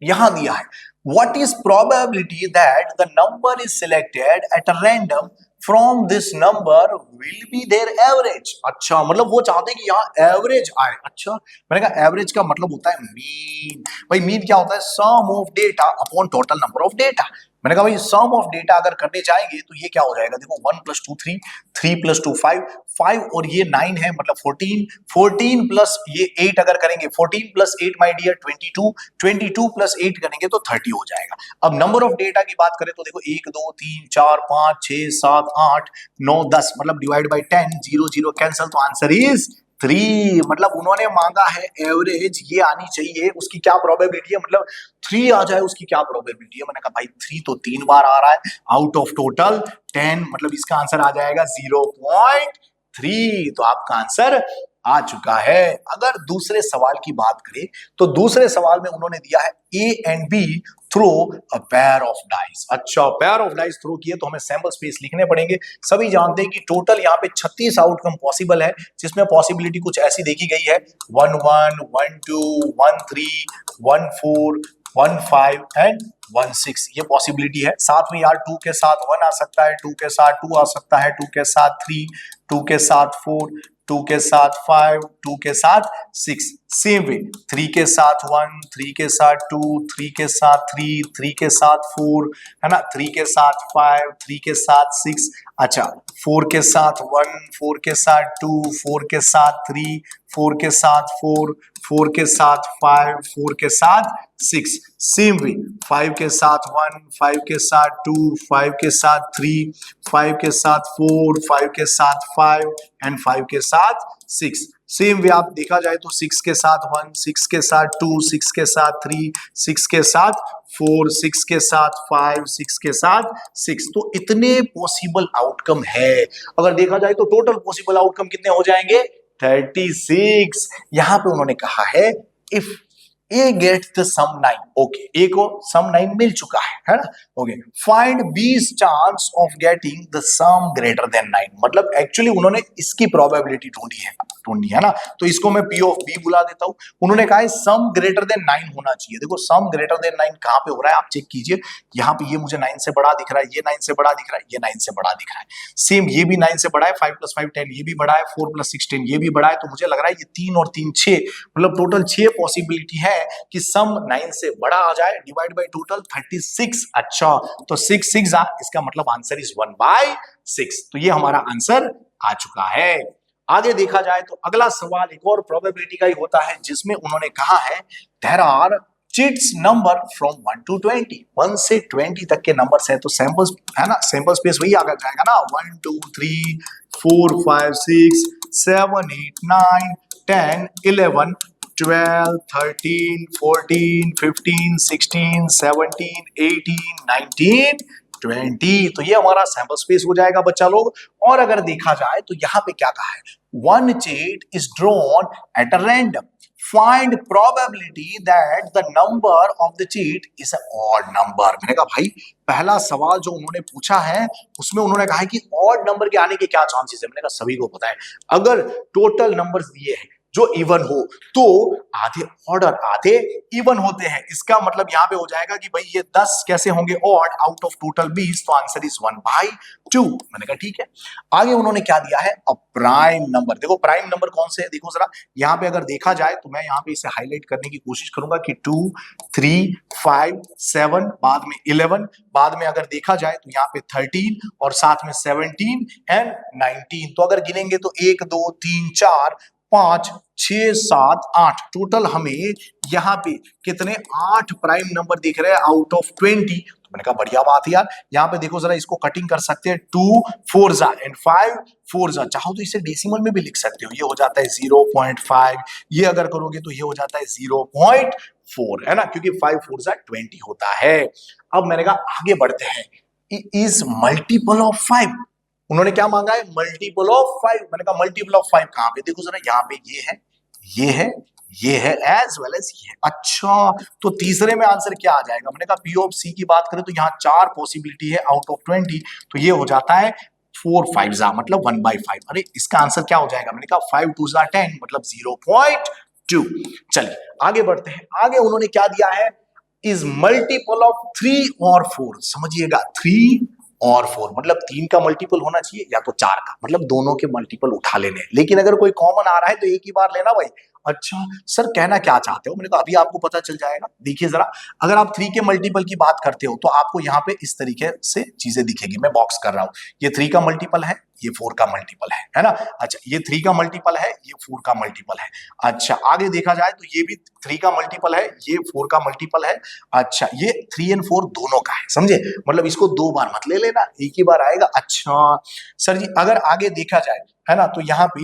यहां दिया है what is probability that the number is selected eight a random from this number will be there average. अच्छा, मतलब वो चाहते हैं कि यहाँ एवरेज आए। अच्छा, मैंने कहा एवरेज का मतलब होता है मीन। भाई मीन क्या होता है? Sum of data upon total number of data. मैंने कहा भाई सम ऑफ डेटा अगर करने जाएंगे तो ये क्या हो जाएगा? देखो 1 + 2 3, 3 + 2 5, 5 और ये 9 है मतलब 14, 14 प्लस ये 8 अगर करेंगे 14 + 8 माय डियर 22, 22 + 8 करेंगे तो 30 हो जाएगा। अब नंबर ऑफ डेटा की बात करें तो देखो 1 2 3 4 5 6 7 8 9 10 मतलब डिवाइड बाय 10, 0 0 कैंसिल, तो आंसर इज 3। मतलब उन्होंने मांगा है एवरेज ये आनी चाहिए, उसकी क्या प्रोबेबिलिटी है, मतलब 3 आ जाए उसकी क्या प्रोबेबिलिटी है। मैंने कहा भाई 3 तो 3 बार आ रहा है आउट ऑफ टोटल 10, मतलब इसका आंसर आ जाएगा 0.3। तो आपका आंसर आ चुका है। अगर दूसरे सवाल की बात करें तो दूसरे सवाल में उन्होंने दिया है A and B throw a pair of dice. अच्छा, पेयर ऑफ डाइस थ्रो किए तो हमें सैंपल स्पेस लिखने पड़ेंगे। सभी जानते हैं कि टोटल यहाँ पे 36 आउटकम पॉसिबल है, जिसमें पॉसिबिलिटी कुछ ऐसी देखी गई है 1 1 1 2 1 3 1 4 1 5 एंड 1 6। ये पॉसिबिलिटी है। साथ में यार 2 के साथ 1 आ सकता है, 2 के साथ 2 आ सकता है, 2 के साथ 3, 2 के साथ 4, 2 के साथ 5, 2 के साथ 6। सेम वे 3 के साथ 1, 3 के साथ 2, 3 के साथ 3, 3 के साथ 4, है ना, 3 के साथ 5, 3 के साथ 6। अच्छा, 4 के साथ 1, 4 के साथ 2, 4 के साथ 3, 4 के साथ 4, 4 के साथ 5, 4 के साथ 6। सेम वे 5 के साथ 1, 5 के साथ 2, 5 के साथ 3, 5 के साथ 4, 5 के साथ 5 एंड 5 के साथ 6। सेम वे आप देखा जाए तो 6 के साथ 1, 6 के साथ 2, 6 के साथ 3, 6 के साथ 4, 6 के साथ 5, 6 के साथ 6। तो इतने पॉसिबल आउटकम है। अगर देखा जाए तो टोटल पॉसिबल आउटकम कितने हो जाएंगे? 36। यहां पे उन्होंने कहा है if a get the sum 9, okay, a को सम 9 मिल चुका है ना, okay, find B's chance of getting the sum greater than 9। मतलब एक्चुअली उन्होंने इसकी प्रोबेबिलिटी ढूंढी है ना। तो इसको मैं पी ऑफ बी बुला देता हूं। उन्होंने कहा है सम ग्रेटर देन 9 होना चाहिए। देखो सम ग्रेटर देन 9 कहां पे हो रहा है आप चेक कीजिए। यहां पे ये मुझे 9 से बड़ा दिख रहा है, ये 9 से बड़ा दिख रहा है, ये 9 से बड़ा दिख रहा है। सेम ये भी 9 से बड़ा है, 5 + 5 10, ये भी बड़ा है, 4 + 6 10, ये भी बड़ा है। तो मुझे लग रहा है ये 3 और 3 6, मतलब टोटल 6 पॉसिबिलिटी है कि सम 9 से बड़ा आ जाए, डिवाइड बाय टोटल 36। अच्छा, तो 6 6 इसका मतलब आंसर इज 1/6। तो ये हमारा आंसर आ चुका है। आगे देखा जाए तो अगला सवाल एक और प्रोबेबिलिटी का ही होता है, जिसमें उन्होंने कहा है there are chits number from 1 to 20, 1 से 20 तक के नंबर्स है। तो सैंपल्स है ना, सैंपल स्पेस वही आ जाएगा ना, 1 2 3 4 5 6 7 8 9 10 11 12 13 14 15 16 17 18 19 20। तो ये हमारा सैंपल स्पेस हो जाएगा बच्चा लोग। और अगर देखा जाए तो यहां पे क्या कहा है, one cheat is drawn at a random, find probability that the number of the cheat is a odd number. मैंने कहा भाई पहला सवाल जो उन्होंने पूछा है उसमें उन्होंने कहा है कि ऑड नंबर के आने के क्या चांसेस है। मैंने कहा सभी को पता है अगर टोटल नंबर्स दिए हैं जो इवन हो तो आधे ऑर्डर आधे इवन होते हैं। इसका मतलब यहां पे हो जाएगा कि भाई ये 10 कैसे होंगे ऑड आउट ऑफ टोटल 20, तो आंसर इज 1/2। मैंने कहा ठीक है। आगे उन्होंने क्या दिया है, अ प्राइम नंबर। देखो प्राइम नंबर कौन से है, देखो जरा यहां पे अगर देखा जाए तो मैं यहां पे इसे हाईलाइट करने की कोशिश करूंगा कि 2 3 5 7, बाद में 11, बाद में अगर देखा जाए तो यहाँ पे 13 और साथ में 17 एंड 19। तो अगर गिनेंगे तो 1 2 3 4 5 6 7 8, टोटल हमें यहाँ पे कितने 8 प्राइम नंबर दिख रहे हैं आउट ऑफ 20। तो मैंने कहा बढ़िया बात है यार। यहाँ पे देखो जरा इसको कटिंग कर सकते हैं, 2 4 एंड 5 4, चाहो तो इसे डेसिमल में भी लिख सकते हो। ये हो जाता है 0.5, ये अगर करोगे तो ये हो जाता है 0.4, है ना, क्योंकि 5 4 20 होता है। अब मैंने कहा आगे बढ़ते हैं, इज मल्टीपल ऑफ 5। उन्होंने क्या मांगा है, मल्टीपल ऑफ 5। मैंने कहा मल्टीपल ऑफ 5 कहां पे, देखो जरा यहाँ पे ये है, ये है, ये है एज वेल एज ये। अच्छा, तो तीसरे में आंसर क्या आ जाएगा? मैंने कहा पी ऑफ सी की बात करें तो यहाँ 4 पॉसिबिलिटी है आउट ऑफ 20, तो ये हो जाता है 4 5 जा मतलब 1/5। अरे इसका आंसर क्या हो जाएगा? मैंने कहा 5 2 जा 10 मतलब 0.2। चलिए आगे बढ़ते हैं। आगे उन्होंने क्या दिया है? इज मल्टीपल ऑफ 3 और 4। समझिएगा 3 और 4 मतलब 3 का मल्टीपल होना चाहिए या तो 4 का, मतलब दोनों के मल्टीपल उठा लेने। लेकिन अगर कोई कॉमन आ रहा है तो एक ही बार लेना भाई। अच्छा सर कहना क्या चाहते हो? मैंने कहा अभी आपको पता चल जाएगा। देखिए जरा, अगर आप 3 के मल्टीपल की बात करते हो तो आपको यहाँ पे इस तरीके से चीजें दिखेगी। मैं बॉक्स कर रहा हूं, ये 3 का मल्टीपल है, ये 4 का मल्टीपल है ना। अच्छा ये 3 का मल्टीपल है, ये 4 का मल्टीपल है। अच्छा आगे देखा जाए तो ये भी 3 का मल्टीपल है, ये 4 का मल्टीपल है। अच्छा ये 3 और 4 दोनों का है, समझे? मतलब इसको 2 बार मत ले लेना, एक ही बार आएगा। अच्छा सर जी अगर आगे देखा जाए है ना, तो यहाँ पे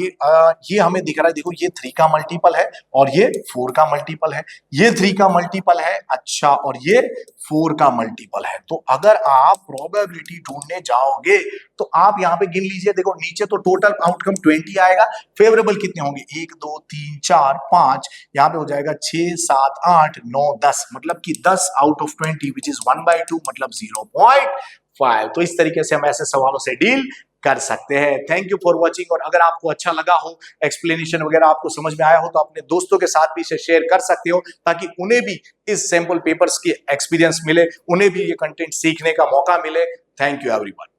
ये हमें दिख रहा है, देखो ये 3 का मल्टीपल है और ये 4 का मल्टीपल है, ये 3 का मल्टीपल है। अच्छा और ये 4 का मल्टीपल है। तो अगर आप प्रोबेबिलिटी ढूंढने जाओगे तो आप यहाँ पे गिन लीजिए। देखो नीचे तो टोटल आउटकम 20 आएगा, फेवरेबल कितने होंगे? 1 2 3 4 5, यहाँ पे हो जाएगा 6 7 8 9 10, मतलब कि 10 आउट ऑफ 20 विच इज 1/2 मतलब 0.5। तो इस तरीके से हम ऐसे सवालों से डील कर सकते हैं। Thank you for watching. और अगर आपको अच्छा लगा हो, एक्सप्लेनेशन वगैरह आपको समझ में आया हो, तो अपने दोस्तों के साथ भी इसे शेयर कर सकते हो ताकि उन्हें भी इस सैंपल पेपर्स की एक्सपीरियंस मिले, उन्हें भी ये कंटेंट सीखने का मौका मिले। Thank you everyone.